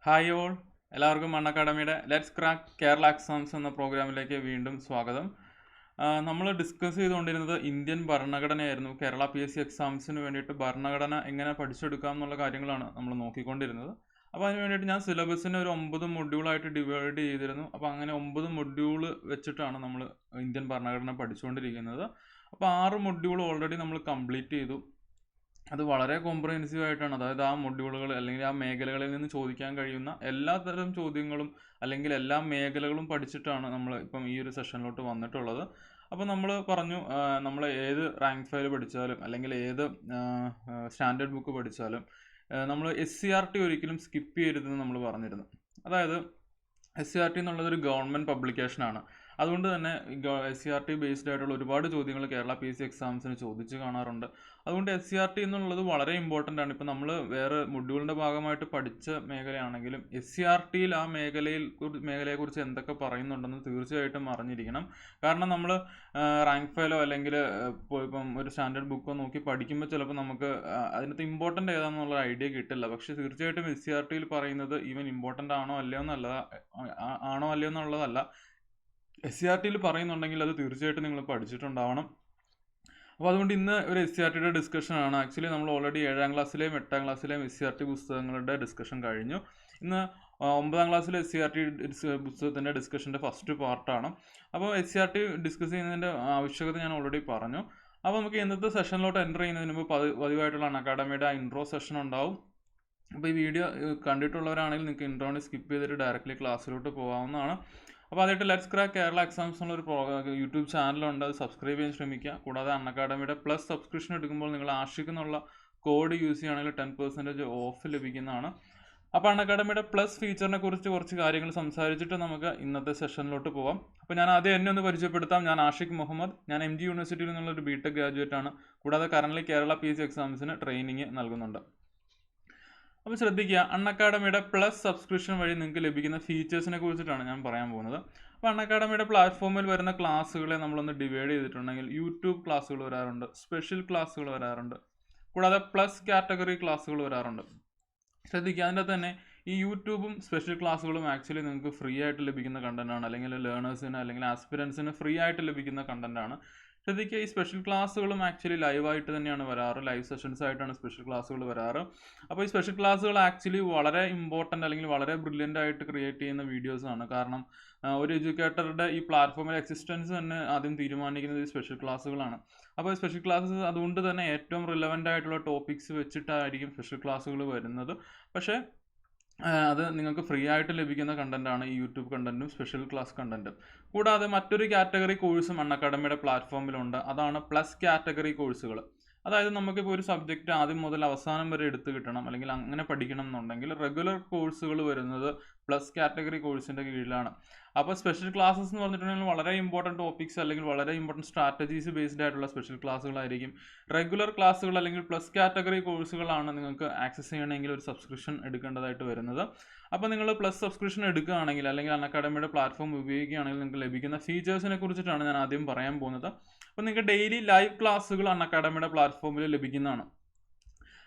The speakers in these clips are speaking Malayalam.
ഹായ് ഓൾ, എല്ലാവർക്കും അക്കാഡമിയുടെ ലെറ്റ്സ് ക്രാക്ക് കേരള എക്സാംസ് എന്ന പ്രോഗ്രാമിലേക്ക് വീണ്ടും സ്വാഗതം. നമ്മൾ ഡിസ്കസ് ചെയ്തുകൊണ്ടിരുന്നത് ഇന്ത്യൻ ഭരണഘടനയായിരുന്നു. കേരള PSC എക്സാംസിന് വേണ്ടിയിട്ട് ഭരണഘടന എങ്ങനെ പഠിച്ചെടുക്കാം എന്നുള്ള കാര്യങ്ങളാണ് നമ്മൾ നോക്കിക്കൊണ്ടിരുന്നത്. അപ്പോൾ അതിന് വേണ്ടിയിട്ട് ഞാൻ സിലബസിനെ ഒരു 9 മൊഡ്യൂളായിട്ട് ഡിവൈഡ് ചെയ്തിരുന്നു. അപ്പോൾ അങ്ങനെ 9 മൊഡ്യൂൾ വെച്ചിട്ടാണ് നമ്മൾ ഇന്ത്യൻ ഭരണഘടന പഠിച്ചുകൊണ്ടിരിക്കുന്നത്. അപ്പോൾ 6 മൊഡ്യൂൾ ഓൾറെഡി നമ്മൾ കംപ്ലീറ്റ് ചെയ്തു. അത് വളരെ കോംപ്രഹെൻസീവ് ആയിട്ടാണ്. അതായത് ആ മൊഡ്യൂളുകൾ അല്ലെങ്കിൽ ആ മേഖലകളിൽ നിന്ന് ചോദിക്കാൻ കഴിയുന്ന എല്ലാ തരം ചോദ്യങ്ങളും അല്ലെങ്കിൽ എല്ലാ മേഖലകളും പഠിച്ചിട്ടാണ് നമ്മൾ ഇപ്പം ഈ ഒരു സെഷനിലോട്ട് വന്നിട്ടുള്ളത്. അപ്പോൾ നമ്മൾ പറഞ്ഞു, നമ്മൾ ഏത് റാങ്ക് ഫയൽ പഠിച്ചാലും അല്ലെങ്കിൽ ഏത് സ്റ്റാൻഡേർഡ് ബുക്ക് പഠിച്ചാലും നമ്മൾ SCRT ഒരിക്കലും സ്കിപ്പ് ചെയ്യരുതെന്ന് നമ്മൾ പറഞ്ഞിരുന്നു. അതായത് SCRT എന്നുള്ളത് ഒരു ഗവൺമെൻറ് പബ്ലിക്കേഷനാണ്. അതുകൊണ്ട് തന്നെ SCRT ബേസ്ഡ് ആയിട്ടുള്ള ഒരുപാട് ചോദ്യങ്ങൾ കേരള PSC എക്സാംസിന് ചോദിച്ച് കാണാറുണ്ട്. അതുകൊണ്ട് SCRT എന്നുള്ളത് വളരെ ഇമ്പോർട്ടൻ്റ് ആണ്. ഇപ്പം നമ്മൾ വേറെ മൊഡ്യൂളിൻ്റെ ഭാഗമായിട്ട് പഠിച്ച മേഖലയാണെങ്കിലും SCRTയിൽ ആ മേഖലയെക്കുറിച്ച് എന്തൊക്കെ പറയുന്നുണ്ടെന്ന് തീർച്ചയായിട്ടും അറിഞ്ഞിരിക്കണം. കാരണം നമ്മൾ റാങ്ക് ഫയലോ അല്ലെങ്കിൽ ഇപ്പം ഒരു സ്റ്റാൻഡേർഡ് ബുക്കോ നോക്കി പഠിക്കുമ്പോൾ ചിലപ്പോൾ നമുക്ക് അതിനകത്ത് ഇമ്പോർട്ടൻ്റ് ഏതാണെന്നുള്ള ഐഡിയ കിട്ടില്ല. പക്ഷേ തീർച്ചയായിട്ടും SCRTയിൽ പറയുന്നത് ഈവൻ ഇമ്പോർട്ടൻ്റ് ആണോ അല്ലയോ എന്നുള്ളതല്ല. SCRTയിൽ പറയുന്നുണ്ടെങ്കിൽ അത് തീർച്ചയായിട്ടും നിങ്ങൾ പഠിച്ചിട്ടുണ്ടാവണം. അപ്പോൾ അതുകൊണ്ട് ഇന്ന് ഒരു SCRTയുടെ ഡിസ്കഷനാണ്. ആക്ച്വലി നമ്മൾ ഓൾറെഡി 7ാം ക്ലാസ്സിലെയും 8ാം ക്ലാസ്സിലെയും SCRT പുസ്തകങ്ങളുടെ ഡിസ്കഷൻ കഴിഞ്ഞു. ഇന്ന് 9ാം ക്ലാസ്സിലെ SCRT പുസ്തകത്തിൻ്റെ ഡിസ്കഷൻ്റെ ഫസ്റ്റ് പാർട്ടാണ്. അപ്പോൾ SCRT ഡിസ്കസ് ചെയ്യുന്നതിൻ്റെ ആവശ്യകത ഞാൻ ഓൾറെഡി പറഞ്ഞു. അപ്പോൾ നമുക്ക് ഇന്നത്തെ സെഷനിലോട്ട് എൻ്റർ ചെയ്യുന്നതിന് മുമ്പ് പതിവായിട്ടുള്ള അക്കാഡമിയുടെ ഇൻട്രോ സെഷൻ ഉണ്ടാവും. അപ്പോൾ ഈ വീഡിയോ കണ്ടിട്ടുള്ളവരാണെങ്കിൽ നിങ്ങൾക്ക് ഇൻട്രോനെ സ്കിപ്പ് ചെയ്തിട്ട് ഡയറക്റ്റ്ലി ക്ലാസ്സിലോട്ട് പോകാവുന്നതാണ്. അപ്പോൾ അതായിട്ട് ലെറ്റ്സ് ക്രാക്ക് കേരള എക്സാംസ് എന്നുള്ളൊരു യൂട്യൂബ് ചാനലുണ്ട്. അത് സബ്സ്ക്രൈബ് ചെയ്യാൻ ശ്രമിക്കുക. കൂടാതെ അക്കാഡമിയുടെ പ്ലസ് സബ്സ്ക്രിപ്ഷൻ എടുക്കുമ്പോൾ നിങ്ങൾ ആഷിക്കുന്നുള്ള കോഡ് യൂസ് ചെയ്യുകയാണെങ്കിൽ 10% ഓഫ് ലഭിക്കുന്നതാണ്. അപ്പോൾ അക്കാഡമിയുടെ പ്ലസ് ഫീച്ചറിനെ കുറിച്ച് കുറച്ച് കാര്യങ്ങൾ സംസാരിച്ചിട്ട് നമുക്ക് ഇന്നത്തെ സെഷനിലോട്ട് പോകാം. അപ്പോൾ ഞാൻ ആദ്യം എന്നെ ഒന്ന് പരിചയപ്പെടുത്താം. ഞാൻ ആഷിഖ് മുഹമ്മദ്. ഞാൻ MG യൂണിവേഴ്സിറ്റിയിൽ നിന്നുള്ളൊരു BTech ഗ്രാജുവേറ്റ് ആണ്. കൂടാതെ കറൻ്റ്ലി കേരള PSC എക്സാംസിന് ട്രെയിനിങ് നൽകുന്നുണ്ട്. അപ്പോൾ ശ്രദ്ധിക്കുക, അക്കാഡമിയുടെ പ്ലസ് സബ്സ്ക്രിപ്ഷൻ വഴി നിങ്ങൾക്ക് ലഭിക്കുന്ന ഫീച്ചേഴ്സിനെ കുറിച്ചിട്ടാണ് ഞാൻ പറയാൻ പോകുന്നത്. അപ്പോൾ അക്കാഡമിയുടെ പ്ലാറ്റ്ഫോമിൽ വരുന്ന ക്ലാസ്സുകളെ നമ്മളൊന്ന് ഡിവൈഡ് ചെയ്തിട്ടുണ്ടെങ്കിൽ യൂട്യൂബ് ക്ലാസ്സുകൾ വരാറുണ്ട്, സ്പെഷ്യൽ ക്ലാസ്സുകൾ വരാറുണ്ട്, കൂടാതെ പ്ലസ് കാറ്റഗറി ക്ലാസ്സുകൾ വരാറുണ്ട്. ശ്രദ്ധിക്കുക, അതിൻ്റെ തന്നെ ഈ യൂട്യൂബും സ്പെഷ്യൽ ക്ലാസ്സുകളും ആക്ച്വലി നിങ്ങൾക്ക് ഫ്രീ ആയിട്ട് ലഭിക്കുന്ന കണ്ടൻറ്റാണ്, അല്ലെങ്കിൽ ലേണേഴ്സിന് അല്ലെങ്കിൽ ആസ്പിരൻസിന് ഫ്രീ ആയിട്ട് ലഭിക്കുന്ന കണ്ടൻറ്റാണ്. ശ്രദ്ധിക്കുക, ഈ സ്പെഷ്യൽ ക്ലാസ്സുകളും ആക്ച്വലി ലൈവായിട്ട് തന്നെയാണ് വരാറ്. ലൈവ് സെഷൻസ് ആയിട്ടാണ് സ്പെഷ്യൽ ക്ലാസ്സുകൾ വരാറ്. അപ്പോൾ ഈ സ്പെഷ്യൽ ക്ലാസ്സുകൾ ആക്ച്വലി വളരെ ഇമ്പോർട്ടൻ്റ് അല്ലെങ്കിൽ വളരെ ബ്രില്യൻ്റ് ആയിട്ട് ക്രിയേറ്റ് ചെയ്യുന്ന വീഡിയോസാണ്. കാരണം ഒരു എഡ്യൂക്കേറ്ററുടെ ഈ പ്ലാറ്റ്ഫോമിൽ എക്സിസ്റ്റൻസ് തന്നെ ആദ്യം തീരുമാനിക്കുന്നത് ഈ സ്പെഷ്യൽ ക്ലാസ്സുകളാണ്. അപ്പോൾ സ്പെഷ്യൽ ക്ലാസ്സസ് അതുകൊണ്ട് തന്നെ ഏറ്റവും റിലവൻ്റ് ആയിട്ടുള്ള ടോപ്പിക്സ് വെച്ചിട്ടായിരിക്കും സ്പെഷ്യൽ ക്ലാസ്സുകൾ വരുന്നത്. പക്ഷേ അത് നിങ്ങൾക്ക് ഫ്രീ ആയിട്ട് ലഭിക്കുന്ന കണ്ടൻറ്റാണ് ഈ യൂട്യൂബ് കണ്ടൻറ്റും സ്പെഷ്യൽ ക്ലാസ് കണ്ടൻറ്റും. കൂടാതെ മറ്റൊരു കാറ്റഗറി കോഴ്സും അക്കാഡമിയുടെ പ്ലാറ്റ്ഫോമിലുണ്ട്. അതാണ് പ്ലസ് കാറ്റഗറി കോഴ്സുകൾ. അതായത് നമുക്കിപ്പോൾ ഒരു സബ്ജക്റ്റ് ആദ്യം മുതൽ അവസാനം വരെ എടുത്ത് കിട്ടണം അല്ലെങ്കിൽ അങ്ങനെ പഠിക്കണം എന്നുണ്ടെങ്കിൽ റെഗുലർ കോഴ്സുകൾ വരുന്നത് പ്ലസ് കാറ്റഗറി കോഴ്സിൻ്റെ കീഴിലാണ്. അപ്പോൾ സ്പെഷ്യൽ ക്ലാസ്സസ് എന്ന് പറഞ്ഞിട്ടുണ്ടെങ്കിൽ വളരെ ഇമ്പോർട്ടൻറ്റ് ടോപ്പിക്സ് അല്ലെങ്കിൽ വളരെ ഇമ്പോർട്ടൻറ്റ് സ്ട്രാറ്റജീസ് ബേസ്ഡ് ആയിട്ടുള്ള സ്പെഷ്യൽ ക്ലാസ്സുകളായിരിക്കും. റെഗുലർ ക്ലാസ്സുകൾ അല്ലെങ്കിൽ പ്ലസ് കാറ്റഗറി കോഴ്സുകളാണ് നിങ്ങൾക്ക് ആക്സസ് ചെയ്യണമെങ്കിൽ ഒരു സബ്സ്ക്രിപ്ഷൻ എടുക്കേണ്ടതായിട്ട് വരുന്നത്. അപ്പോൾ നിങ്ങൾ പ്ലസ് സബ്സ്ക്രിപ്ഷൻ എടുക്കുകയാണെങ്കിൽ അല്ലെങ്കിൽ അക്കാഡമിയുടെ പ്ലാറ്റ്ഫോം ഉപയോഗിക്കുകയാണെങ്കിൽ നിങ്ങൾക്ക് ലഭിക്കുന്ന ഫീച്ചേഴ്സിനെ കുറിച്ചിട്ടാണ് ഞാൻ ആദ്യം പറയാൻ പോകുന്നത്. അപ്പോൾ നിങ്ങൾക്ക് ഡെയിലി ലൈവ് ക്ലാസ്സുകൾ അക്കാഡമിയുടെ പ്ലാറ്റ്ഫോമിൽ ലഭിക്കുന്നതാണ്.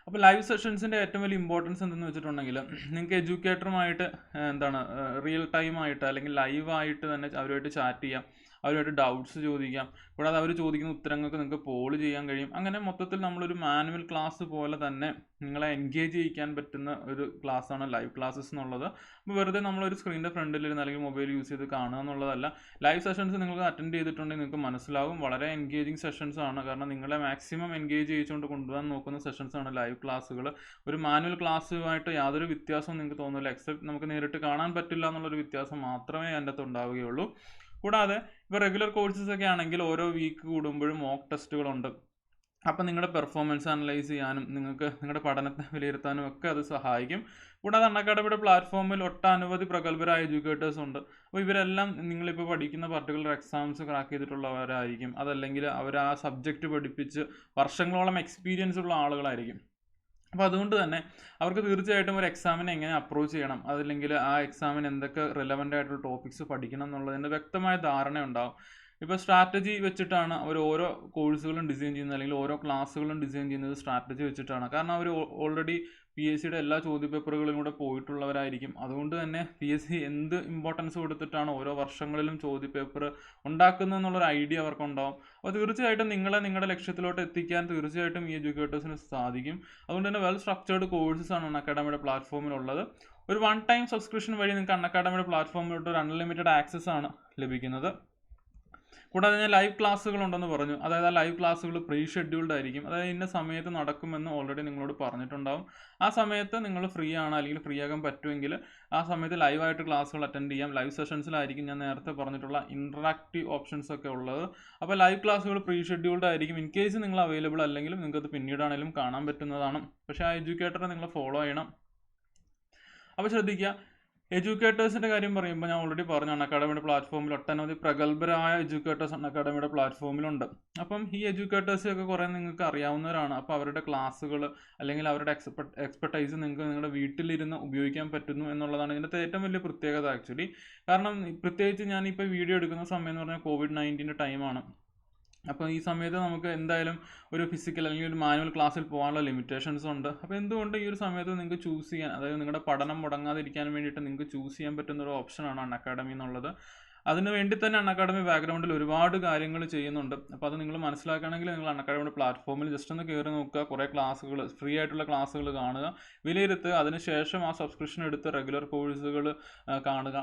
അപ്പോൾ ലൈവ് സെഷൻസിൻ്റെ ഏറ്റവും വലിയ ഇമ്പോർട്ടൻസ് എന്തെന്ന് വെച്ചിട്ടുണ്ടെങ്കിൽ നിങ്ങൾക്ക് എഡ്യൂക്കേറ്ററുമായിട്ട് റിയൽ ടൈം ആയിട്ട് അല്ലെങ്കിൽ ലൈവായിട്ട് തന്നെ അവരുമായിട്ട് ചാറ്റ് ചെയ്യാം, അവരുമായിട്ട് ഡൗട്ട്സ് ചോദിക്കാം. കൂടാതെ അവർ ചോദിക്കുന്ന ഉത്തരങ്ങൾക്ക് നിങ്ങൾക്ക് പോൾ ചെയ്യാൻ കഴിയും. അങ്ങനെ മൊത്തത്തിൽ നമ്മളൊരു മാനുവൽ ക്ലാസ് പോലെ തന്നെ നിങ്ങളെ എൻഗേജ് ചെയ്യിക്കാൻ പറ്റുന്ന ഒരു ക്ലാസ്സാണ് ലൈവ് ക്ലാസ്സസ് എന്നുള്ളത്. അപ്പോൾ വെറുതെ നമ്മളൊരു സ്ക്രീനിൻ്റെ ഫ്രണ്ടിലിരുന്ന് അല്ലെങ്കിൽ മൊബൈൽ യൂസ് ചെയ്ത് കാണുക എന്നുള്ളതല്ല. ലൈവ് സെഷൻസ് നിങ്ങൾക്ക് അറ്റൻഡ് ചെയ്തിട്ടുണ്ടെങ്കിൽ നിങ്ങൾക്ക് മനസ്സിലാവും, വളരെ എൻഗേജിങ് സെഷൻസ് ആണ്. കാരണം നിങ്ങളെ മാക്സിമം എൻഗേജ് ചെയ്യിച്ചുകൊണ്ട് കൊണ്ടുപോകാൻ നോക്കുന്ന സെഷൻസാണ് ലൈവ് ക്ലാസ്സുകൾ. ഒരു മാനുവൽ ക്ലാസ്സുമായിട്ട് യാതൊരു വ്യത്യാസവും നിങ്ങൾക്ക് തോന്നില്ല, എക്സെപ്റ്റ് നമുക്ക് നേരിട്ട് കാണാൻ പറ്റില്ല എന്നുള്ളൊരു വ്യത്യാസം മാത്രമേ അതിൻ്റെ അകത്ത് ഉണ്ടാവുകയുള്ളൂ. കൂടാതെ ഇപ്പോൾ റെഗുലർ കോഴ്സസ് ഒക്കെ ആണെങ്കിൽ ഓരോ വീക്ക് കൂടുമ്പോഴും മോക്ക് ടെസ്റ്റുകളുണ്ട്. അപ്പോൾ നിങ്ങളുടെ പെർഫോമൻസ് അനലൈസ് ചെയ്യാനും നിങ്ങൾക്ക് നിങ്ങളുടെ പഠനത്തെ വിലയിരുത്താനും ഒക്കെ അത് സഹായിക്കും. കൂടാതെ അക്കാഡമിയുടെ പ്ലാറ്റ്ഫോമിൽ ഒട്ടനവധി പ്രഗത്ഭരായ എഡ്യൂക്കേറ്റേഴ്സ് ഉണ്ട്. അപ്പോൾ ഇവരെല്ലാം നിങ്ങളിപ്പോൾ പഠിക്കുന്ന പർട്ടിക്കുലർ എക്സാംസ് ക്രാക്ക് ചെയ്തിട്ടുള്ളവരായിരിക്കും, അതല്ലെങ്കിൽ അവർ ആ സബ്ജക്റ്റ് പഠിപ്പിച്ച് വർഷങ്ങളോളം എക്സ്പീരിയൻസ് ഉള്ള ആളുകളായിരിക്കും. അപ്പോൾ അതുകൊണ്ട് തന്നെ അവർക്ക് തീർച്ചയായിട്ടും ഒരു എക്സാമിനെ എങ്ങനെ അപ്രോച്ച് ചെയ്യണം, അതല്ലെങ്കിൽ ആ എക്സാമിന് എന്തൊക്കെ റിലവൻ്റ് ആയിട്ടുള്ള ടോപ്പിക്സ് പഠിക്കണം എന്നുള്ളതിൻ്റെ വ്യക്തമായ ധാരണ ഉണ്ടാവും. ഇപ്പോൾ സ്ട്രാറ്റജി വെച്ചിട്ടാണ് അവർ ഓരോ കോഴ്സുകളും ഡിസൈൻ ചെയ്യുന്നത്, അല്ലെങ്കിൽ ഓരോ ക്ലാസ്സുകളും ഡിസൈൻ ചെയ്യുന്നത് സ്ട്രാറ്റജി വെച്ചിട്ടാണ്. കാരണം അവർ ഓൾറെഡി PSCയുടെ എല്ലാ ചോദ്യപേപ്പറുകളും കൂടെ പോയിട്ടുള്ളവരായിരിക്കും. അതുകൊണ്ട് തന്നെ PSC എന്ത് ഇമ്പോർട്ടൻസ് കൊടുത്തിട്ടാണ് ഓരോ വർഷങ്ങളിലും ചോദ്യപേപ്പർ ഉണ്ടാക്കുന്നത് എന്നുള്ളൊരു ഐഡിയ അവർക്കുണ്ടാവും. അപ്പോൾ തീർച്ചയായിട്ടും നിങ്ങളുടെ ലക്ഷ്യത്തിലോട്ട് എത്തിക്കാൻ തീർച്ചയായിട്ടും ഈ എഡ്യൂക്കേറ്റേഴ്സിന് സാധിക്കും. അതുകൊണ്ട് തന്നെ വെൽ സ്ട്രക്ചേർഡ് കോഴ്സസ് ആണ് അൺഅക്കാഡമിയുടെ പ്ലാറ്റ്ഫോമിലുള്ളത്. ഒരു വൺ ടൈം സബ്സ്ക്രിപ്ഷൻ വഴി നിങ്ങൾക്ക് അൺഅക്കാഡമിയുടെ പ്ലാറ്റ്ഫോമിലോട്ട് ഒരു അൺലിമിറ്റഡ് ആക്സസ് ആണ് ലഭിക്കുന്നത്. കൂടാതെ ഞാൻ ലൈവ് ക്ലാസ്സുകൾ ഉണ്ടെന്ന് പറഞ്ഞു. അതായത് ആ ലൈവ് ക്ലാസ്സുകൾ പ്രീ ഷെഡ്യൂൾഡ് ആയിരിക്കും. അതായത് ഇന്ന സമയത്ത് നടക്കുമെന്ന് ഓൾറെഡി നിങ്ങളോട് പറഞ്ഞിട്ടുണ്ടാവും. ആ സമയത്ത് നിങ്ങൾ ഫ്രീ ആണ്, അല്ലെങ്കിൽ ഫ്രീ ആകാൻ പറ്റുമെങ്കിൽ ആ സമയത്ത് ലൈവായിട്ട് ക്ലാസ്സുകൾ അറ്റൻഡ് ചെയ്യാം. ലൈവ് സെഷൻസിലായിരിക്കും ഞാൻ നേരത്തെ പറഞ്ഞിട്ടുള്ള ഇൻട്രാക്റ്റീവ് ഓപ്ഷൻസ് ഒക്കെ ഉള്ളത്. അപ്പോൾ ലൈവ് ക്ലാസ്സുകൾ പ്രീ ഷെഡ്യൂൾഡ് ആയിരിക്കും. ഇൻ കേസ് നിങ്ങൾ അവൈലബിൾ അല്ലെങ്കിലും നിങ്ങൾക്കത് പിന്നീടാണെങ്കിലും കാണാൻ പറ്റുന്നതാണ്. പക്ഷേ ആ എഡ്യൂക്കേറ്ററെ നിങ്ങൾ ഫോളോ ചെയ്യണം. അപ്പോൾ ശ്രദ്ധിക്കുക, എഡ്യൂക്കേറ്റേഴ്സിൻ്റെ കാര്യം പറയുമ്പോൾ ഞാൻ ഓൾറെഡി പറഞ്ഞു, അൺഅക്കാഡമിയുടെ പ്ലാറ്റ്ഫോമിൽ ഒട്ടനവധി പ്രഗത്ഭരായ എഡ്യൂക്കേറ്റേഴ്സ് അൺഅക്കാഡമിയുടെ പ്ലാറ്റ്ഫോമിലുണ്ട്. അപ്പം ഈ എഡ്യൂക്കേറ്റേഴ്സൊക്കെ കുറേ നിങ്ങൾക്ക് അറിയാവുന്നവരാണ്. അപ്പോൾ അവരുടെ ക്ലാസ്സുകൾ അല്ലെങ്കിൽ അവരുടെ എക്സ്പെർട്ടൈസ് നിങ്ങൾക്ക് നിങ്ങളുടെ വീട്ടിലിരുന്ന് ഉപയോഗിക്കാൻ പറ്റുന്നു എന്നുള്ളതാണ് ഇതിൻ്റെ ഏറ്റവും വലിയ പ്രത്യേകത ആക്ച്വലി. കാരണം പ്രത്യേകിച്ച് ഞാനിപ്പോൾ വീഡിയോ എടുക്കുന്ന സമയം എന്ന് പറഞ്ഞാൽ COVID-19 ടൈമാണ്. അപ്പോൾ ഈ സമയത്ത് നമുക്ക് എന്തായാലും ഒരു ഫിസിക്കൽ അല്ലെങ്കിൽ ഒരു മാനുവൽ ക്ലാസ്സിൽ പോകാനുള്ള ലിമിറ്റേഷൻസ് ഉണ്ട്. അപ്പോൾ എന്തുകൊണ്ട് ഈ ഒരു സമയത്ത് നിങ്ങൾക്ക് ചൂസ് ചെയ്യാൻ, അതായത് നിങ്ങളുടെ പഠനം മുടങ്ങാതിരിക്കാൻ വേണ്ടിയിട്ട് നിങ്ങൾക്ക് ചൂസ് ചെയ്യാൻ പറ്റുന്ന ഒരു ഓപ്ഷനാണ് അൺഅക്കാഡമി എന്നുള്ളത്. അതിന് വേണ്ടി തന്നെ അൺഅക്കാഡമി ബാക്ക്ഗ്രൗണ്ടിൽ ഒരുപാട് കാര്യങ്ങൾ ചെയ്യുന്നുണ്ട്. അപ്പോൾ അത് നിങ്ങൾ മനസ്സിലാക്കുകയാണെങ്കിൽ നിങ്ങൾ അൺഅക്കാഡമിയുടെ പ്ലാറ്റ്ഫോമിൽ ജസ്റ്റ് ഒന്ന് കയറി നോക്കുക, കുറേ ക്ലാസ്സുകൾ, ഫ്രീ ആയിട്ടുള്ള ക്ലാസ്സുകൾ കാണുക, വിലയിരുത്തുക. അതിനുശേഷം ആ സബ്സ്ക്രിപ്ഷൻ എടുത്ത് റെഗുലർ കോഴ്സുകൾ കാണുക.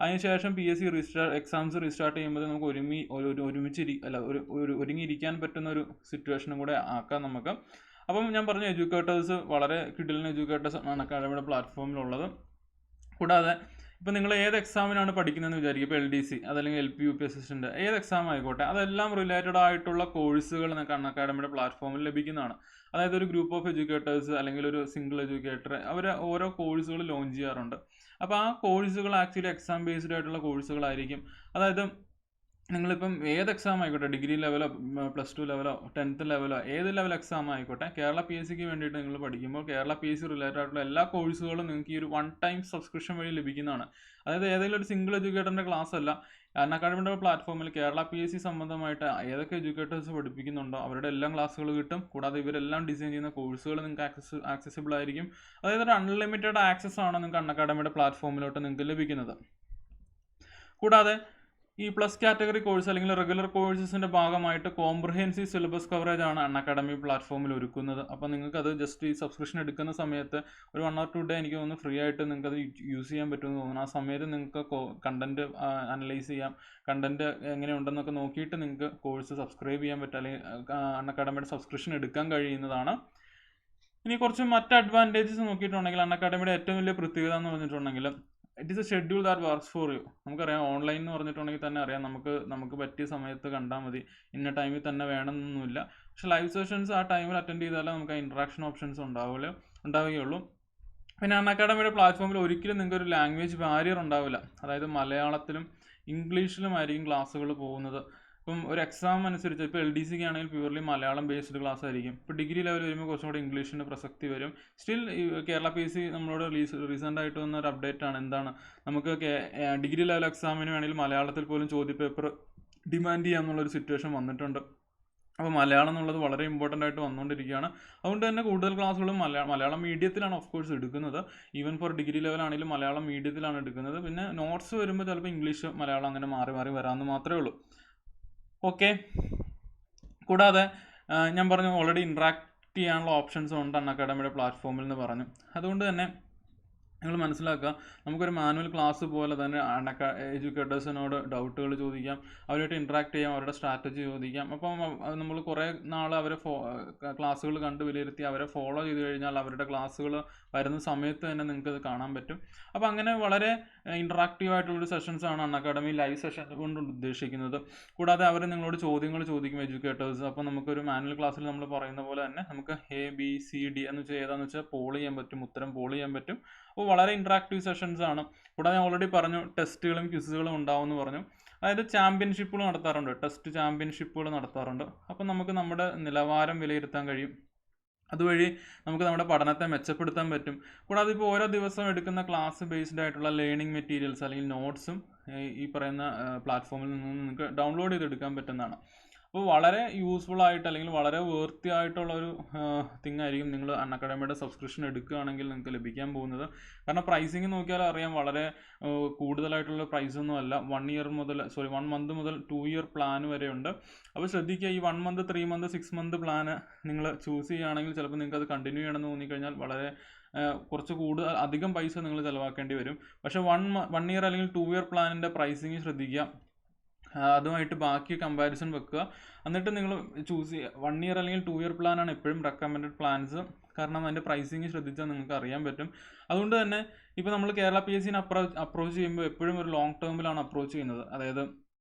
അതിനുശേഷം PSC എക്സാംസ് റീസ്റ്റാർട്ട് ചെയ്യുമ്പോൾ നമുക്ക് ഒരുങ്ങിയിരിക്കാൻ പറ്റുന്ന ഒരു സിറ്റുവേഷനും കൂടെ ആക്കാം നമുക്ക്. അപ്പം ഞാൻ പറഞ്ഞ എഡ്യൂക്കേറ്റേഴ്സ് വളരെ കിടിലൻ എഡ്യൂക്കേറ്റേഴ്സ് ആണ് അൺഅക്കാഡമിയുടെ പ്ലാറ്റ്ഫോമിലുള്ളത്. കൂടാതെ ഇപ്പോൾ നിങ്ങൾ ഏത് എക്സാമിനാണ് പഠിക്കുന്നതെന്ന് വിചാരിക്കും, ഇപ്പോൾ LDC അതല്ലെങ്കിൽ LP UP അസിസ്റ്റൻ്റ് ഏത് എക്സാം ആയിക്കോട്ടെ, അതെല്ലാം റിലേറ്റഡ് ആയിട്ടുള്ള കോഴ്സുകൾ നിങ്ങൾക്ക് അൺഅക്കാഡമിയുടെ പ്ലാറ്റ്ഫോമിൽ ലഭിക്കുന്നതാണ്. അതായത് ഒരു ഗ്രൂപ്പ് ഓഫ് എഡ്യൂക്കേറ്റേഴ്സ് അല്ലെങ്കിൽ ഒരു സിംഗിൾ എഡ്യൂക്കേറ്റർ അവർ ഓരോ കോഴ്സുകൾ ലോഞ്ച് ചെയ്യാറുണ്ട്. അപ്പോൾ ആ കോഴ്സുകൾ ആക്ച്വലി എക്സാം ബേസ്ഡ് ആയിട്ടുള്ള കോഴ്സുകളായിരിക്കും. അതായത് നിങ്ങളിപ്പം ഏത് എക്സാം ആയിക്കോട്ടെ, ഡിഗ്രി ലെവലോ +2 ലെവലോ 10th ലെവലോ ഏത് ലെവൽ എക്സാം ആയിക്കോട്ടെ, കേരള PSCക്ക് വേണ്ടിയിട്ട് നിങ്ങൾ പഠിക്കുമ്പോൾ കേരള PSC റിലേറ്റഡ് ആയിട്ടുള്ള എല്ലാ കോഴ്സുകളും നിങ്ങൾക്ക് ഈ ഒരു വൺ ടൈം സബ്സ്ക്രിപ്ഷൻ വഴി ലഭിക്കുന്നതാണ്. അതായത് ഏതെങ്കിലും ഒരു സിംഗിൾ എഡ്യൂക്കേറ്ററിൻ്റെ ക്ലാസ് അല്ല, അൺഅക്കാഡമിയുടെ പ്ലാറ്റ്ഫോമിൽ കേരള PSC സംബന്ധമായിട്ട് ഏതൊക്കെ എഡ്യൂക്കേറ്റേഴ്സ് പഠിപ്പിക്കുന്നുണ്ടോ അവരുടെ എല്ലാം ക്ലാസ്സുകൾ കിട്ടും. കൂടാതെ ഇവരെല്ലാം ഡിസൈൻ ചെയ്യുന്ന കോഴ്സുകൾ നിങ്ങൾക്ക് ആക്സസിബിൾ ആയിരിക്കും. അതായത് ഒരു അൺലിമിറ്റഡ് ആക്സസ് ആണ് നിങ്ങൾക്ക് അൺഅക്കാഡമിയുടെ പ്ലാറ്റ്ഫോമിലോട്ട് നിങ്ങൾക്ക് ലഭിക്കുന്നത്. കൂടാതെ ഈ പ്ലസ് കാറ്റഗറി കോഴ്സ് അല്ലെങ്കിൽ റെഗുലർ കോഴ്സസിൻ്റെ ഭാഗമായിട്ട് കോംപ്രഹെൻസീവ് സിലബസ് കവറേജ് ആണ് അൺഅക്കാഡമി പ്ലാറ്റ്ഫോമിൽ ഒരുക്കുന്നത്. അപ്പോൾ നിങ്ങൾക്കത് ജസ്റ്റ് ഈ സബ്സ്ക്രിപ്ഷൻ എടുക്കുന്ന സമയത്ത് ഒരു 1 or 2 ഡേ എനിക്ക് തോന്നുന്നു ഫ്രീ ആയിട്ട് നിങ്ങൾക്കത് യൂസ് ചെയ്യാൻ പറ്റുമെന്ന് തോന്നുന്നു. ആ സമയത്ത് നിങ്ങൾക്ക് കണ്ടൻറ്റ് അനലൈസ് ചെയ്യാം, കണ്ടൻറ്റ് എങ്ങനെയുണ്ടെന്നൊക്കെ നോക്കിയിട്ട് നിങ്ങൾക്ക് കോഴ്സ് സബ്സ്ക്രൈബ് ചെയ്യാൻ പറ്റും, അല്ലെങ്കിൽ അൺഅക്കാഡമിയുടെ സബ്സ്ക്രിപ്ഷൻ എടുക്കാൻ കഴിയുന്നതാണ്. ഇനി കുറച്ച് മറ്റ് അഡ്വാൻറ്റേജസ് നോക്കിയിട്ടുണ്ടെങ്കിൽ അൺഅക്കാഡമിയുടെ ഏറ്റവും വലിയ പ്രത്യേകത എന്ന് പറഞ്ഞിട്ടുണ്ടെങ്കിൽ it is A schedule that works for you. നമുക്കറിയാം ഓൺലൈൻ എന്ന് പറഞ്ഞിട്ടുണ്ടെങ്കിൽ തന്നെ അറിയാം, നമുക്ക് പറ്റിയ സമയത്ത് കണ്ടാൽ മതി, ഇന്ന ടൈമിൽ തന്നെ വേണമെന്നൊന്നുമില്ല. പക്ഷെ ലൈവ് സെഷൻസ് ആ ടൈമിൽ അറ്റൻഡ് ചെയ്താലേ നമുക്ക് ആ ഇൻട്രാക്ഷൻ ഓപ്ഷൻസ് ഉണ്ടാവുകയുള്ളൂ. പിന്നെ അൺഅക്കാഡമിയുടെ പ്ലാറ്റ്ഫോമിൽ ഒരിക്കലും നിങ്ങൾക്ക് ഒരു ലാംഗ്വേജ് ബാരിയർ ഉണ്ടാവില്ല. അതായത് മലയാളത്തിലും ഇംഗ്ലീഷിലുമായിരിക്കും ക്ലാസ്സുകൾ പോകുന്നത്. ഇപ്പം ഒരു എക്സാം അനുസരിച്ച് ഇപ്പോൾ LDCക്ക് ആണെങ്കിൽ പ്യൂർലി മലയാളം ബേസ്ഡ് ക്ലാസ് ആയിരിക്കും. ഇപ്പോൾ ഡിഗ്രി ലെവൽ വരുമ്പോൾ കുറച്ചും കൂടി ഇംഗ്ലീഷിന് പ്രസക്തി വരും. സ്റ്റിൽ കേരള PSC നമ്മളോട് റീസെൻ്റ് ആയിട്ട് വന്നൊരു അപ്ഡേറ്റ് ആണ്. എന്താണ്, നമുക്ക് ഡിഗ്രി ലെവൽ എക്സാമിന് വേണമെങ്കിൽ മലയാളത്തിൽ പോലും ചോദ്യപേപ്പർ ഡിമാൻഡ് ചെയ്യാമെന്നുള്ളൊരു സിറ്റുവേഷൻ വന്നിട്ടുണ്ട്. അപ്പോൾ മലയാളം എന്നുള്ളത് വളരെ ഇമ്പോർട്ടൻ്റ് ആയിട്ട് വന്നുകൊണ്ടിരിക്കുകയാണ്. അതുകൊണ്ട് തന്നെ കൂടുതൽ ക്ലാസ്സുകളും മലയാളം മീഡിയത്തിലാണ് ഓഫ് കോഴ്സ് എടുക്കുന്നത്. ഈവൻ ഫോർ ഡിഗ്രി ലെവലാണെങ്കിലും മലയാളം മീഡിയത്തിലാണ് എടുക്കുന്നത്. പിന്നെ നോട്ട്സ് വരുമ്പോൾ ചിലപ്പോൾ ഇംഗ്ലീഷ് മലയാളം അങ്ങനെ മാറി വരാമെന്ന് മാത്രമേ ഉള്ളൂ. ഓക്കെ. കൂടാതെ ഞാൻ പറഞ്ഞു ഓൾറെഡി ഇൻട്രാക്ട് ചെയ്യാനുള്ള ഓപ്ഷൻസ് ഉണ്ട് അൺഅക്കാഡമിയുടെ പ്ലാറ്റ്ഫോമിൽ എന്ന് പറഞ്ഞു. അതുകൊണ്ട് തന്നെ നിങ്ങൾ മനസ്സിലാക്കുക, നമുക്കൊരു മാനുവൽ ക്ലാസ് പോലെ തന്നെ എഡ്യൂക്കേറ്റേഴ്സിനോട് ഡൗട്ടുകൾ ചോദിക്കാം, അവരുമായിട്ട് ഇൻട്രാക്ട് ചെയ്യാം, അവരുടെ സ്ട്രാറ്റജി ചോദിക്കാം. അപ്പം നമ്മൾ കുറേ നാൾ അവരെ ക്ലാസ്സുകൾ കണ്ട് വിലയിരുത്തി അവരെ ഫോളോ ചെയ്ത് കഴിഞ്ഞാൽ അവരുടെ ക്ലാസ്സുകൾ വരുന്ന സമയത്ത് തന്നെ നിങ്ങൾക്ക് അത് കാണാൻ പറ്റും. അപ്പോൾ അങ്ങനെ വളരെ ഇൻട്രാക്റ്റീവ് ആയിട്ടുള്ളൊരു സെഷൻസാണ് അൺഅക്കാഡമി ലൈവ് സെഷൻ കൊണ്ട് ഉദ്ദേശിക്കുന്നത്. കൂടാതെ അവർ നിങ്ങളോട് ചോദ്യങ്ങൾ ചോദിക്കും എഡ്യൂക്കേറ്റേഴ്സ്. അപ്പോൾ നമുക്കൊരു മാനുവൽ ക്ലാസ്സിൽ നമ്മൾ പറയുന്ന പോലെ തന്നെ നമുക്ക് ABCD എന്ന് വെച്ചാൽ ഏതാണെന്ന് വെച്ചാൽ പോൾ ചെയ്യാൻ പറ്റും, ഉത്തരം പോൾ ചെയ്യാൻ പറ്റും. അപ്പോൾ വളരെ ഇൻട്രാക്റ്റീവ് സെഷൻസ് ആണ്. കൂടാതെ ഞാൻ ഓൾറെഡി പറഞ്ഞു ടെസ്റ്റുകളും ക്വിസുകളും ഉണ്ടാവുമെന്ന് പറഞ്ഞു. അതായത് ചാമ്പ്യൻഷിപ്പുകൾ നടത്താറുണ്ട്, ടെസ്റ്റ് ചാമ്പ്യൻഷിപ്പുകൾ നടത്താറുണ്ട്. അപ്പം നമുക്ക് നമ്മുടെ നിലവാരം വിലയിരുത്താൻ കഴിയും. അതുവഴി നമുക്ക് നമ്മുടെ പഠനത്തെ മെച്ചപ്പെടുത്താൻ പറ്റും. കൂടാതെ ഇപ്പോൾ ഓരോ ദിവസം എടുക്കുന്ന ക്ലാസ് ബേസ്ഡ് ആയിട്ടുള്ള ലേണിംഗ് മെറ്റീരിയൽസ് അല്ലെങ്കിൽ നോട്ട്സും ഈ പറയുന്ന പ്ലാറ്റ്ഫോമിൽ നിന്ന് നിങ്ങൾക്ക് ഡൗൺലോഡ് ചെയ്തെടുക്കാൻ പറ്റുന്നതാണ്. അപ്പോൾ വളരെ യൂസ്ഫുൾ ആയിട്ട് അല്ലെങ്കിൽ വളരെ വേർത്തി ആയിട്ടുള്ള ഒരു തിങ് ആയിരിക്കും നിങ്ങൾ അൺഅക്കാഡമിയുടെ സബ്സ്ക്രിപ്ഷൻ എടുക്കുകയാണെങ്കിൽ നിങ്ങൾക്ക് ലഭിക്കാൻ പോകുന്നത്. കാരണം പ്രൈസിങ് നോക്കിയാൽ അറിയാം, വളരെ കൂടുതലായിട്ടുള്ള പ്രൈസൊന്നും അല്ല. 1 മന്ത് മുതൽ 2 ഇയർ പ്ലാൻ വരെ ഉണ്ട്. അപ്പോൾ ശ്രദ്ധിക്കുക, ഈ 1 മന്ത് 3 മന്ത് 6 മന്ത് പ്ലാന് നിങ്ങൾ ചൂസ് ചെയ്യുകയാണെങ്കിൽ ചിലപ്പോൾ നിങ്ങൾക്ക് അത് കണ്ടിന്യൂ ചെയ്യണമെന്ന് തോന്നിക്കഴിഞ്ഞാൽ വളരെ കുറച്ച് കൂടുതൽ അധികം പൈസ നിങ്ങൾ ചിലവാക്കേണ്ടി വരും. പക്ഷേ 1 ഇയർ അല്ലെങ്കിൽ 2 ഇയർ പ്ലാനിൻ്റെ പ്രൈസിങ് ശ്രദ്ധിക്കുക, അതുമായിട്ട് ബാക്കി കമ്പാരിസൺ വെക്കുക. എന്നിട്ട് നിങ്ങൾ ചൂസ് ചെയ്യുക. 1 ഇയർ അല്ലെങ്കിൽ 2 ഇയർ പ്ലാനാണ് എപ്പോഴും റെക്കമെൻഡഡ് പ്ലാൻസ്. കാരണം അതിൻ്റെ പ്രൈസിങ് ശ്രദ്ധിച്ചാൽ നിങ്ങൾക്ക് അറിയാൻ പറ്റും. അതുകൊണ്ട് തന്നെ ഇപ്പോൾ നമ്മൾ കേരള PSC അപ്രോച്ച് ചെയ്യുമ്പോൾ എപ്പോഴും ഒരു ലോങ് ടേമിലാണ് അപ്രോച്ച് ചെയ്യുന്നത്. അതായത്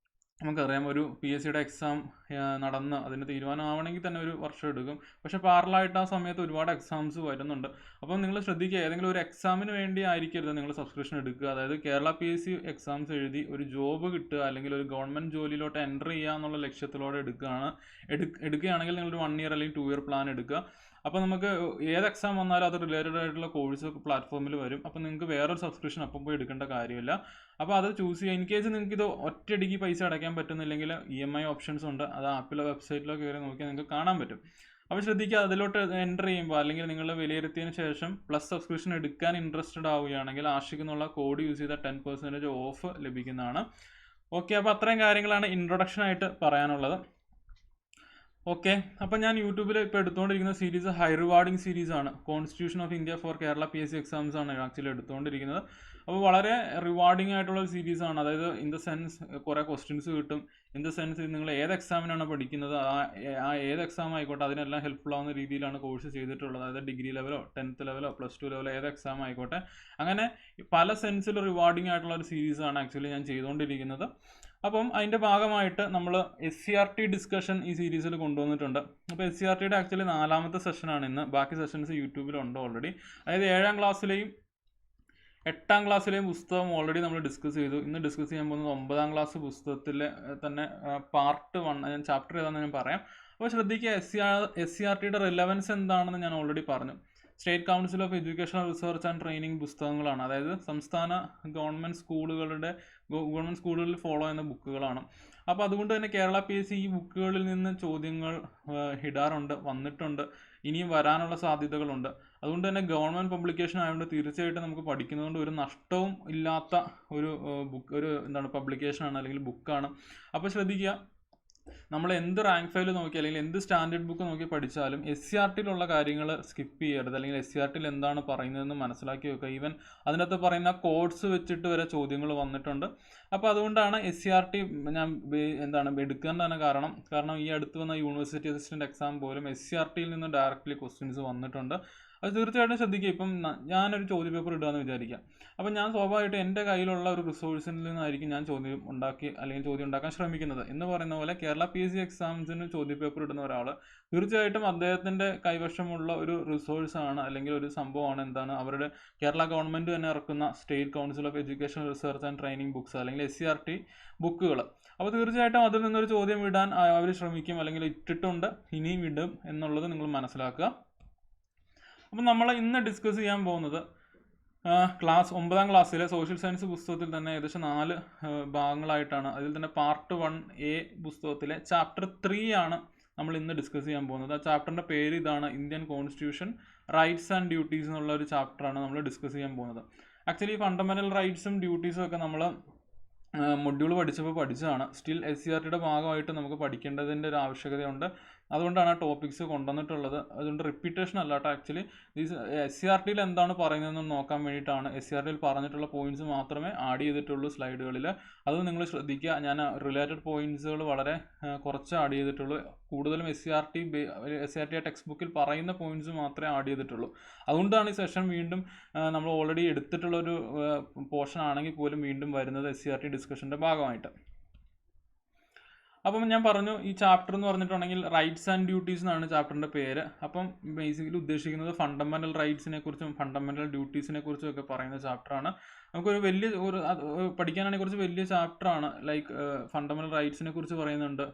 നമുക്കറിയാം, ഒരു PSCയുടെ എക്സാം നടന്ന് അതിന് തീരുമാനമാവണമെങ്കിൽ തന്നെ ഒരു വർഷം എടുക്കും. പക്ഷേ പാരലായിട്ട് ആ സമയത്ത് ഒരുപാട് എക്സാംസ് വരുന്നുണ്ട്. അപ്പം നിങ്ങൾ ശ്രദ്ധിക്കുക, ഏതെങ്കിലും ഒരു എക്സാമിന് വേണ്ടി ആയിരിക്കരുത് നിങ്ങൾ സബ്സ്ക്രിപ്ഷൻ എടുക്കുക. അതായത് കേരള PSC എക്സാംസ് എഴുതി ഒരു ജോബ് കിട്ടുക അല്ലെങ്കിൽ ഒരു ഗവൺമെൻറ് ജോലിയിലോട്ട് എൻ്റർ ചെയ്യുക എന്നുള്ള ലക്ഷ്യത്തിലൂടെ എടുക്കുകയാണെങ്കിൽ നിങ്ങളൊരു 1 ഇയർ അല്ലെങ്കിൽ 2 ഇയർ പ്ലാൻ എടുക്കുക. അപ്പോൾ നമുക്ക് ഏത് എക്സാം വന്നാലും അത് റിലേറ്റഡ് ആയിട്ടുള്ള കോഴ്സ് പ്ലാറ്റ്ഫോമിൽ വരും. അപ്പോൾ നിങ്ങൾക്ക് വേറൊരു സബ്സ്ക്രിപ്ഷൻ അപ്പം പോയി എടുക്കേണ്ട കാര്യമില്ല. അപ്പോൾ അത് ചൂസ് ചെയ്യുക. ഇൻ കേസ് നിങ്ങൾക്ക് ഇത് ഒറ്റയടിക്ക് പൈസ അടയ്ക്കാൻ പറ്റുന്നില്ലെങ്കിൽ EMI ഓപ്ഷൻസ് ഉണ്ട്. അത് ആപ്പിലോ വെബ്സൈറ്റിലോ കയറി നോക്കിയാൽ നിങ്ങൾക്ക് കാണാൻ പറ്റും. അപ്പോൾ ശ്രദ്ധിക്കുക, അതിലോട്ട് എൻ്റർ ചെയ്യുമ്പോൾ അല്ലെങ്കിൽ നിങ്ങൾ വിലയിരുത്തിയതിന് ശേഷം പ്ലസ് സബ്സ്ക്രിപ്ഷൻ എടുക്കാൻ ഇൻട്രസ്റ്റഡ് ആവുകയാണെങ്കിൽ ആഷിക് എന്നുള്ള കോഡ് യൂസ് ചെയ്താൽ 10% ഓഫ് ലഭിക്കുന്നതാണ്. ഓക്കെ, അപ്പോൾ അത്രയും കാര്യങ്ങളാണ് ഇൻട്രൊഡക്ഷൻ ആയിട്ട് പറയാനുള്ളത്. ഓക്കെ, അപ്പം ഞാൻ യൂട്യൂബിൽ ഇപ്പോൾ എടുത്തുകൊണ്ടിരിക്കുന്ന സീരീസ് ഹൈ റിവാർഡിങ് സീരീസാണ്. Constitution of India for Kerala PSC exams ആണ് ആക്ച്വലി എടുത്തുകൊണ്ടിരിക്കുന്നത്. അപ്പോൾ വളരെ റിവാർഡിങ് ആയിട്ടുള്ള ഒരു സീരീസാണ്. അതായത് ഇൻ ദ സെൻസ് കുറേ ക്വസ്റ്റ്യൻസ് കിട്ടും. ഇൻ ദ സെൻസ് നിങ്ങൾ ഏത് എക്സാമിനാണ് പഠിക്കുന്നത്, ആ ഏത് എക്സാം ആയിക്കോട്ടെ അതിനെല്ലാം ഹെൽപ്ഫുൾ ആവുന്ന രീതിയിലാണ് കോഴ്സ് ചെയ്തിട്ടുള്ളത്. അതായത് ഡിഗ്രി ലെവലോ 10th ലെവലോ +2 ലെവലോ ഏത് എക്സാം ആയിക്കോട്ടെ, അങ്ങനെ പല സെൻസിൽ റിവാർഡിങ് ആയിട്ടുള്ള ഒരു സീരീസാണ് ആക്ച്വലി ഞാൻ ചെയ്തുകൊണ്ടിരിക്കുന്നത്. അപ്പം അതിൻ്റെ ഭാഗമായിട്ട് നമ്മൾ SCRT ഡിസ്കഷൻ ഈ സീരീസിൽ കൊണ്ടുവന്നിട്ടുണ്ട്. അപ്പോൾ SCRTയുടെ ആക്ച്വലി 4ാമത്തെ സെഷനാണ് ഇന്ന്. ബാക്കി സെഷൻസ് യൂട്യൂബിലുണ്ട് ഓൾറെഡി. അതായത് 7ാം ക്ലാസ്സിലെയും 8ാം ക്ലാസ്സിലെയും പുസ്തകം ഓൾറെഡി നമ്മൾ ഡിസ്കസ് ചെയ്തു. ഇന്ന് ഡിസ്കസ് ചെയ്യാൻ പോകുന്നത് 9ാം ക്ലാസ് പുസ്തകത്തിലെ തന്നെ പാർട്ട് 1. ഞാൻ ചാപ്റ്റർ ഏതാണെന്ന് ഞാൻ പറയാം. അപ്പോൾ ശ്രദ്ധിക്കുക, SCRTയുടെ റിലവൻസ് എന്താണെന്ന് ഞാൻ ഓൾറെഡി പറഞ്ഞു. State council of educational research and training പുസ്തകങ്ങളാണ്. അതായത് സംസ്ഥാന ഗവൺമെൻറ് സ്കൂളുകളിൽ ഫോളോ ചെയ്യുന്ന ബുക്കുകളാണ്. അപ്പോൾ അതുകൊണ്ട് തന്നെ കേരള PSC ഈ ബുക്കുകളിൽ നിന്ന് ചോദ്യങ്ങൾ വന്നിട്ടുണ്ട്, ഇനിയും വരാനുള്ള സാധ്യതകളുണ്ട്. അതുകൊണ്ട് തന്നെ ഗവൺമെൻറ് പബ്ലിക്കേഷൻ ആയതുകൊണ്ട് തീർച്ചയായിട്ടും നമുക്ക് പഠിക്കുന്നതുകൊണ്ട് ഒരു നഷ്ടവും ഇല്ലാത്ത ഒരു പബ്ലിക്കേഷനാണ് അല്ലെങ്കിൽ ബുക്കാണ്. അപ്പോൾ ശ്രദ്ധിക്കുക, നമ്മൾ എന്ത് റാങ്ക് ഫയൽ നോക്കി അല്ലെങ്കിൽ എന്ത് സ്റ്റാൻഡേർഡ് ബുക്ക് നോക്കി പഠിച്ചാലും SCRTയിലുള്ള കാര്യങ്ങൾ സ്കിപ്പ് ചെയ്യരുത്. അല്ലെങ്കിൽ SCRTയിൽ എന്താണ് പറയുന്നതെന്ന് മനസ്സിലാക്കി വെക്കുക. ഈവൻ അതിനകത്ത് പറയുന്ന കോഡ്സ് വെച്ചിട്ട് വരെ ചോദ്യങ്ങൾ വന്നിട്ടുണ്ട്. അപ്പോൾ അതുകൊണ്ടാണ് SCRT ഞാൻ എടുക്കാൻ തന്നെ കാരണം ഈ അടുത്ത് വന്ന യൂണിവേഴ്സിറ്റി അസിസ്റ്റൻ്റ് എക്സാം പോലും SCRTയിൽ നിന്ന് ഡയറക്റ്റ്ലി ക്വസ്റ്റ്യൻസ് വന്നിട്ടുണ്ട്. അത് തീർച്ചയായിട്ടും ശ്രദ്ധിക്കുക. ഇപ്പം ഞാനൊരു ചോദ്യ പേപ്പർ ഇടുകയെന്ന് വിചാരിക്കാം. അപ്പം ഞാൻ സ്വാഭാവികമായിട്ട് എൻ്റെ കയ്യിലുള്ള ഒരു റിസോഴ്സിൽ നിന്നായിരിക്കും ഞാൻ ചോദ്യം ഉണ്ടാക്കാൻ ശ്രമിക്കുന്നത്. എന്ന് പറയുന്ന പോലെ കേരള PSC എക്സാംസിന് ചോദ്യ പേപ്പർ ഇടുന്ന ഒരാൾ തീർച്ചയായിട്ടും അദ്ദേഹത്തിൻ്റെ കൈവശമുള്ള ഒരു റിസോഴ്സാണ് അല്ലെങ്കിൽ ഒരു സംഭവമാണ് അവരുടെ കേരള ഗവൺമെൻറ് തന്നെ ഇറക്കുന്ന state council of education research and training books അല്ലെങ്കിൽ SCRT ബുക്കുകൾ. അപ്പോൾ തീർച്ചയായിട്ടും അതിൽ നിന്നൊരു ചോദ്യം ഇടാൻ അവർ ശ്രമിക്കും, അല്ലെങ്കിൽ ഇട്ടിട്ടുണ്ട്, ഇനിയും ഇടും എന്നുള്ളത് നിങ്ങൾ മനസ്സിലാക്കുക. അപ്പം നമ്മൾ ഇന്ന് ഡിസ്കസ് ചെയ്യാൻ പോകുന്നത് 9ാം ക്ലാസ്സിലെ സോഷ്യൽ സയൻസ് പുസ്തകത്തിൽ തന്നെ ഏകദേശം 4 ഭാഗങ്ങളായിട്ടാണ്. അതിൽ തന്നെ പാർട്ട് 1A പുസ്തകത്തിലെ ചാപ്റ്റർ 3 ആണ് നമ്മൾ ഇന്ന് ഡിസ്കസ് ചെയ്യാൻ പോകുന്നത്. ആ ചാപ്റ്ററിൻ്റെ പേര് ഇതാണ്, Indian constitution rights and duties എന്നുള്ള ഒരു ചാപ്റ്ററാണ് നമ്മൾ ഡിസ്കസ് ചെയ്യാൻ പോകുന്നത്. ആക്ച്വലി ഫണ്ടമെൻ്റൽ റൈറ്റ്സും ഡ്യൂട്ടീസും ഒക്കെ നമ്മൾ മൊഡ്യൂൾ പഠിച്ചതാണ്. സ്റ്റിൽ SCRTയുടെ ഭാഗമായിട്ട് നമുക്ക് പഠിക്കേണ്ടതിൻ്റെ ഒരു ആവശ്യകതയുണ്ട്. അതുകൊണ്ടാണ് ആ ടോപ്പിക്സ് കൊണ്ടുവന്നിട്ടുള്ളത്. അതുകൊണ്ട് റിപ്പീറ്റേഷൻ അല്ലാട്ടോ. ആക്ച്വലി SCRTയിൽ എന്താണ് പറയുന്നതെന്ന് നോക്കാൻ വേണ്ടിയിട്ടാണ്. SCRTയിൽ പറഞ്ഞിട്ടുള്ള പോയിന്റ്സ് മാത്രമേ ആഡ് ചെയ്തിട്ടുള്ളൂ സ്ലൈഡുകളിൽ. അത് നിങ്ങൾ ശ്രദ്ധിക്കുക. ഞാൻ റിലേറ്റഡ് പോയിന്റ്സുകൾ വളരെ കുറച്ച് ആഡ് ചെയ്തിട്ടുള്ളൂ. കൂടുതലും SCRT ടെക്സ്റ്റ് ബുക്കിൽ പറയുന്ന പോയിന്റ്സ് മാത്രമേ ആഡ് ചെയ്തിട്ടുള്ളൂ. അതുകൊണ്ടാണ് ഈ സെഷൻ വീണ്ടും നമ്മൾ ഓൾറെഡി എടുത്തിട്ടുള്ളൊരു പോർഷൻ ആണെങ്കിൽ പോലും വീണ്ടും വരുന്നത് SCRT ഡിസ്കഷൻ്റെ ഭാഗമായിട്ട്. അപ്പം ഞാൻ പറഞ്ഞു, ഈ ചാപ്റ്റർ എന്ന് പറഞ്ഞിട്ടുണ്ടെങ്കിൽ റൈറ്റ്സ് ആൻഡ് ഡ്യൂട്ടീസ് എന്നാണ് ചാപ്റ്ററിൻ്റെ പേര്. അപ്പം ബേസിക്കലി ഉദ്ദേശിക്കുന്നത് ഫണ്ടമെൻ്റൽ റൈറ്റ്സിനെ കുറിച്ചും ഫണ്ടമെൻ്റൽ ഡ്യൂട്ടീസിനെ കുറിച്ചും ഒക്കെ പറയുന്ന ചാപ്റ്ററാണ്. നമുക്കൊരു വലിയ പഠിക്കാനാണെങ്കിൽ കുറച്ച് വലിയ ചാപ്റ്ററാണ്. ലൈക്ക് ഫണ്ടമെന്റൽ റൈറ്റ്സിനെ കുറിച്ച് പറയുന്നുണ്ട്,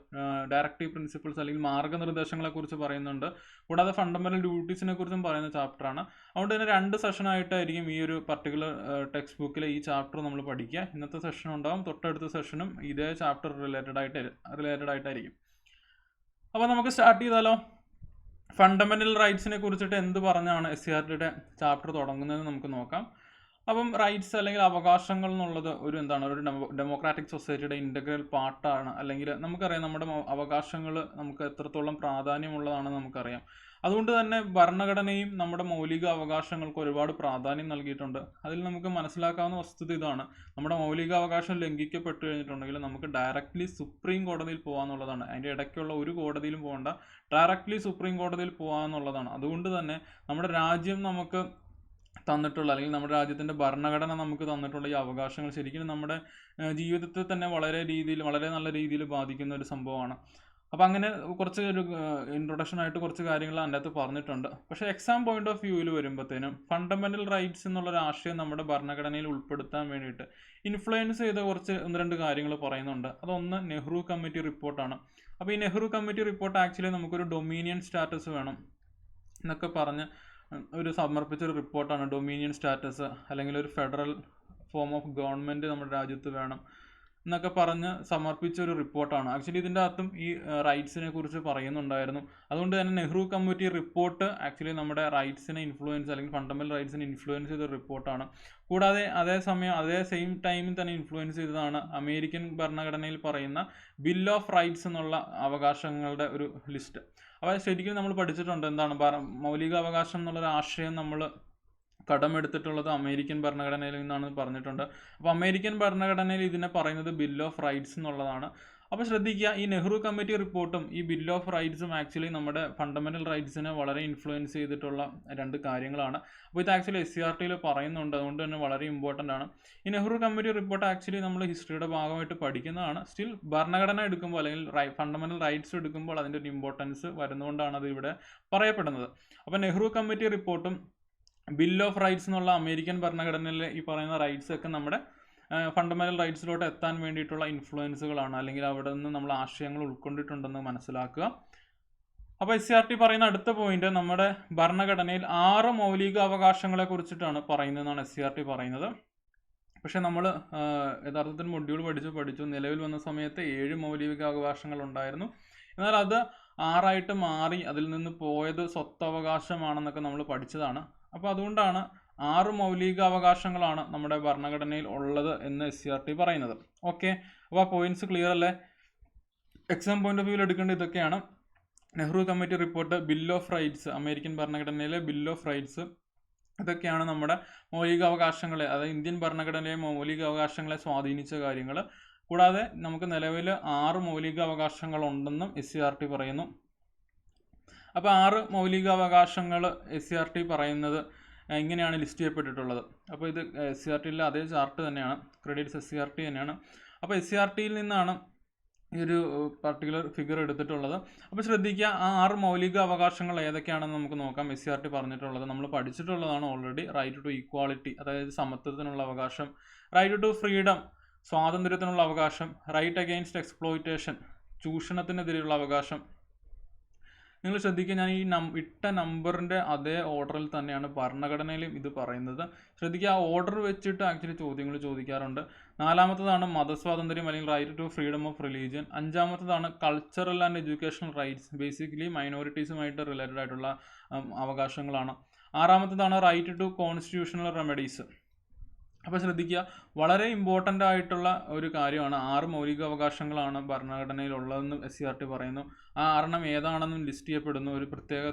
ഡയറക്റ്റീവ് പ്രിൻസിപ്പിൾസ് അല്ലെങ്കിൽ മാർഗ്ഗനിർദ്ദേശങ്ങളെ കുറിച്ച് പറയുന്നുണ്ട്, കൂടാതെ ഫണ്ടമെന്റൽ ഡ്യൂട്ടീസിനെ കുറിച്ചും പറയുന്ന ചാപ്റ്ററാണ്. അതുകൊണ്ട് തന്നെ 2 സെഷനായിട്ടായിരിക്കും ഈ ഒരു പർട്ടിക്കുലർ ടെക്സ്റ്റ് ബുക്കിലെ ഈ ചാപ്റ്റർ നമ്മൾ പഠിക്കുക. ഇന്നത്തെ സെഷൻ ഉണ്ടാവും, തൊട്ടടുത്ത സെഷനും ഇതേ ചാപ്റ്റർ റിലേറ്റഡ് ആയിട്ടായിരിക്കും. അപ്പോൾ നമുക്ക് സ്റ്റാർട്ട് ചെയ്താലോ? ഫണ്ടമെന്റൽ റൈറ്റ്സിനെ കുറിച്ചിട്ട് എന്ത് പറഞ്ഞാണ് SCRTയുടെ ചാപ്റ്റർ തുടങ്ങുന്നതെന്ന് നമുക്ക് നോക്കാം. അപ്പം റൈറ്റ്സ് അല്ലെങ്കിൽ അവകാശങ്ങൾ എന്നുള്ളത് ഒരു ഡെമോക്രാറ്റിക് സൊസൈറ്റിയുടെ ഇൻ്റഗ്രൽ പാർട്ടാണ്. അല്ലെങ്കിൽ നമുക്കറിയാം നമ്മുടെ അവകാശങ്ങൾ നമുക്ക് എത്രത്തോളം പ്രാധാന്യമുള്ളതാണെന്ന് നമുക്കറിയാം. അതുകൊണ്ട് തന്നെ ഭരണഘടനയും നമ്മുടെ മൗലിക അവകാശങ്ങൾക്ക് ഒരുപാട് പ്രാധാന്യം നൽകിയിട്ടുണ്ട്. അതിൽ നമുക്ക് മനസ്സിലാക്കാവുന്ന വസ്തുത ഇതാണ്: നമ്മുടെ മൗലിക അവകാശം ലംഘിക്കപ്പെട്ടു കഴിഞ്ഞിട്ടുണ്ടെങ്കിൽ നമുക്ക് ഡയറക്റ്റ്ലി സുപ്രീം കോടതിയിൽ പോകാമെന്നുള്ളതാണ്. അതിൻ്റെ ഇടയ്ക്കുള്ള ഒരു കോടതിയിലും പോകേണ്ട, ഡയറക്റ്റ്ലി സുപ്രീം കോടതിയിൽ പോകാമെന്നുള്ളതാണ്. അതുകൊണ്ട് തന്നെ നമ്മുടെ രാജ്യം നമുക്ക് തന്നിട്ടുള്ള, അല്ലെങ്കിൽ നമ്മുടെ രാജ്യത്തിൻ്റെ ഭരണഘടന നമുക്ക് തന്നിട്ടുള്ള ഈ അവകാശങ്ങൾ ശരിക്കും നമ്മുടെ ജീവിതത്തെ തന്നെ വളരെ നല്ല രീതിയിൽ ബാധിക്കുന്ന ഒരു സംഭവമാണ്. അപ്പോൾ അങ്ങനെ കുറച്ച് ഒരു ഇൻട്രൊഡക്ഷൻ ആയിട്ട് കുറച്ച് കാര്യങ്ങൾ അതിൻ്റെ അകത്ത് പറഞ്ഞിട്ടുണ്ട്. പക്ഷേ എക്സാം പോയിന്റ് ഓഫ് വ്യൂവിൽ വരുമ്പോഴത്തേനും ഫണ്ടമെന്റൽ റൈറ്റ്സ് എന്നുള്ളൊരു ആശയം നമ്മുടെ ഭരണഘടനയിൽ ഉൾപ്പെടുത്താൻ വേണ്ടിയിട്ട് ഇൻഫ്ലുവൻസ് ചെയ്ത കുറച്ച് 1-2 കാര്യങ്ങൾ പറയുന്നുണ്ട്. അതൊന്ന് നെഹ്റു കമ്മിറ്റി റിപ്പോർട്ടാണ്. അപ്പോൾ ഈ നെഹ്റു കമ്മിറ്റി റിപ്പോർട്ട് ആക്ച്വലി നമുക്കൊരു ഡൊമീനിയൻ സ്റ്റാറ്റസ് വേണം എന്നൊക്കെ പറഞ്ഞ് സമർപ്പിച്ചൊരു റിപ്പോർട്ടാണ്. ഡൊമീനിയൻ സ്റ്റാറ്റസ് അല്ലെങ്കിൽ ഒരു ഫെഡറൽ ഫോം ഓഫ് ഗവൺമെൻറ് നമ്മുടെ രാജ്യത്ത് വേണം എന്നൊക്കെ പറഞ്ഞ് സമർപ്പിച്ചൊരു റിപ്പോർട്ടാണ്. ആക്ച്വലി ഇതിൻ്റെ അകത്തും ഈ റൈറ്റ്സിനെ കുറിച്ച് പറയുന്നുണ്ടായിരുന്നു. അതുകൊണ്ട് തന്നെ നെഹ്റു കമ്മിറ്റി റിപ്പോർട്ട് ആക്ച്വലി നമ്മുടെ റൈറ്റ്സിനെ ഇൻഫ്ലുവൻസ്, അല്ലെങ്കിൽ ഫണ്ടമെന്റൽ റൈറ്റ്സിനെ ഇൻഫ്ലുവൻസ് ചെയ്ത റിപ്പോർട്ടാണ്. കൂടാതെ അതേ സെയിം ടൈമിൽ തന്നെ ഇൻഫ്ലുവൻസ് ചെയ്തതാണ് അമേരിക്കൻ ഭരണഘടനയിൽ പറയുന്ന ബിൽ ഓഫ് റൈറ്റ്സ് എന്നുള്ള അവകാശങ്ങളുടെ ഒരു ലിസ്റ്റ്. അപ്പോൾ ശരിക്കും നമ്മൾ പഠിച്ചിട്ടുണ്ട് എന്താണ് മൗലിക അവകാശം എന്നുള്ളൊരു ആശയം നമ്മൾ കടമെടുത്തിട്ടുള്ളത് അമേരിക്കൻ ഭരണഘടനയിൽ നിന്നാണ് പറഞ്ഞിട്ടുണ്ട്. അപ്പോൾ അമേരിക്കൻ ഭരണഘടനയിൽ ഇതിനെ പറയുന്നത് ബിൽ ഓഫ് റൈറ്റ്സ് എന്നുള്ളതാണ്. അപ്പോൾ ശ്രദ്ധിക്കുക, ഈ നെഹ്റു കമ്മിറ്റി റിപ്പോർട്ടും ഈ ബിൽ ഓഫ് റൈറ്റ്സും ആക്ച്വലി നമ്മുടെ ഫണ്ടമെന്റൽ റൈറ്റ്സിനെ വളരെ ഇൻഫ്ലുവൻസ് ചെയ്തിട്ടുള്ള 2 കാര്യങ്ങളാണ്. അപ്പോൾ ഇത് ആക്ച്വലി SCRTയിൽ പറയുന്നുണ്ട്, അതുകൊണ്ട് തന്നെ വളരെ ഇമ്പോർട്ടൻ്റ് ആണ്. ഈ നെഹ്റു കമ്മിറ്റി റിപ്പോർട്ട് ആക്ച്വലി നമ്മൾ ഹിസ്റ്ററിയുടെ ഭാഗമായിട്ട് പഠിക്കുന്നതാണ്. സ്റ്റിൽ ഭരണഘടന എടുക്കുമ്പോൾ അല്ലെങ്കിൽ ഫണ്ടമെന്റൽ റൈറ്റ്സ് എടുക്കുമ്പോൾ അതിൻ്റെ ഒരു ഇമ്പോർട്ടൻസ് വരുന്നതുകൊണ്ടാണ് അത് ഇവിടെ പറയപ്പെടുന്നത്. അപ്പോൾ നെഹ്റു കമ്മിറ്റി റിപ്പോർട്ടും ബിൽ ഓഫ് റൈറ്റ്സ് എന്നുള്ള അമേരിക്കൻ ഭരണഘടനയിലെ ഈ പറയുന്ന റൈറ്റ്സ് ഒക്കെ നമ്മുടെ ഫണ്ടമെന്റൽ റൈറ്റ്സിലോട്ട് എത്താൻ വേണ്ടിയിട്ടുള്ള ഇൻഫ്ലുവൻസുകളാണ്, അല്ലെങ്കിൽ അവിടെ നിന്ന് നമ്മൾ ആശയങ്ങൾ ഉൾക്കൊണ്ടിട്ടുണ്ടെന്ന് മനസ്സിലാക്കുക. അപ്പോൾ SCRT പറയുന്ന അടുത്ത പോയിന്റ്, നമ്മുടെ ഭരണഘടനയിൽ 6 മൗലിക അവകാശങ്ങളെ കുറിച്ചിട്ടാണ് പറയുന്നതെന്നാണ് SCRT പറയുന്നത്. പക്ഷെ നമ്മൾ യഥാർത്ഥത്തിൽ മൊഡ്യൂൾ പഠിച്ചു നിലവിൽ വന്ന സമയത്ത് 7 മൗലിക അവകാശങ്ങൾ ഉണ്ടായിരുന്നു. എന്നാൽ അത് 6 മാറി, അതിൽ നിന്ന് പോയത് സ്വത്തവകാശമാണെന്നൊക്കെ നമ്മൾ പഠിച്ചതാണ്. അപ്പോൾ അതുകൊണ്ടാണ് 6 മൗലിക അവകാശങ്ങളാണ് നമ്മുടെ ഭരണഘടനയിൽ ഉള്ളത് എന്ന് SCRT പറയുന്നത്. ഓക്കെ, അപ്പോൾ ആ പോയിന്റ്സ് ക്ലിയർ അല്ലേ? എക്സാം പോയിന്റ് ഓഫ് വ്യൂവിൽ എടുക്കേണ്ട ഇതൊക്കെയാണ്: Nehru committee report, bill of rights, American ഭരണഘടനയിലെ ബിൽ ഓഫ് റൈറ്റ്സ്, ഇതൊക്കെയാണ് നമ്മുടെ മൗലിക അവകാശങ്ങളെ, അതായത് ഇന്ത്യൻ ഭരണഘടനയിലെ മൗലിക അവകാശങ്ങളെ സ്വാധീനിച്ച കാര്യങ്ങൾ. കൂടാതെ നമുക്ക് നിലവിൽ 6 മൗലിക അവകാശങ്ങൾ ഉണ്ടെന്നും SCRT പറയുന്നു. അപ്പോൾ 6 മൗലിക അവകാശങ്ങൾ SCRT പറയുന്നത് ഇങ്ങനെയാണ് ലിസ്റ്റ് ചെയ്യപ്പെട്ടിട്ടുള്ളത്. അപ്പോൾ ഇത് SCRTയിലെ അതേ ചാർട്ട് തന്നെയാണ്, ക്രെഡിറ്റ്സ് SCRT തന്നെയാണ്. അപ്പോൾ SCRTയിൽ നിന്നാണ് ഈ ഒരു പർട്ടിക്കുലർ ഫിഗർ എടുത്തിട്ടുള്ളത്. അപ്പോൾ ശ്രദ്ധിക്കുക, ആ 6 മൗലിക അവകാശങ്ങൾ ഏതൊക്കെയാണെന്ന് നമുക്ക് നോക്കാം. SCRT പറഞ്ഞിട്ടുള്ളത് നമ്മൾ പഠിച്ചിട്ടുള്ളതാണ് ഓൾറെഡി. റൈറ്റ് ടു ഈക്വാളിറ്റി, അതായത് സമത്വത്തിനുള്ള അവകാശം; റൈറ്റ് ടു ഫ്രീഡം, സ്വാതന്ത്ര്യത്തിനുള്ള അവകാശം; റൈറ്റ് അഗെയിൻസ്റ്റ് എക്സ്പ്ലോയിറ്റേഷൻ, ചൂഷണത്തിനെതിരെയുള്ള അവകാശം. നിങ്ങൾ ശ്രദ്ധിക്കുക, ഞാൻ ഈ ഇട്ട നമ്പറിൻ്റെ അതേ ഓർഡറിൽ തന്നെയാണ് ഭരണഘടനയിലും ഇത് പറയുന്നത്. ശ്രദ്ധിക്കുക, ആ ഓർഡർ വെച്ചിട്ട് ആക്ച്വലി ചോദ്യങ്ങൾ ചോദിക്കാറുണ്ട്. 4-മത്തേതാണ് മതസ്വാതന്ത്ര്യം അല്ലെങ്കിൽ right to freedom of religion. 5-മത്തേതാണ് cultural and educational rights, basically മൈനോറിറ്റീസുമായിട്ട് റിലേറ്റഡ് ആയിട്ടുള്ള അവകാശങ്ങളാണ്. 6-മത്തേതാണ് റൈറ്റ് ടു കോൺസ്റ്റിറ്റ്യൂഷണൽ റെമഡീസ്. അപ്പോൾ ശ്രദ്ധിക്കുക, വളരെ ഇമ്പോർട്ടൻ്റ് ആയിട്ടുള്ള ഒരു കാര്യമാണ്. 6 മൗലിക അവകാശങ്ങളാണ് ഭരണഘടനയിലുള്ളതെന്നും SCRT പറയുന്നു. ആ 6 ഏതാണെന്നും ലിസ്റ്റ് ചെയ്യപ്പെടുന്നു. ഒരു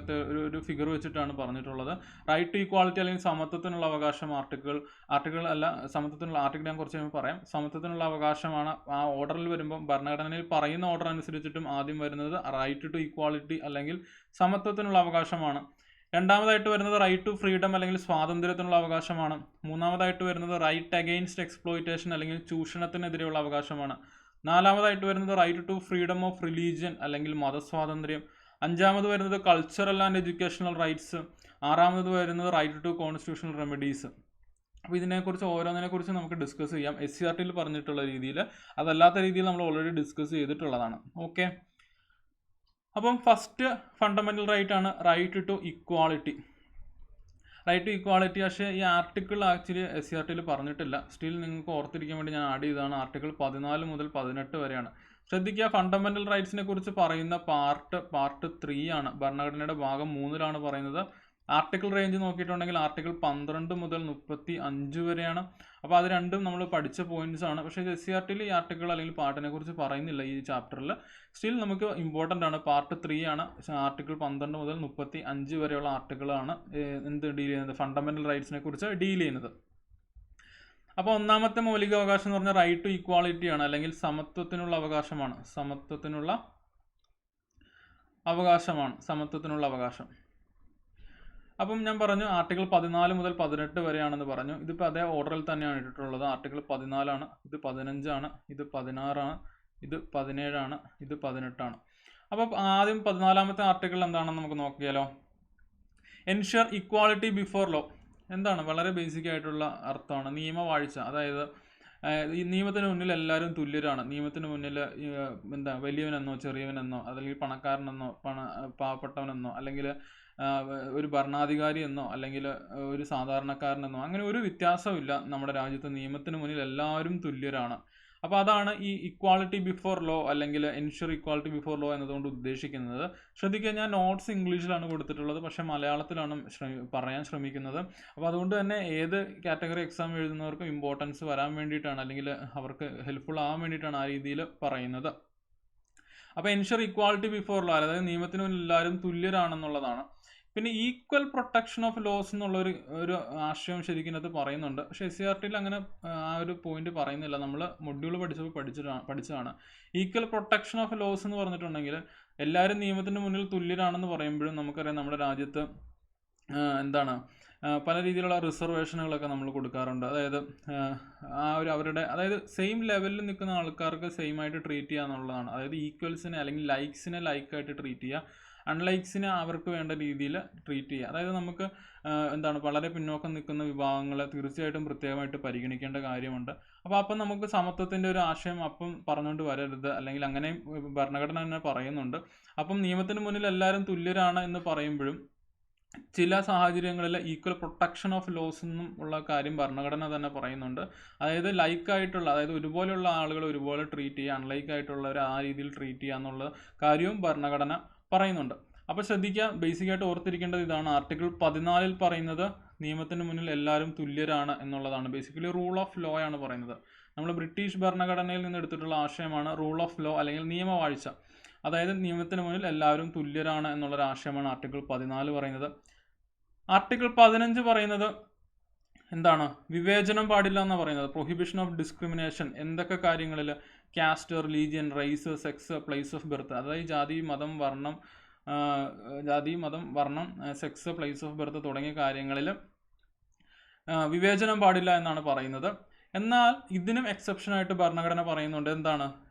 ഒരു ഫിഗർ വെച്ചിട്ടാണ് പറഞ്ഞിട്ടുള്ളത്. റൈറ്റ് ടു ഈക്വാളിറ്റി അല്ലെങ്കിൽ സമത്വത്തിനുള്ള അവകാശം ആർട്ടിക്കിൾ അല്ല, സമത്വത്തിനുള്ള ആർട്ടിക്കിൾ ഞാൻ കുറച്ച് കഴിയുമ്പോൾ പറയാം. സമത്വത്തിനുള്ള അവകാശമാണ്. ആ ഓർഡറിൽ വരുമ്പോൾ ഭരണഘടനയിൽ പറയുന്ന ഓർഡർ അനുസരിച്ചിട്ടും ആദ്യം വരുന്നത് റൈറ്റ് ടു ഈക്വാളിറ്റി അല്ലെങ്കിൽ സമത്വത്തിനുള്ള അവകാശമാണ്. 2-മതായിട്ട് വരുന്നത് റൈറ്റ് ടു ഫ്രീഡം അല്ലെങ്കിൽ സ്വാതന്ത്ര്യത്തിനുള്ള അവകാശമാണ്. 3-മതായിട്ട് വരുന്നത് റൈറ്റ് അഗെയിൻസ്റ്റ് എക്സ്പ്ലോയിറ്റേഷൻ അല്ലെങ്കിൽ ചൂഷണത്തിനെതിരെയുള്ള അവകാശമാണ്. 4-മതായിട്ട് വരുന്നത് right to freedom of religion അല്ലെങ്കിൽ മതസ്വാതന്ത്ര്യം. 5-മത് വരുന്നത് കൾച്ചറൽ ആൻഡ് എഡ്യൂക്കേഷണൽ റൈറ്റ്സ്. 6-മത് വരുന്നത് റൈറ്റ് ടു കോൺസ്റ്റിറ്റ്യൂഷണൽ റെമഡീസ്. അപ്പോൾ ഇതിനെക്കുറിച്ച് ഓരോന്നിനെക്കുറിച്ച് നമുക്ക് ഡിസ്കസ് ചെയ്യാം. SCERT പറഞ്ഞിട്ടുള്ള രീതിയിൽ, അതല്ലാത്ത രീതിയിൽ നമ്മൾ ഓൾറെഡി ഡിസ്കസ് ചെയ്തിട്ടുള്ളതാണ്. ഓക്കെ, അപ്പം ഫസ്റ്റ് ഫണ്ടമെൻ്റൽ റൈറ്റ് ആണ് right to equality. Right to equality പക്ഷേ ഈ ആർട്ടിക്കിൾ ആക്ച്വലി SCERT പറഞ്ഞിട്ടില്ല. സ്റ്റിൽ നിങ്ങൾക്ക് ഓർത്തിരിക്കാൻ വേണ്ടി ഞാൻ ആഡ് ചെയ്തതാണ്. ആർട്ടിക്കിൾ 14 മുതൽ 18 വരെയാണ്. ശ്രദ്ധിക്കുക, ഫണ്ടമെൻ്റൽ റൈറ്റ്സിനെ കുറിച്ച് പറയുന്ന പാർട്ട് 3 ആണ്. ഭരണഘടനയുടെ ഭാഗം 3 പറയുന്നത്. ആർട്ടിക്കിൾ റേഞ്ച് നോക്കിയിട്ടുണ്ടെങ്കിൽ ആർട്ടിക്കിൾ 12 മുതൽ 35 വരെയാണ്. അപ്പോൾ അത് രണ്ടും നമ്മൾ പഠിച്ച പോയിന്റ്സ് ആണ്. പക്ഷേ SCERT ഈ ആർട്ടിക്കിൾ അല്ലെങ്കിൽ പാർട്ടിനെ കുറിച്ച് പറയുന്നില്ല ഈ ചാപ്റ്ററിൽ. സ്റ്റിൽ നമുക്ക് ഇമ്പോർട്ടൻ്റ് ആണ്. പാർട്ട് 3 ആണ്. ആർട്ടിക്കിൾ 12 മുതൽ 35 വരെയുള്ള ആർട്ടിക്കിളാണ് എന്ത് ഡീൽ ചെയ്യുന്നത്, ഫണ്ടമെൻ്റൽ റൈറ്റ്സിനെ കുറിച്ച് ഡീൽ ചെയ്യുന്നത്. അപ്പോൾ ഒന്നാമത്തെ മൗലികാവകാശം എന്ന് പറഞ്ഞാൽ റൈറ്റ് ടു ഇക്വാളിറ്റി ആണ്, അല്ലെങ്കിൽ സമത്വത്തിനുള്ള അവകാശമാണ്. സമത്വത്തിനുള്ള അവകാശം. അപ്പം ഞാൻ പറഞ്ഞു ആർട്ടിക്കിൾ 14 മുതൽ 18 വരെയാണെന്ന് പറഞ്ഞു. ഇതിപ്പോൾ അതേ ഓർഡറിൽ തന്നെയാണ് ഇട്ടിട്ടുള്ളത്. ആർട്ടിക്കിൾ 14 ഇത് 15 ഇത് 16 ഇത് 17 ഇത് 18. അപ്പോൾ ആദ്യം 14ാമത്തെ ആർട്ടിക്കിൾ എന്താണെന്ന് നമുക്ക് നോക്കിയാലോ. Ensure equality before law. എന്താണ്? വളരെ ബേസിക് ആയിട്ടുള്ള അർത്ഥമാണ്. നിയമവാഴ്ച, അതായത് ഈ നിയമത്തിന് മുന്നിൽ എല്ലാവരും തുല്യരാണ്. നിയമത്തിന് മുന്നിൽ വലിയവനെന്നോ ചെറിയവനെന്നോ അല്ലെങ്കിൽ പണക്കാരനെന്നോ പാവപ്പെട്ടവനെന്നോ അല്ലെങ്കിൽ ഒരു ഭരണാധികാരി എന്നോ അല്ലെങ്കിൽ ഒരു സാധാരണക്കാരനെന്നോ അങ്ങനെ ഒരു വ്യത്യാസമില്ല. നമ്മുടെ രാജ്യത്ത് നിയമത്തിന് മുന്നിൽ എല്ലാവരും തുല്യരാണ്. അപ്പോൾ അതാണ് ഈ ഇക്വാളിറ്റി ബിഫോർ ലോ അല്ലെങ്കിൽ എൻഷുർ ഇക്വാളിറ്റി ബിഫോർ ലോ എന്നതുകൊണ്ട് ഉദ്ദേശിക്കുന്നത്. ശ്രദ്ധിക്കുക, ഞാൻ നോട്ട്സ് ഇംഗ്ലീഷിലാണ് കൊടുത്തിട്ടുള്ളത്, പക്ഷേ മലയാളത്തിലാണ് പറയാൻ ശ്രമിക്കുന്നത്. അപ്പോൾ അതുകൊണ്ട് തന്നെ ഏത് കാറ്റഗറി എക്സാം എഴുതുന്നവർക്കും ഇമ്പോർട്ടൻസ് വരാൻ വേണ്ടിയിട്ടാണ്, അല്ലെങ്കിൽ അവർക്ക് ഹെൽപ്ഫുൾ ആവാൻ വേണ്ടിയിട്ടാണ് ആ രീതിയിൽ പറയുന്നത്. അപ്പോൾ എൻഷുർ ഇക്വാളിറ്റി ബിഫോർ ലോ, അതായത് നിയമത്തിന് മുന്നിൽ എല്ലാവരും തുല്യരാണെന്നുള്ളതാണ്. പിന്നെ ഈക്വൽ പ്രൊട്ടക്ഷൻ ഓഫ് ലോസ് എന്നുള്ള ഒരു ആശയം ശരിക്കും അത് പറയുന്നുണ്ട്. പക്ഷേ SCERT അങ്ങനെ ആ ഒരു പോയിന്റ് പറയുന്നില്ല. നമ്മൾ മൊഡ്യൂൾ പഠിച്ചതാണ്. ഈക്വൽ പ്രൊട്ടക്ഷൻ ഓഫ് ലോസ് എന്ന് പറഞ്ഞിട്ടുണ്ടെങ്കിൽ എല്ലാവരും നിയമത്തിന് മുന്നിൽ തുല്യരാണെന്ന് പറയുമ്പോഴും നമുക്കറിയാം നമ്മുടെ രാജ്യത്ത് പല രീതിയിലുള്ള റിസർവേഷനുകളൊക്കെ നമ്മൾ കൊടുക്കാറുണ്ട്. അതായത് അതായത് സെയിം ലെവലിൽ നിൽക്കുന്ന ആൾക്കാർക്ക് സെയിം ആയിട്ട് ട്രീറ്റ് ചെയ്യുക എന്നുള്ളതാണ്. അതായത് ഈക്വൽസിനെ അല്ലെങ്കിൽ ലൈക്സിനെ ലൈക്കായിട്ട് ട്രീറ്റ് ചെയ്യുക, അൺലൈക്സിനെ അവർക്ക് വേണ്ട രീതിയിൽ ട്രീറ്റ് ചെയ്യുക. അതായത് നമുക്ക് വളരെ പിന്നോക്കം നിൽക്കുന്ന വിഭാഗങ്ങളെ തീർച്ചയായിട്ടും പ്രത്യേകമായിട്ട് പരിഗണിക്കേണ്ട കാര്യമുണ്ട്. അപ്പം നമുക്ക് സമത്വത്തിൻ്റെ ഒരു ആശയം അപ്പം പറഞ്ഞുകൊണ്ട് വരരുത്, അല്ലെങ്കിൽ അങ്ങനെ ഭരണഘടന തന്നെ പറയുന്നുണ്ട്. അപ്പം നിയമത്തിന് മുന്നിൽ എല്ലാവരും തുല്യരാണ് എന്ന് പറയുമ്പോഴും ചില സാഹചര്യങ്ങളിൽ ഈക്വൽ പ്രൊട്ടക്ഷൻ ഓഫ് ലോസ് എന്നും ഉള്ള കാര്യം ഭരണഘടന തന്നെ പറയുന്നുണ്ട്. അതായത് ലൈക്കായിട്ടുള്ള, അതായത് ഒരുപോലെയുള്ള ആളുകൾ ഒരുപോലെ ട്രീറ്റ് ചെയ്യുക, അൺലൈക്ക് ആയിട്ടുള്ളവർ ആ രീതിയിൽ ട്രീറ്റ് ചെയ്യുക എന്നുള്ള കാര്യവും ഭരണഘടന പറയുന്നുണ്ട്. അപ്പോൾ ശ്രദ്ധിക്കുക, ബേസിക്കായിട്ട് ഓർത്തിരിക്കേണ്ടത് ഇതാണ്. ആർട്ടിക്കിൾ 14 പറയുന്നത് നിയമത്തിന് മുന്നിൽ എല്ലാവരും തുല്യരാണ് എന്നുള്ളതാണ്. ബേസിക്കലി റൂൾ ഓഫ് ലോ ആണ് പറയുന്നത്. നമ്മൾ ബ്രിട്ടീഷ് ഭരണഘടനയിൽ നിന്ന് എടുത്തിട്ടുള്ള ആശയമാണ് റൂൾ ഓഫ് ലോ അല്ലെങ്കിൽ നിയമവാഴ്ച. അതായത് നിയമത്തിന് മുന്നിൽ എല്ലാവരും തുല്യരാണ് എന്നുള്ളൊരു ആശയമാണ് ആർട്ടിക്കിൾ 14 പറയുന്നത്. ആർട്ടിക്കിൾ 15 പറയുന്നത് എന്താണ്? വിവേചനം പാടില്ല എന്ന് പറയുന്നത്. Prohibition of discrimination. എന്തൊക്കെ കാര്യങ്ങളിൽ? Caste, religion, race, sex, place of birth. അതായത് ജാതി, മതം, വർണ്ണം, സെക്സ്, പ്ലേസ് ഓഫ് ബർത്ത് തുടങ്ങിയ കാര്യങ്ങളിൽ വിവേചനം പാടില്ല എന്നാണ് പറയുന്നത്. എന്നാൽ ഇതിനും എക്സെപ്ഷനായിട്ട് ഭരണഘടന പറയുന്നുണ്ട്.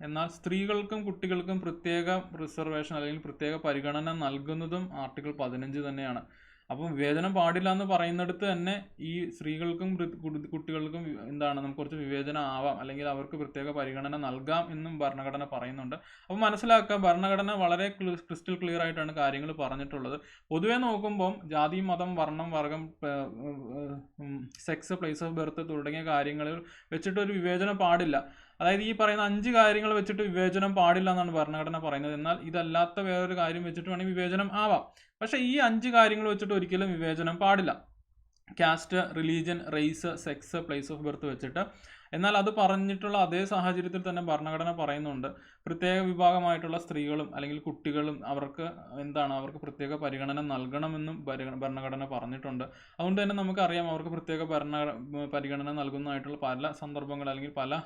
എന്നാൽ സ്ത്രീകൾക്കും കുട്ടികൾക്കും പ്രത്യേക റിസർവേഷൻ അല്ലെങ്കിൽ പ്രത്യേക പരിഗണന നൽകുന്നതും ആർട്ടിക്കിൾ 15 തന്നെയാണ്. അപ്പം വിവേചനം പാടില്ല എന്ന് പറയുന്നിടത്ത് തന്നെ ഈ സ്ത്രീകൾക്കും കുട്ടികൾക്കും നമുക്ക് കുറച്ച് വിവേചനം ആവാം, അല്ലെങ്കിൽ അവർക്ക് പ്രത്യേക പരിഗണന നൽകാം എന്നും ഭരണഘടന പറയുന്നുണ്ട്. അപ്പം മനസ്സിലാക്കുക, ഭരണഘടന വളരെ ക്രിസ്റ്റൽ ക്ലിയർ ആയിട്ടാണ് കാര്യങ്ങൾ പറഞ്ഞിട്ടുള്ളത്. പൊതുവെ നോക്കുമ്പം ജാതി, മതം, വർണ്ണം, വർഗം, സെക്സ്, പ്ലേസ് ഓഫ് ബർത്ത് തുടങ്ങിയ കാര്യങ്ങളിൽ വെച്ചിട്ടൊരു വിവേചനം പാടില്ല. അതായത് ഈ പറയുന്ന 5 കാര്യങ്ങൾ വെച്ചിട്ട് വിവേചനം പാടില്ല എന്നാണ് ഭരണഘടന പറയുന്നത്. എന്നാൽ ഇതല്ലാത്ത വേറൊരു കാര്യം വെച്ചിട്ട് വേണമെങ്കിൽ വിവേചനം ആവാം. പക്ഷേ ഈ 5 കാര്യങ്ങൾ വെച്ചിട്ട് ഒരിക്കലും വിവേചനം പാടില്ല. Caste, religion, race, sex, place of birth വെച്ചിട്ട്. എന്നാൽ അത് പറഞ്ഞിട്ടുള്ള അതേ സാഹചര്യത്തിൽ തന്നെ ഭരണഘടന പറയുന്നുണ്ട് പ്രത്യേക വിഭാഗമായിട്ടുള്ള സ്ത്രീകളും അല്ലെങ്കിൽ കുട്ടികളും അവർക്ക് പ്രത്യേക പരിഗണന നൽകണമെന്നും ഭരണഘടന പറഞ്ഞിട്ടുണ്ട്. അതുകൊണ്ട് തന്നെ നമുക്കറിയാം അവർക്ക് പ്രത്യേക പരിഗണന നൽകുന്നതായിട്ടുള്ള പല സന്ദർഭങ്ങൾ അല്ലെങ്കിൽ പല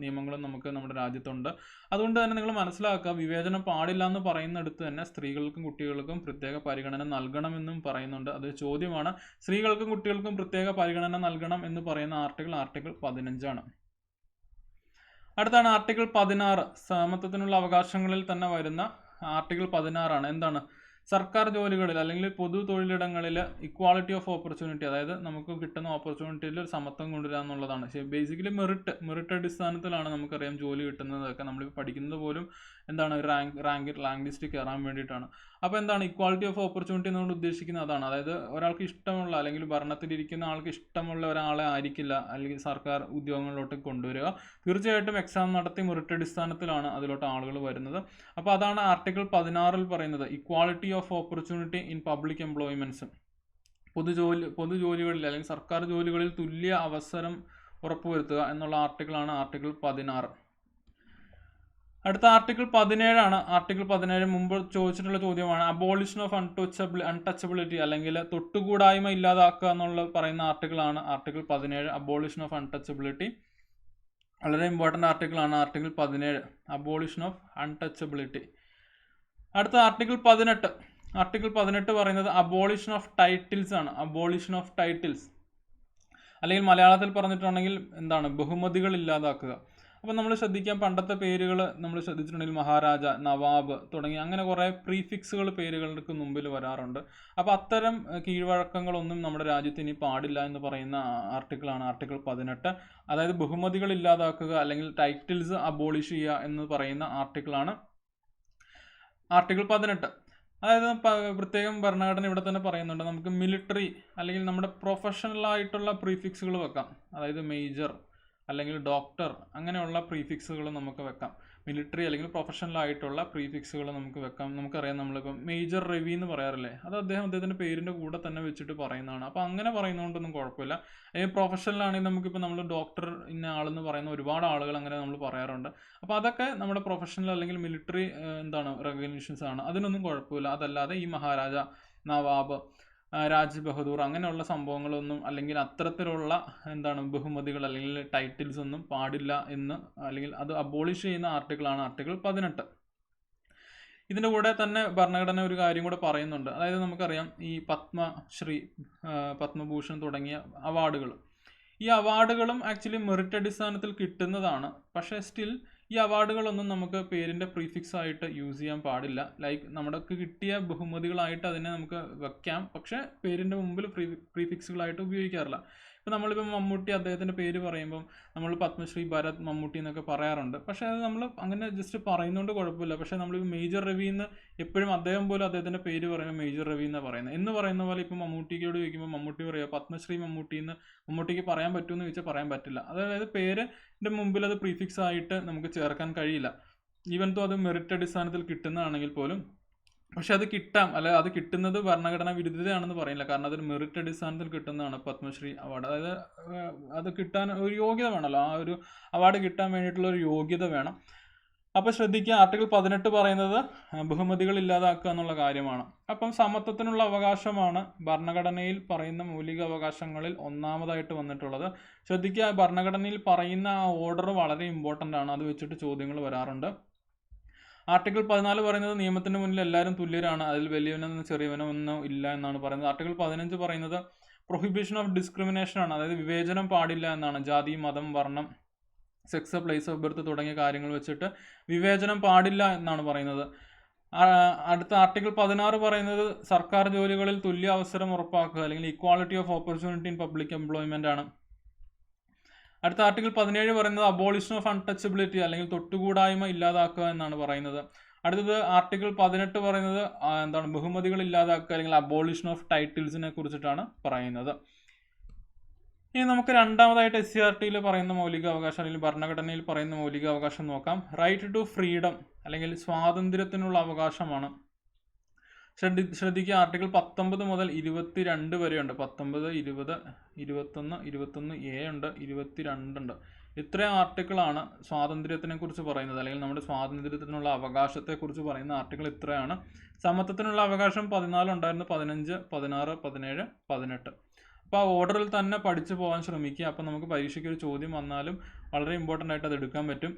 നിയമങ്ങളും നമുക്ക് നമ്മുടെ രാജ്യത്തുണ്ട്. അതുകൊണ്ട് തന്നെ നിങ്ങൾ മനസ്സിലാക്കുക, വിവേചനം പാടില്ല എന്ന് പറയുന്നിടത്ത് തന്നെ സ്ത്രീകൾക്കും കുട്ടികൾക്കും പ്രത്യേക പരിഗണന നൽകണമെന്നും പറയുന്നുണ്ട്. അത് ചോദ്യമാണ്. സ്ത്രീകൾക്കും കുട്ടികൾക്കും പ്രത്യേക പരിഗണന നൽകണം എന്ന് പറയുന്ന ആർട്ടിക്കിൾ 15 ആണ്. അടുത്താണ് ആർട്ടിക്കിൾ 16. സമത്വത്തിനുള്ള അവകാശങ്ങളിൽ തന്നെ വരുന്ന ആർട്ടിക്കിൾ 16 ആണ്. സർക്കാർ ജോലികളിൽ അല്ലെങ്കിൽ പൊതു തൊഴിലിടങ്ങളിൽ ഇക്വാളിറ്റി ഓഫ് ഓപ്പർച്യൂണിറ്റി, അതായത് നമുക്ക് കിട്ടുന്ന ഓപ്പർച്യൂണിറ്റിയിൽ ഒരു സമത്വം കൊണ്ടുവരിക എന്നുള്ളതാണ്. ബേസിക്കലി മെറിറ്റ് അടിസ്ഥാനത്തിലാണ് നമുക്കറിയാം ജോലി കിട്ടുന്നതൊക്കെ. നമ്മൾ പഠിക്കുന്നത് പോലും എന്താണ് റാങ്ക് ലിസ്റ്റ് കയറാൻ വേണ്ടിയിട്ടാണ്. അപ്പോൾ എന്താണ് ഇക്വാളിറ്റി ഓഫ് ഓപ്പർച്യൂണിറ്റി എന്നുകൊണ്ട് ഉദ്ദേശിക്കുന്നത് അതാണ്. അതായത് ഒരാൾക്ക് ഇഷ്ടമുള്ള അല്ലെങ്കിൽ ഭരണത്തിലിരിക്കുന്ന ആൾക്ക് ഇഷ്ടമുള്ള ഒരാളെ ആയിരിക്കില്ല അല്ലെങ്കിൽ സർക്കാർ ഉദ്യോഗങ്ങളിലോട്ട് കൊണ്ടുവരിക. തീർച്ചയായിട്ടും എക്സാം നടത്തി മെറിറ്റ് അടിസ്ഥാനത്തിലാണ് അതിലോട്ട് ആളുകൾ വരുന്നത്. അപ്പോൾ അതാണ് ആർട്ടിക്കിൾ 16 പറയുന്നത്, equality of opportunity in public employments. പൊതുജോലികളിൽ അല്ലെങ്കിൽ സർക്കാർ ജോലികളിൽ തുല്യ അവസരം ഉറപ്പുവരുത്തുക എന്നുള്ള ആർട്ടിക്കിളാണ് ആർട്ടിക്കിൾ 16. അടുത്ത ആർട്ടിക്കിൾ 17 ആണ്. ആർട്ടിക്കിൾ 17 മുമ്പ് ചോദിച്ചിട്ടുള്ള ചോദ്യമാണ്. അബോളിഷൻ ഓഫ് അൺടച്ചബിലിറ്റി അല്ലെങ്കിൽ തൊട്ടുകൂടായ്മ ഇല്ലാതാക്കുക എന്നുള്ള പറയുന്ന ആർട്ടിക്കിളാണ് ആർട്ടിക്കിൾ 17, അബോളിഷൻ ഓഫ് അൺടച്ചബിലിറ്റി. വളരെ ഇമ്പോർട്ടൻ്റ് ആർട്ടിക്കിളാണ് ആർട്ടിക്കിൾ 17, അബോളിഷൻ ഓഫ് അൺടച്ചബിലിറ്റി. അടുത്ത ആർട്ടിക്കിൾ 18. ആർട്ടിക്കിൾ 18 പറയുന്നത് അബോളിഷൻ ഓഫ് ടൈറ്റിൽസ് ആണ്. അബോളിഷൻ ഓഫ് ടൈറ്റിൽസ് അല്ലെങ്കിൽ മലയാളത്തിൽ പറഞ്ഞിട്ടുണ്ടെങ്കിൽ എന്താണ്, ബഹുമതികൾ ഇല്ലാതാക്കുക. അപ്പം നമ്മൾ ശ്രദ്ധിക്കാം, പണ്ടത്തെ പേരുകൾ നമ്മൾ ശ്രദ്ധിച്ചിട്ടുണ്ടെങ്കിൽ മഹാരാജ, നവാബ് തുടങ്ങി അങ്ങനെ കുറേ പ്രീഫിക്സുകൾ പേരുകൾക്ക് മുമ്പിൽ വരാറുണ്ട്. അപ്പോൾ അത്തരം കീഴ്വഴക്കങ്ങളൊന്നും നമ്മുടെ രാജ്യത്ത് ഇനി പാടില്ല എന്ന് പറയുന്ന ആർട്ടിക്കിളാണ് ആർട്ടിക്കിൾ 18. അതായത് ബഹുമതികൾ ഇല്ലാതാക്കുക അല്ലെങ്കിൽ ടൈറ്റിൽസ് അബോളിഷ് ചെയ്യുക എന്ന് പറയുന്ന ആർട്ടിക്കിളാണ് ആർട്ടിക്കിൾ 18. അതായത് പ്രത്യേകം ഭരണഘടന ഇവിടെ തന്നെ പറയുന്നുണ്ട്, നമുക്ക് മിലിറ്ററി അല്ലെങ്കിൽ നമ്മുടെ പ്രൊഫഷണലായിട്ടുള്ള പ്രീഫിക്സുകൾ വെക്കാം. അതായത് മേജർ അല്ലെങ്കിൽ ഡോക്ടർ അങ്ങനെയുള്ള പ്രീഫിക്സുകൾ നമുക്ക് വെക്കാം. മിലിറ്ററി അല്ലെങ്കിൽ പ്രൊഫഷണൽ ആയിട്ടുള്ള പ്രീഫിക്സുകൾ നമുക്ക് വെക്കാം. നമുക്കറിയാം, നമ്മളിപ്പം മേജർ രവി എന്ന് പറയാറില്ലേ, അത് അദ്ദേഹത്തിൻ്റെ പേരിൻ്റെ കൂടെ തന്നെ വെച്ചിട്ട് പറയുന്നതാണ്. അപ്പോൾ അങ്ങനെ പറയുന്നതുകൊണ്ടൊന്നും കുഴപ്പമില്ല. പ്രൊഫഷണൽ ആണെങ്കിൽ നമുക്കിപ്പോൾ നമ്മൾ ഡോക്ടർ ഇന്ന ആളെന്ന് പറയുന്ന ഒരുപാട് ആളുകൾ അങ്ങനെ നമ്മൾ പറയാറുണ്ട്. അപ്പോൾ അതൊക്കെ നമ്മുടെ പ്രൊഫഷണൽ അല്ലെങ്കിൽ മിലിറ്ററി റെക്കഗ്നിഷൻസ് ആണ്, അതിനൊന്നും കുഴപ്പമില്ല. അതല്ലാതെ ഈ മഹാരാജ, നവാബ്, രാജ് ബഹദൂർ അങ്ങനെയുള്ള സംഭവങ്ങളൊന്നും അല്ലെങ്കിൽ അത്തരത്തിലുള്ള ബഹുമതികൾ അല്ലെങ്കിൽ ടൈറ്റിൽസ് ഒന്നും പാടില്ല എന്ന് അല്ലെങ്കിൽ അത് അബോളിഷ് ചെയ്യുന്ന ആർട്ടിക്കിളാണ് ആർട്ടിക്കിൾ 18. ഇതിൻ്റെ കൂടെ തന്നെ ഭരണഘടന ഒരു കാര്യം കൂടെ പറയുന്നുണ്ട്. അതായത് നമുക്കറിയാം ഈ പത്മശ്രീ, പത്മഭൂഷൺ തുടങ്ങിയ അവാർഡുകൾ, ഈ അവാർഡുകളും ആക്ച്വലി മെറിറ്റ് അടിസ്ഥാനത്തിൽ കിട്ടുന്നതാണ്. പക്ഷേ സ്റ്റിൽ ഈ അവാർഡുകളൊന്നും നമുക്ക് പേരിൻ്റെ പ്രീഫിക്സ് ആയിട്ട് യൂസ് ചെയ്യാൻ പാടില്ല. ലൈക്ക് നമ്മുടെ കിട്ടിയ ബഹുമതികളായിട്ട് അതിനെ നമുക്ക് വെക്കാം, പക്ഷേ പേരിൻ്റെ മുമ്പിൽ പ്രീഫിക്സുകളായിട്ട് ഉപയോഗിക്കാറില്ല. ഇപ്പോൾ നമ്മളിപ്പോൾ മമ്മൂട്ടി, അദ്ദേഹത്തിൻ്റെ പേര് പറയുമ്പം നമ്മൾ പത്മശ്രീ ഭരത് മമ്മൂട്ടി എന്നൊക്കെ പറയാറുണ്ട്. പക്ഷേ അത് നമ്മൾ അങ്ങനെ ജസ്റ്റ് പറയുന്നതുകൊണ്ട് കുഴപ്പമില്ല. പക്ഷേ നമ്മളിപ്പോൾ മേജർ രവി എന്ന് എപ്പോഴും അദ്ദേഹം പോലും അദ്ദേഹത്തിൻ്റെ പേര് പറയുമ്പോൾ മേജർ രവി എന്നാണ് പറയുന്നത്. എന്ന് പറയുന്ന പോലെ ഇപ്പോൾ മമ്മൂട്ടിയോട് ചോദിക്കുമ്പോൾ മമ്മൂട്ടി പറയുക പത്മശ്രീ മമ്മൂട്ടി എന്ന് മമ്മൂട്ടിക്ക് പറയാൻ പറ്റുമെന്ന് ചോദിച്ചാൽ പറയാൻ പറ്റില്ല. അതായത് പേരിൻ്റെ മുമ്പിൽ അത് പ്രീഫിക്സ് ആയിട്ട് നമുക്ക് ചേർക്കാൻ കഴിയില്ല. ഈവൻ തോ അത് മെറിറ്റ് അടിസ്ഥാനത്തിൽ കിട്ടുന്നതാണെങ്കിൽ പോലും. പക്ഷെ അത് കിട്ടാം, അല്ലെ അത് കിട്ടുന്നത് ഭരണഘടനാ വിരുദ്ധതയാണെന്ന് പറയില്ല. കാരണം അതൊരു മെറിറ്റ് അടിസ്ഥാനത്തിൽ കിട്ടുന്നതാണ് പത്മശ്രീ അവാർഡ്. അതായത് അത് കിട്ടാൻ ഒരു യോഗ്യത വേണമല്ലോ, ആ ഒരു അവാർഡ് കിട്ടാൻ വേണ്ടിയിട്ടുള്ള ഒരു യോഗ്യത വേണം. അപ്പോൾ ശ്രദ്ധിക്കുക, ആർട്ടിക്കിൾ 18 പറയുന്നത് ബഹുമതികൾ ഇല്ലാതാക്കുക എന്നുള്ള കാര്യമാണ്. അപ്പം സമത്വത്തിനുള്ള അവകാശമാണ് ഭരണഘടനയിൽ പറയുന്ന മൗലിക അവകാശങ്ങളിൽ ഒന്നാമതായിട്ട് വന്നിട്ടുള്ളത്. ശ്രദ്ധിക്കുക, ഭരണഘടനയിൽ പറയുന്ന ആ ഓർഡർ വളരെ ഇമ്പോർട്ടൻ്റ് ആണ്. അത് വെച്ചിട്ട് ചോദ്യങ്ങൾ വരാറുണ്ട്. ആർട്ടിക്കിൾ 14 പറയുന്നത് നിയമത്തിന് മുന്നിൽ എല്ലാവരും തുല്യരാണ്, അതിൽ വലിയവനെന്നോ ചെറിയവനോ ഒന്നും ഇല്ല എന്നാണ് പറയുന്നത്. ആർട്ടിക്കിൾ 15 പറയുന്നത് പ്രൊഹിബിഷൻ ഓഫ് ഡിസ്ക്രിമിനേഷൻ ആണ്, അതായത് വിവേചനം പാടില്ല എന്നാണ്. ജാതി, മതം, വർണ്ണം, സെക്സ്, പ്ലേസ് ഓഫ് ബർത്ത് തുടങ്ങിയ കാര്യങ്ങൾ വെച്ചിട്ട് വിവേചനം പാടില്ല എന്നാണ് പറയുന്നത്. അടുത്ത ആർട്ടിക്കിൾ 16 പറയുന്നത് സർക്കാർ ജോലികളിൽ തുല്യ അവസരം ഉറപ്പാക്കുക അല്ലെങ്കിൽ equality of opportunity in public employment ആണ്. അടുത്ത ആർട്ടിക്കിൾ 17 പറയുന്നത് അബോളിഷൻ ഓഫ് അൺടച്ചബിലിറ്റി അല്ലെങ്കിൽ തൊട്ടുകൂടായ്മ ഇല്ലാതാക്കുക എന്നാണ് പറയുന്നത്. അടുത്തത് ആർട്ടിക്കിൾ 18 പറയുന്നത് ബഹുമതികൾ ഇല്ലാതാക്കുക അല്ലെങ്കിൽ അബോളിഷൻ ഓഫ് ടൈറ്റിൽസിനെ കുറിച്ചിട്ടാണ് പറയുന്നത്. ഇനി നമുക്ക് രണ്ടാമതായിട്ട് SCRT പറയുന്ന മൗലിക അവകാശം അല്ലെങ്കിൽ ഭരണഘടനയിൽ പറയുന്ന മൗലിക അവകാശം നോക്കാം. റൈറ്റ് ടു ഫ്രീഡം അല്ലെങ്കിൽ സ്വാതന്ത്ര്യത്തിനുള്ള അവകാശമാണ്. ശ്രദ്ധിക്കുക, ആർട്ടിക്കിൾ 19 മുതൽ 22 വരെയുണ്ട്. 19, 20, 21, 21A ഉണ്ട്, 22 ഉണ്ട്. ഇത്രയും ആർട്ടിക്കിളാണ് സ്വാതന്ത്ര്യത്തിനെ കുറിച്ച് പറയുന്നത് അല്ലെങ്കിൽ നമ്മുടെ സ്വാതന്ത്ര്യത്തിനുള്ള അവകാശത്തെക്കുറിച്ച് പറയുന്ന ആർട്ടിക്കിൾ ഇത്രയാണ്. സമത്വത്തിനുള്ള അവകാശം 14 ഉണ്ടായിരുന്നു, 15, 16, 17, 18. അപ്പോൾ ആ ഓർഡറിൽ തന്നെ പഠിച്ചു പോകാൻ ശ്രമിക്കുക. അപ്പം നമുക്ക് പരീക്ഷയ്ക്ക് ഒരു ചോദ്യം വന്നാലും വളരെ ഇമ്പോർട്ടൻ്റ് ആയിട്ട് അത് എടുക്കാൻ പറ്റും.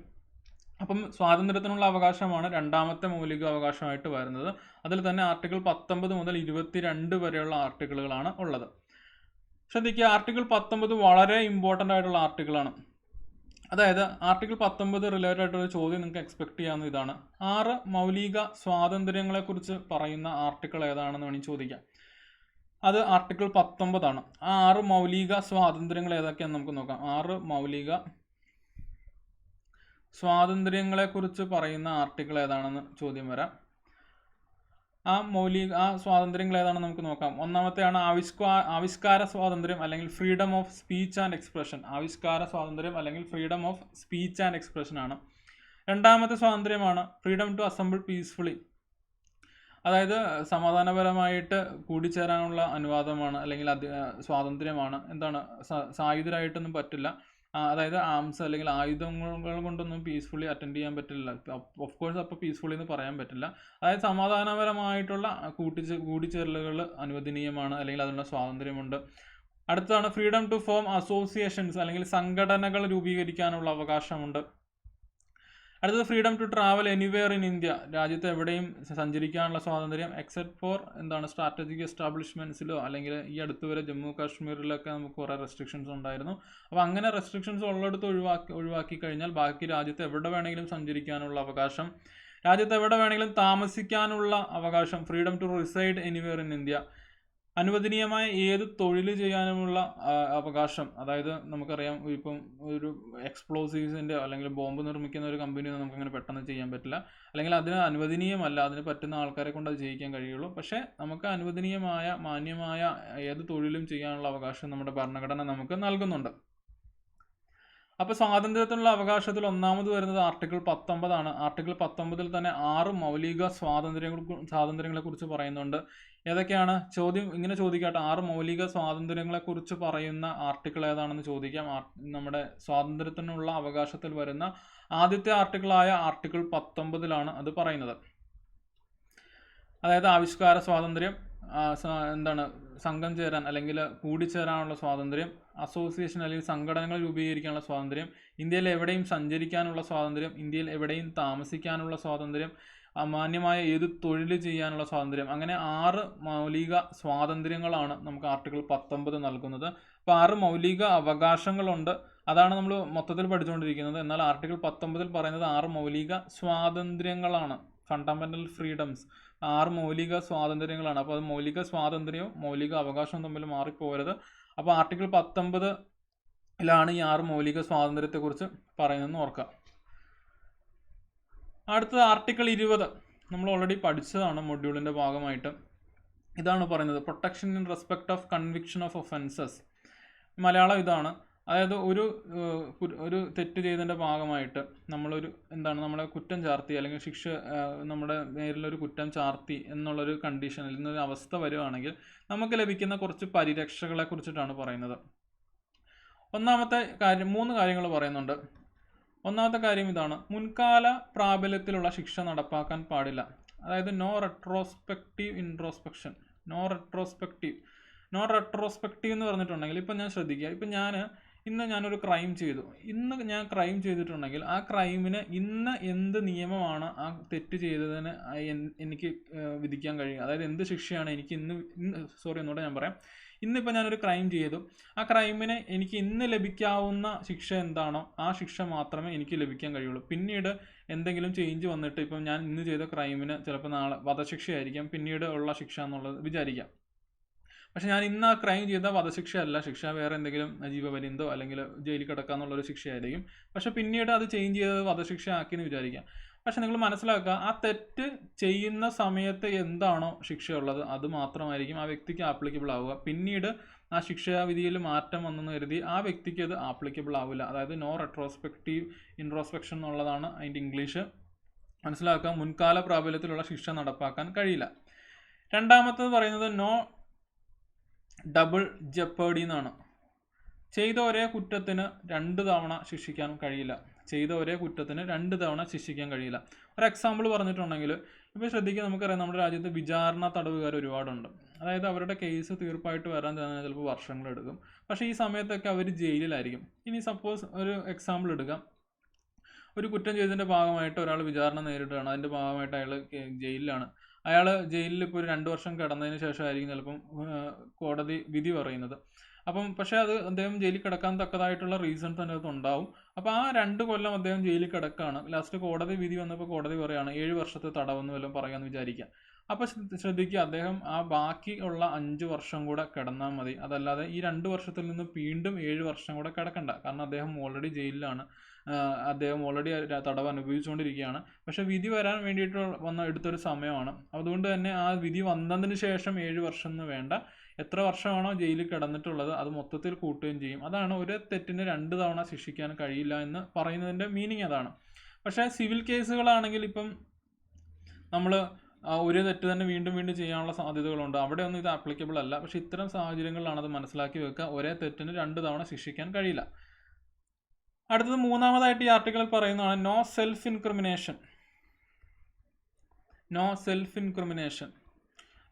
അപ്പം സ്വാതന്ത്ര്യത്തിനുള്ള അവകാശമാണ് രണ്ടാമത്തെ മൗലിക അവകാശമായിട്ട് വരുന്നത്. അതിൽ തന്നെ ആർട്ടിക്കിൾ 19 മുതൽ 22 വരെയുള്ള ആർട്ടിക്കിളുകളാണ് ഉള്ളത്. ശ്രദ്ധിക്കുക, ആർട്ടിക്കിൾ 19 വളരെ ഇമ്പോർട്ടൻ്റ് ആയിട്ടുള്ള ആർട്ടിക്കിളാണ്. അതായത് ആർട്ടിക്കിൾ 19 റിലേറ്റഡ് ആയിട്ടൊരു ചോദ്യം നിങ്ങൾക്ക് എക്സ്പെക്ട് ചെയ്യാവുന്ന ഇതാണ്: 6 മൗലിക സ്വാതന്ത്ര്യങ്ങളെക്കുറിച്ച് പറയുന്ന ആർട്ടിക്കിൾ ഏതാണെന്ന് വേണമെങ്കിൽ ചോദിക്കാം. അത് ആർട്ടിക്കിൾ 19 ആണ്. ആ 6 മൗലിക സ്വാതന്ത്ര്യങ്ങൾ ഏതൊക്കെയാണെന്ന് നമുക്ക് നോക്കാം. 6 മൗലിക സ്വാതന്ത്ര്യങ്ങളെക്കുറിച്ച് പറയുന്ന ആർട്ടിക്കിൾ ഏതാണെന്ന് ചോദ്യം വരാം. ആ സ്വാതന്ത്ര്യങ്ങൾ ഏതാണെന്ന് നമുക്ക് നോക്കാം. ഒന്നാമത്തെയാണ് ആവിഷ്കാര സ്വാതന്ത്ര്യം അല്ലെങ്കിൽ freedom of speech and expression. ആവിഷ്കാര സ്വാതന്ത്ര്യം അല്ലെങ്കിൽ freedom of speech and expression ആണ്. രണ്ടാമത്തെ സ്വാതന്ത്ര്യമാണ് ഫ്രീഡം ടു അസംബിൾ പീസ്ഫുള്ളി. അതായത് സമാധാനപരമായിട്ട് കൂടിച്ചേരാനുള്ള അനുവാദമാണ് അല്ലെങ്കിൽ സ്വാതന്ത്ര്യമാണ്. എന്താണ്, സായുധരായിട്ടൊന്നും പറ്റില്ല. അതായത് ആംസ് അല്ലെങ്കിൽ ആയുധങ്ങൾ കൊണ്ടൊന്നും പീസ്ഫുള്ളി അറ്റൻഡ് ചെയ്യാൻ പറ്റില്ല. ഓഫ് കോഴ്സ് അപ്പോൾ പീസ്ഫുള്ളി എന്ന് പറയാൻ പറ്റില്ല. അതായത് സമാധാനപരമായിട്ടുള്ള കൂടിച്ചേരലുകൾ അനുവദനീയമാണ് അല്ലെങ്കിൽ അതിനുള്ള സ്വാതന്ത്ര്യമുണ്ട്. അടുത്തതാണ് ഫ്രീഡം ടു ഫോം അസോസിയേഷൻസ് അല്ലെങ്കിൽ സംഘടനകൾ രൂപീകരിക്കാനുള്ള അവകാശമുണ്ട്. അടുത്തത് freedom to travel anywhere in India. രാജ്യത്ത് എവിടെയും സഞ്ചരിക്കാനുള്ള സ്വാതന്ത്ര്യം എക്സെപ്റ്റ് ഫോർ സ്ട്രാറ്റജിക് എസ്റ്റാബ്ലിഷ്മെൻറ്റ്സിലോ അല്ലെങ്കിൽ ഈ അടുത്ത് വരെ ജമ്മു കാശ്മീരിലൊക്കെ നമുക്ക് കുറേ റെസ്ട്രിക്ഷൻസ് ഉണ്ടായിരുന്നു. അപ്പോൾ അങ്ങനെ റെസ്ട്രിക്ഷൻസ് ഉള്ളിടത്ത് ഒഴിവാക്കി കഴിഞ്ഞാൽ ബാക്കി രാജ്യത്ത് എവിടെ വേണമെങ്കിലും സഞ്ചരിക്കാനുള്ള അവകാശം, രാജ്യത്ത് എവിടെ വേണമെങ്കിലും താമസിക്കാനുള്ള അവകാശം, freedom to reside anywhere in India, അനുവദനീയമായ ഏത് തൊഴിൽ ചെയ്യാനുമുള്ള അവകാശം. അതായത് നമുക്കറിയാം, ഇപ്പം ഒരു എക്സ്പ്ലോസീവ്സിൻ്റെ അല്ലെങ്കിൽ ബോംബ് നിർമ്മിക്കുന്ന ഒരു കമ്പനി നമുക്കങ്ങനെ പെട്ടെന്ന് ചെയ്യാൻ പറ്റില്ല, അല്ലെങ്കിൽ അതിന് അനുവദനീയമല്ല. അതിന് പറ്റുന്ന ആൾക്കാരെ കൊണ്ട് അത് ചെയ്യിക്കാൻ കഴിയുള്ളൂ. പക്ഷേ നമുക്ക് അനുവദനീയമായ മാന്യമായ ഏത് തൊഴിലും ചെയ്യാനുള്ള അവകാശം നമ്മുടെ ഭരണഘടന നമുക്ക് നൽകുന്നുണ്ട്. അപ്പോൾ സ്വാതന്ത്ര്യത്തിനുള്ള അവകാശത്തിൽ ഒന്നാമത് വരുന്നത് ആർട്ടിക്കിൾ 19 ആണ്. ആർട്ടിക്കിൾ 19 തന്നെ 6 മൗലിക സ്വാതന്ത്ര്യങ്ങളെക്കുറിച്ച് പറയുന്നുണ്ട്. ഏതൊക്കെയാണ്? ഇങ്ങനെ ചോദിക്കാട്ടെ, 6 മൗലിക സ്വാതന്ത്ര്യങ്ങളെക്കുറിച്ച് പറയുന്ന ആർട്ടിക്കിൾ ഏതാണെന്ന് ചോദിക്കാം. നമ്മുടെ സ്വാതന്ത്ര്യത്തിനുള്ള അവകാശത്തിൽ വരുന്ന ആദ്യത്തെ ആർട്ടിക്കിളായ ആർട്ടിക്കിൾ 19 അത് പറയുന്നത്. അതായത് ആവിഷ്കാര സ്വാതന്ത്ര്യം, സംഘം ചേരാൻ അല്ലെങ്കിൽ കൂടിച്ചേരാനുള്ള സ്വാതന്ത്ര്യം, അസോസിയേഷൻ അല്ലെങ്കിൽ സംഘടനകൾ രൂപീകരിക്കാനുള്ള സ്വാതന്ത്ര്യം, ഇന്ത്യയിൽ എവിടെയും സഞ്ചരിക്കാനുള്ള സ്വാതന്ത്ര്യം, ഇന്ത്യയിൽ എവിടെയും താമസിക്കാനുള്ള സ്വാതന്ത്ര്യം, മാന്യമായ ഏത് തൊഴിൽ ചെയ്യാനുള്ള സ്വാതന്ത്ര്യം. അങ്ങനെ 6 മൗലിക സ്വാതന്ത്ര്യങ്ങളാണ് നമുക്ക് ആർട്ടിക്കിൾ 19 നൽകുന്നത്. അപ്പോൾ 6 മൗലിക അവകാശങ്ങളുണ്ട്. അതാണ് നമ്മൾ മൊത്തത്തിൽ പഠിച്ചുകൊണ്ടിരിക്കുന്നത്. എന്നാൽ ആർട്ടിക്കിൾ 19 പറയുന്നത് 6 മൗലിക സ്വാതന്ത്ര്യങ്ങളാണ്. ഫണ്ടമെൻ്റൽ ഫ്രീഡംസ്, 6 മൗലിക സ്വാതന്ത്ര്യങ്ങളാണ്. അപ്പോൾ അത് മൗലിക സ്വാതന്ത്ര്യവും മൗലിക അവകാശവും തമ്മിൽ മാറിപ്പോകരുത്. അപ്പോൾ ആർട്ടിക്കിൾ 19 ഈ 6 മൗലിക സ്വാതന്ത്ര്യത്തെക്കുറിച്ച് പറയുന്നതെന്ന് ഓർക്കുക. അടുത്തത് ആർട്ടിക്കിൾ 20 നമ്മൾ ഓൾറെഡി പഠിച്ചതാണ് മൊഡ്യൂളിൻ്റെ ഭാഗമായിട്ട്. ഇതാണ് പറയുന്നത്: protection in respect of conviction of offences. Malayalam ഇതാണ്. അതായത് ഒരു തെറ്റ് ചെയ്തതിൻ്റെ ഭാഗമായിട്ട് നമ്മളെ കുറ്റം ചാർത്തി അല്ലെങ്കിൽ നമ്മുടെ നേരിലൊരു കുറ്റം ചാർത്തി എന്നുള്ളൊരു കണ്ടീഷനിൽ നിന്നൊരു അവസ്ഥ വരുവാണെങ്കിൽ നമുക്ക് ലഭിക്കുന്ന കുറച്ച് പരിരക്ഷകളെ കുറിച്ചിട്ടാണ് പറയുന്നത്. ഒന്നാമത്തെ കാര്യം, 3 കാര്യങ്ങൾ പറയുന്നുണ്ട്. ഒന്നാമത്തെ കാര്യം ഇതാണ്: മുൻകാല പ്രാബല്യത്തിലുള്ള ശിക്ഷ നടപ്പാക്കാൻ പാടില്ല. അതായത് no retrospective introspection. No retrospective എന്ന് പറഞ്ഞിട്ടുണ്ടെങ്കിൽ, ഇപ്പം ഞാൻ ശ്രദ്ധിക്കുക, ഇപ്പം ഞാനൊരു ക്രൈം ചെയ്തു. ഞാൻ ക്രൈം ചെയ്തിട്ടുണ്ടെങ്കിൽ ആ ക്രൈമിന് ഇന്ന് എന്ത് നിയമമാണ് ആ തെറ്റ് ചെയ്തതിന് എനിക്ക് വിധിക്കാൻ കഴിയുക. അതായത് എന്ത് ശിക്ഷയാണ് എനിക്ക് ഒന്നുകൂടെ ഞാൻ പറയാം. ഇന്നിപ്പോൾ ഞാനൊരു ക്രൈം ചെയ്തു. ആ ക്രൈമിന് എനിക്ക് ഇന്ന് ലഭിക്കാവുന്ന ശിക്ഷ എന്താണോ ആ ശിക്ഷ മാത്രമേ എനിക്ക് ലഭിക്കാൻ കഴിയുള്ളൂ. പിന്നീട് എന്തെങ്കിലും ചേഞ്ച് വന്നിട്ട് ഇപ്പം ഞാൻ ഇന്ന് ചെയ്ത ക്രൈമിന് ചിലപ്പോൾ നാളെ വധശിക്ഷയായിരിക്കാം പിന്നീട് ഉള്ള ശിക്ഷ എന്നുള്ളത് വിചാരിക്കാം. പക്ഷെ ഞാൻ ഇന്ന് ആ ക്രൈം ചെയ്ത വധശിക്ഷയല്ല, ശിക്ഷ വേറെ എന്തെങ്കിലും ജീവപര്യന്തോ അല്ലെങ്കിൽ ജയിലിൽ കിടക്കാന്നുള്ളൊരു ശിക്ഷയായിരിക്കും. പക്ഷെ പിന്നീട് അത് ചേഞ്ച് ചെയ്തത് വധശിക്ഷ ആക്കിയെന്ന് വിചാരിക്കാം. പക്ഷെ നിങ്ങൾ മനസ്സിലാക്കുക, ആ തെറ്റ് ചെയ്യുന്ന സമയത്ത് എന്താണോ ശിക്ഷയുള്ളത് അത് മാത്രമായിരിക്കും ആ വ്യക്തിക്ക് ആപ്ലിക്കബിൾ ആവുക. പിന്നീട് ആ ശിക്ഷാവിധിയിൽ മാറ്റം വന്നെന്ന് കരുതി ആ വ്യക്തിക്ക് അത് ആപ്ലിക്കബിൾ ആവില്ല. അതായത് നോ റെട്രോസ്പെക്റ്റീവ് ഇൻട്രോസ്പെക്ഷൻ എന്നുള്ളതാണ് അതിൻ്റെ ഇംഗ്ലീഷ്. മനസ്സിലാക്കുക, മുൻകാല പ്രാബല്യത്തിലുള്ള ശിക്ഷ നടപ്പാക്കാൻ കഴിയില്ല. രണ്ടാമത്തത് പറയുന്നത് നോ ഡബിൾ ജെപ്പേർഡി എന്നാണ്. ചെയ്ത ഒരേ കുറ്റത്തിന് 2 തവണ ശിക്ഷിക്കാൻ കഴിയില്ല. ഒരു എക്സാമ്പിൾ പറഞ്ഞിട്ടുണ്ടെങ്കിൽ, ഇപ്പോൾ ശ്രദ്ധിക്കുക, നമുക്കറിയാം നമ്മുടെ രാജ്യത്ത് വിചാരണ തടവുകാർ ഒരുപാടുണ്ട്. അതായത് അവരുടെ കേസ് തീർപ്പായിട്ട് വരാൻ തന്നെ ചിലപ്പോൾ വർഷങ്ങളെടുക്കും. പക്ഷേ ഈ സമയത്തൊക്കെ അവർ ജയിലിലായിരിക്കും. ഇനി സപ്പോസ് ഒരു എക്സാമ്പിൾ എടുക്കാം, ഒരു കുറ്റം ചെയ്തതിൻ്റെ ഭാഗമായിട്ട് ഒരാൾ വിചാരണ നേരിടുകയാണ്, അതിൻ്റെ ഭാഗമായിട്ട് അയാൾ ജയിലിലാണ്. അയാൾ ജയിലിൽ ഇപ്പോൾ ഒരു 2 വർഷം കിടന്നതിന് ശേഷമായിരിക്കും ചിലപ്പം കോടതി വിധി പറയുന്നത്. അപ്പം പക്ഷേ അത് അദ്ദേഹം ജയിലിൽ കിടക്കാൻ തക്കതായിട്ടുള്ള റീസൺസ് അതിനകത്ത് ഉണ്ടാവും. അപ്പോൾ ആ 2 കൊല്ലം അദ്ദേഹം ജയിലിൽ കിടക്കുകയാണ്. ലാസ്റ്റ് കോടതി വിധി വന്നപ്പോൾ കോടതി പറയുകയാണ് 7 വർഷത്തെ തടവെന്ന് വല്ലതും പറയാമെന്ന് വിചാരിക്കുക. അപ്പോൾ ശ്രദ്ധിക്കുക, അദ്ദേഹം ആ ബാക്കി ഉള്ള 5 വർഷം കൂടെ കിടന്നാൽ മതി. അതല്ലാതെ ഈ 2 വർഷത്തിൽ നിന്ന് വീണ്ടും 7 വർഷം കൂടെ കിടക്കണ്ട. കാരണം അദ്ദേഹം ഓൾറെഡി ജയിലിലാണ്, അദ്ദേഹം ഓൾറെഡി തടവ് അനുഭവിച്ചുകൊണ്ടിരിക്കുകയാണ്. പക്ഷേ വിധി വരാൻ വേണ്ടിയിട്ട് എടുത്തൊരു സമയമാണ്. അതുകൊണ്ട് തന്നെ ആ വിധി വന്നതിന് ശേഷം 7 വർഷം എന്ന് വേണ്ട, എത്ര വർഷമാണോ ജയിലിൽ കിടന്നിട്ടുള്ളത് അത് മൊത്തത്തിൽ കൂട്ടുകയും ചെയ്യും. അതാണ് ഒരു തെറ്റിന് 2 തവണ ശിക്ഷിക്കാൻ കഴിയില്ല എന്ന് പറയുന്നതിൻ്റെ മീനിങ് അതാണ്. പക്ഷേ സിവിൽ കേസുകളാണെങ്കിൽ ഇപ്പം നമ്മൾ ഒരു തെറ്റ് തന്നെ വീണ്ടും വീണ്ടും ചെയ്യാനുള്ള സാധ്യതകളുണ്ട്. അവിടെയൊന്നും ഇത് ആപ്ലിക്കബിൾ അല്ല. പക്ഷേ ഇത്തരം സാഹചര്യങ്ങളിലാണ് അത് മനസ്സിലാക്കി വെക്കുക, ഒരേ തെറ്റിന് 2 തവണ ശിക്ഷിക്കാൻ കഴിയില്ല. അടുത്തത് 3-ാമതായിട്ട് ഈ ആർട്ടിക്കിളിൽ പറയുന്നതാണ് no self incrimination. No self incrimination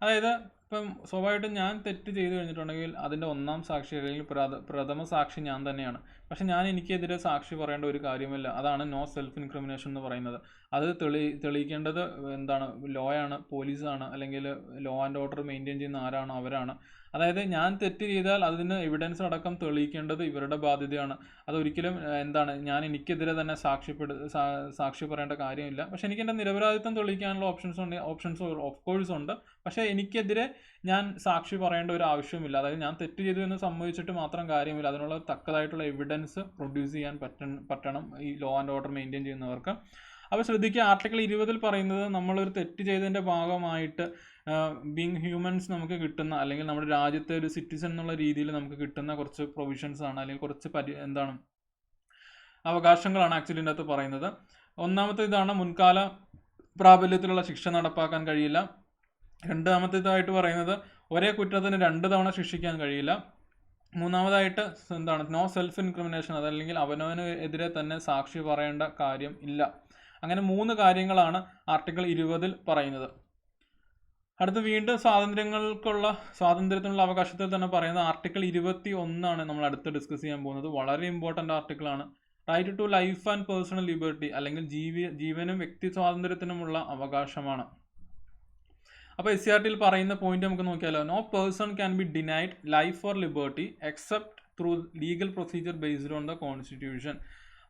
അതായത് ഇപ്പം സ്വാഭാവികമായിട്ടും ഞാൻ തെറ്റ് ചെയ്തു കഴിഞ്ഞിട്ടുണ്ടെങ്കിൽ അതിൻ്റെ 1-ാം സാക്ഷി അല്ലെങ്കിൽ പ്രഥമ സാക്ഷി ഞാൻ തന്നെയാണ്. പക്ഷെ ഞാൻ എനിക്കെതിരെ സാക്ഷി പറയേണ്ട ഒരു കാര്യമില്ല. അതാണ് നോ സെൽഫ് ഇൻക്രിമിനേഷൻ എന്ന് പറയുന്നത്. അത് തെളിയിക്കേണ്ടത് എന്താണ്? ലോ ആണ്, പോലീസാണ്, അല്ലെങ്കിൽ ലോ ആൻഡ് ഓർഡർ മെയിൻറ്റെയിൻ ചെയ്യുന്ന ആരാണ്? അവരാണ്. അതായത് ഞാൻ തെറ്റ് ചെയ്താൽ അതിന് എവിഡൻസ് അടക്കം തെളിയിക്കേണ്ടത് ഇവരുടെ ബാധ്യതയാണ്. അതൊരിക്കലും എന്താണ് ഞാൻ എനിക്കെതിരെ തന്നെ സാക്ഷി പറയേണ്ട കാര്യമില്ല. പക്ഷെ എനിക്ക് എൻ്റെ നിരപരാധിത്വം തെളിയിക്കാനുള്ള ഓപ്ഷൻസ് ഓഫ് കോഴ്സ് ഉണ്ട്. പക്ഷേ എനിക്കെതിരെ ഞാൻ സാക്ഷി പറയേണ്ട ഒരു ആവശ്യമില്ല. അതായത് ഞാൻ തെറ്റ് ചെയ്തു എന്ന് സമ്മതിച്ചിട്ട് മാത്രം കാര്യമില്ല, അതിനുള്ള തക്കതായിട്ടുള്ള എവിഡൻസ് പ്രൊഡ്യൂസ് ചെയ്യാൻ പറ്റണം ഈ ലോ ആൻഡ് ഓർഡർ മെയിൻറ്റെയിൻ ചെയ്യുന്നവർക്ക്. അപ്പോൾ ശ്രദ്ധിക്കുക, ആർട്ടിക്കിൾ 20 പറയുന്നത് നമ്മളൊരു തെറ്റ് ചെയ്തതിൻ്റെ ഭാഗമായിട്ട് ബീങ് ഹ്യൂമൻസ് നമുക്ക് കിട്ടുന്ന, അല്ലെങ്കിൽ നമ്മുടെ രാജ്യത്തെ ഒരു സിറ്റിസൺ എന്നുള്ള രീതിയിൽ നമുക്ക് കിട്ടുന്ന കുറച്ച് പ്രൊവിഷൻസ് ആണ്, അല്ലെങ്കിൽ കുറച്ച് അവകാശങ്ങളാണ് ആക്ച്വലി ഇതിൻ്റെ അകത്ത് പറയുന്നത്. 1-ാമത്തെ ഇതാണ് മുൻകാല പ്രാബല്യത്തിലുള്ള ശിക്ഷ നടപ്പാക്കാൻ കഴിയില്ല. 2-ാമത്തേതായിട്ട് പറയുന്നത് ഒരേ കുറ്റത്തിന് 2 തവണ ശിക്ഷിക്കാൻ കഴിയില്ല. 3-ാമതായിട്ട് എന്താണ്? നോ സെൽഫ് ഇൻക്രിമിനേഷൻ, അതല്ലെങ്കിൽ അവനവന് എതിരെ തന്നെ സാക്ഷി പറയേണ്ട കാര്യം ഇല്ല. അങ്ങനെ 3 കാര്യങ്ങളാണ് ആർട്ടിക്കിൾ 20 പറയുന്നത്. അടുത്ത് വീണ്ടും സ്വാതന്ത്ര്യത്തിനുള്ള അവകാശത്തിൽ തന്നെ പറയുന്ന ആർട്ടിക്കിൾ 21 നമ്മൾ അടുത്ത് ഡിസ്കസ് ചെയ്യാൻ പോകുന്നത്. വളരെ ഇമ്പോർട്ടൻ്റ് ആർട്ടിക്കിളാണ്. Right to life and personal liberty, അല്ലെങ്കിൽ ജീവനും വ്യക്തി സ്വാതന്ത്ര്യത്തിനുമുള്ള അവകാശമാണ്. അപ്പോൾ SCRT പറയുന്ന പോയിന്റ് നമുക്ക് നോക്കിയാലോ. No person can be denied life or liberty except through legal procedure based on the constitution.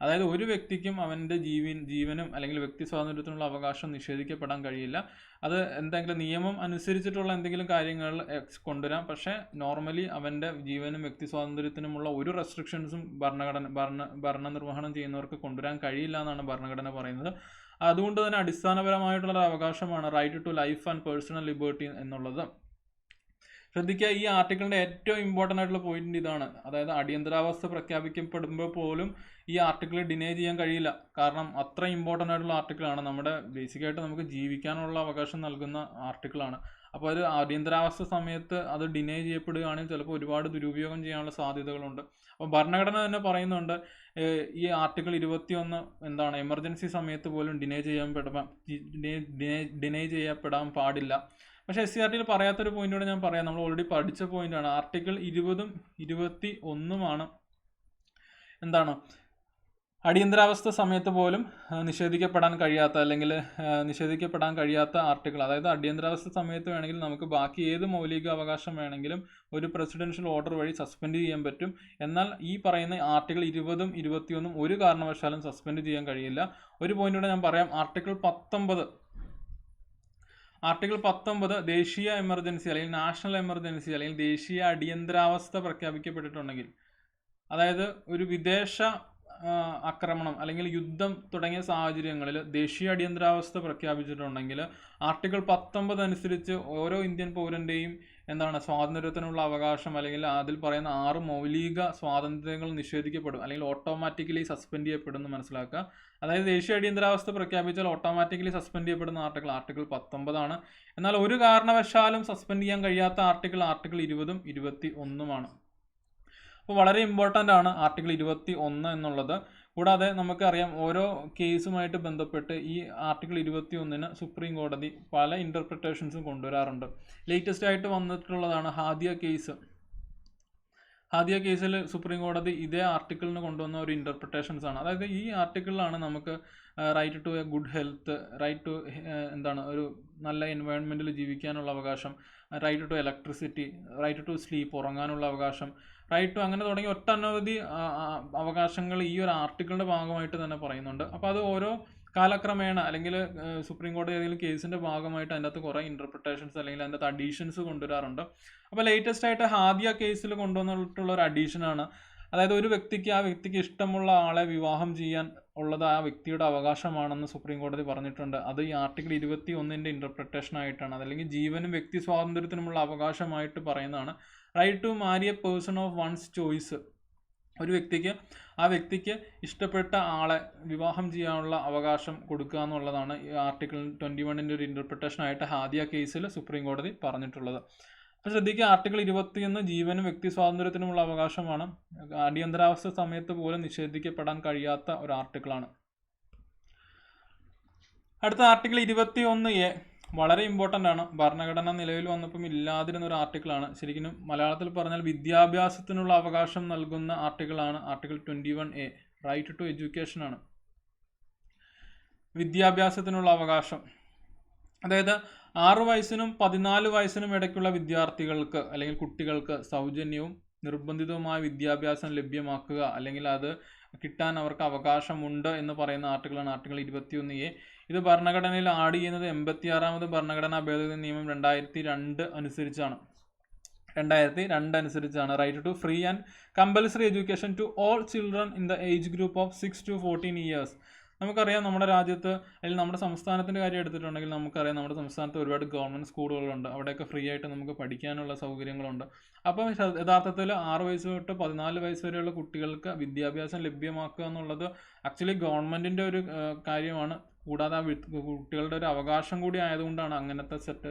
അതായത് ഒരു വ്യക്തിക്കും അവൻ്റെ ജീവനും അല്ലെങ്കിൽ വ്യക്തി സ്വാതന്ത്ര്യത്തിനുള്ള അവകാശം നിഷേധിക്കപ്പെടാൻ കഴിയില്ല. അത് എന്തെങ്കിലും നിയമം അനുസരിച്ചിട്ടുള്ള എന്തെങ്കിലും കാര്യങ്ങൾ കൊണ്ടുവരാം. പക്ഷേ നോർമലി അവൻ്റെ ജീവനും വ്യക്തി സ്വാതന്ത്ര്യത്തിനുമുള്ള ഒരു റെസ്ട്രിക്ഷൻസും ഭരണനിർവഹണം ചെയ്യുന്നവർക്ക് കൊണ്ടുവരാൻ കഴിയില്ല എന്നാണ് ഭരണഘടന പറയുന്നത്. അതുകൊണ്ട് തന്നെ അടിസ്ഥാനപരമായിട്ടുള്ള അവകാശമാണ് right to life and personal liberty എന്നുള്ളത്. ശ്രദ്ധിക്കുക, ഈ ആർട്ടിക്കിളിൻ്റെ ഏറ്റവും ഇമ്പോർട്ടൻ്റ് ആയിട്ടുള്ള പോയിന്റ് ഇതാണ്. അതായത് അടിയന്തരാവസ്ഥ പ്രഖ്യാപിക്കപ്പെടുമ്പോൾ പോലും ഈ ആർട്ടിക്കിൾ ഡിനേ ചെയ്യാൻ കഴിയില്ല. കാരണം അത്ര ഇമ്പോർട്ടൻ്റ് ആയിട്ടുള്ള ആർട്ടിക്കിളാണ്. നമ്മുടെ ബേസിക്കായിട്ട് നമുക്ക് ജീവിക്കാനുള്ള അവകാശം നൽകുന്ന ആർട്ടിക്കിളാണ്. അപ്പോൾ ഒരു അടിയന്തരാവസ്ഥ സമയത്ത് അത് ഡിനേ ചെയ്യപ്പെടുകയാണെങ്കിൽ ചിലപ്പോൾ ഒരുപാട് ദുരുപയോഗം ചെയ്യാനുള്ള സാധ്യതകളുണ്ട്. അപ്പോൾ ഭരണഘടന തന്നെ പറയുന്നുണ്ട് ഈ ആർട്ടിക്കിൾ 21 എന്താണ്? എമർജൻസി സമയത്ത് പോലും ഡിനേ ചെയ്യപ്പെടാൻ പാടില്ല. പക്ഷേ SCRT പറയാത്തൊരു പോയിന്റോടെ ഞാൻ പറയാം. നമ്മൾ ഓൾറെഡി പഠിച്ച പോയിന്റാണ്. ആർട്ടിക്കിൾ 20ഉം 21 എന്താണ്? അടിയന്തരാവസ്ഥ സമയത്ത് പോലും നിഷേധിക്കപ്പെടാൻ കഴിയാത്ത ആർട്ടിക്കിൾ. അതായത് അടിയന്തരാവസ്ഥ സമയത്ത് വേണമെങ്കിൽ നമുക്ക് ബാക്കി ഏത് മൗലിക അവകാശം വേണമെങ്കിലും ഒരു പ്രസിഡൻഷ്യൽ ഓർഡർ വഴി സസ്പെൻഡ് ചെയ്യാൻ പറ്റും. എന്നാൽ ഈ പറയുന്ന ആർട്ടിക്കിൾ 20ഉം 21 ഒരു കാരണവശാലും സസ്പെൻഡ് ചെയ്യാൻ കഴിയില്ല. ഒരു പോയിന്റോടെ ഞാൻ പറയാം. ആർട്ടിക്കിൾ 19 ദേശീയ എമർജൻസി അല്ലെങ്കിൽ നാഷണൽ എമർജൻസി അല്ലെങ്കിൽ ദേശീയ അടിയന്തരാവസ്ഥ പ്രഖ്യാപിക്കപ്പെട്ടിട്ടുണ്ടെങ്കിൽ, അതായത് ഒരു വിദേശ ആക്രമണം അല്ലെങ്കിൽ യുദ്ധം തുടങ്ങിയ സാഹചര്യങ്ങളിൽ ദേശീയ അടിയന്തരാവസ്ഥ പ്രഖ്യാപിച്ചിട്ടുണ്ടെങ്കിൽ ആർട്ടിക്കിൾ 19 അനുസരിച്ച് ഓരോ ഇന്ത്യൻ പൗരൻ്റെയും സ്വാതന്ത്ര്യത്തിനുള്ള അവകാശം അല്ലെങ്കിൽ അതിൽ പറയുന്ന 6 മൗലിക സ്വാതന്ത്ര്യങ്ങൾ നിഷേധിക്കപ്പെടും അല്ലെങ്കിൽ ഓട്ടോമാറ്റിക്കലി സസ്പെൻഡ് ചെയ്യപ്പെടും എന്ന് മനസ്സിലാക്കുക. അതായത് ദേശീയ അടിയന്തരാവസ്ഥ പ്രഖ്യാപിച്ചാൽ ഓട്ടോമാറ്റിക്കലി സസ്പെൻഡ് ചെയ്യപ്പെടുന്ന ആർട്ടിക്കിൾ 19 എന്നാൽ ഒരു കാരണവശാലും സസ്പെൻഡ് ചെയ്യാൻ കഴിയാത്ത ആർട്ടിക്കിൾ 20ഉം 21 അപ്പോൾ വളരെ ഇമ്പോർട്ടൻ്റ് ആണ് ആർട്ടിക്കിൾ 21 എന്നുള്ളത്. കൂടാതെ നമുക്കറിയാം ഓരോ കേസുമായിട്ട് ബന്ധപ്പെട്ട് ഈ ആർട്ടിക്കിൾ 21 സുപ്രീം കോടതി പല ഇൻ്റർപ്രിട്ടേഷൻസും കൊണ്ടുവരാറുണ്ട്. ലേറ്റസ്റ്റ് ആയിട്ട് വന്നിട്ടുള്ളതാണ് ഹാദിയ കേസ്. ആദ്യ കേസിൽ സുപ്രീം കോടതി ഇതേ ആർട്ടിക്കിളിന് കൊണ്ടുവന്ന ഒരു ഇൻ്റർപ്രിട്ടേഷൻസ് ആണ്. അതായത് ഈ ആർട്ടിക്കിളിലാണ് നമുക്ക് right to a good health, right to ഒരു നല്ല എൻവയോൺമെൻറ്റിൽ ജീവിക്കാനുള്ള അവകാശം, right to electricity, right to sleep, ഉറങ്ങാനുള്ള അവകാശം, റൈറ്റ് ടു അങ്ങനെ തുടങ്ങി ഒട്ടനവധി അവകാശങ്ങൾ ഈ ഒരു ആർട്ടിക്കിളിൻ്റെ ഭാഗമായിട്ട് തന്നെ പറയുന്നുണ്ട്. അപ്പോൾ അത് ഓരോ കാലക്രമേണ അല്ലെങ്കിൽ സുപ്രീം കോടതി ഏതെങ്കിലും കേസിൻ്റെ ഭാഗമായിട്ട് അതിൻ്റെ അകത്ത് കുറേ ഇൻ്റർപ്രിട്ടേഷൻസ് അല്ലെങ്കിൽ അതിൻ്റെ അകത്ത് അഡീഷൻസ് കൊണ്ടുവരാറുണ്ട്. അപ്പോൾ ലേറ്റസ്റ്റ് ആയിട്ട് ഹാദിയ കേസിൽ കൊണ്ടുവന്നിട്ടുള്ള ഒരു അഡീഷനാണ്, അതായത് ഒരു വ്യക്തിക്ക് ആ വ്യക്തിക്ക് ഇഷ്ടമുള്ള ആളെ വിവാഹം ചെയ്യാൻ ഉള്ളത് ആ വ്യക്തിയുടെ അവകാശമാണെന്ന് സുപ്രീം കോടതി പറഞ്ഞിട്ടുണ്ട്. അത് ഈ ആർട്ടിക്കിൾ 21 ഇൻ്റർപ്രിട്ടേഷൻ ആയിട്ടാണ്. അതല്ലെങ്കിൽ ജീവനും വ്യക്തി സ്വാതന്ത്ര്യത്തിനുമുള്ള അവകാശമായിട്ട് പറയുന്നതാണ്. Right to marry a person of one's choice, ഒരു വ്യക്തിക്ക് ആ വ്യക്തിക്ക് ഇഷ്ടപ്പെട്ട ആളെ വിവാഹം ചെയ്യാനുള്ള അവകാശം കൊടുക്കുക എന്നുള്ളതാണ് ഈ ആർട്ടിക്കിൾ 21 ഒരു ഇൻ്റർപ്രിട്ടേഷൻ ആയിട്ട് ഹാദിയ കേസിൽ സുപ്രീം കോടതി പറഞ്ഞിട്ടുള്ളത്. അപ്പോൾ ശ്രദ്ധിക്കുക, ആർട്ടിക്കിൾ 21 ജീവനും വ്യക്തി സ്വാതന്ത്ര്യത്തിനുമുള്ള അവകാശമാണ്. അടിയന്തരാവസ്ഥ സമയത്ത് പോലും നിഷേധിക്കപ്പെടാൻ കഴിയാത്ത ഒരു ആർട്ടിക്കിളാണ്. അടുത്ത ആർട്ടിക്കിൾ 21A വളരെ ഇമ്പോർട്ടൻ്റ് ആണ്. ഭരണഘടന നിലവിൽ വന്നപ്പം ഇല്ലാതിരുന്ന ഒരു ആർട്ടിക്കിളാണ്. ശരിക്കും മലയാളത്തിൽ പറഞ്ഞാൽ വിദ്യാഭ്യാസത്തിനുള്ള അവകാശം നൽകുന്ന ആർട്ടിക്കിളാണ് article 21A. Right to education ആണ്, വിദ്യാഭ്യാസത്തിനുള്ള അവകാശം. അതായത് 6 വയസ്സിനും 14 വയസ്സിനും ഇടയ്ക്കുള്ള വിദ്യാർത്ഥികൾക്ക് അല്ലെങ്കിൽ കുട്ടികൾക്ക് സൗജന്യവും നിർബന്ധിതവുമായ വിദ്യാഭ്യാസം ലഭ്യമാക്കുക, അല്ലെങ്കിൽ അത് കിട്ടാൻ അവർക്ക് അവകാശമുണ്ട് എന്ന് പറയുന്ന ആർട്ടിക്കിളാണ് ആർട്ടിക്കിൾ 21A. ഇത് ഭരണഘടനയിൽ ആഡ് ചെയ്യുന്നത് 86ാമത് ഭരണഘടനാ ഭേദഗതി നിയമം 2002 അനുസരിച്ചാണ്. 2002 അനുസരിച്ചാണ്. Right to free and compulsory education to all children in the age group of 6 to 14 years. നമുക്കറിയാം നമ്മുടെ രാജ്യത്ത് അല്ലെങ്കിൽ നമ്മുടെ സംസ്ഥാനത്തിൻ്റെ കാര്യം എടുത്തിട്ടുണ്ടെങ്കിൽ നമുക്കറിയാം നമ്മുടെ സംസ്ഥാനത്ത് ഒരുപാട് ഗവൺമെൻറ് സ്കൂളുകളുണ്ട്. അവിടെയൊക്കെ ഫ്രീ ആയിട്ട് നമുക്ക് പഠിക്കാനുള്ള സൗകര്യങ്ങളുണ്ട്. അപ്പം യഥാർത്ഥത്തിൽ 6 വയസ്സ് തൊട്ട് 14 വയസ്സ് വരെയുള്ള കുട്ടികൾക്ക് വിദ്യാഭ്യാസം ലഭ്യമാക്കുക എന്നുള്ളത് ആക്ച്വലി ഗവൺമെൻറ്റിൻ്റെ ഒരു കാര്യമാണ്. കൂടാതെ ആ കുട്ടികളുടെ ഒരു അവകാശം കൂടി ആയതുകൊണ്ടാണ് അങ്ങനത്തെ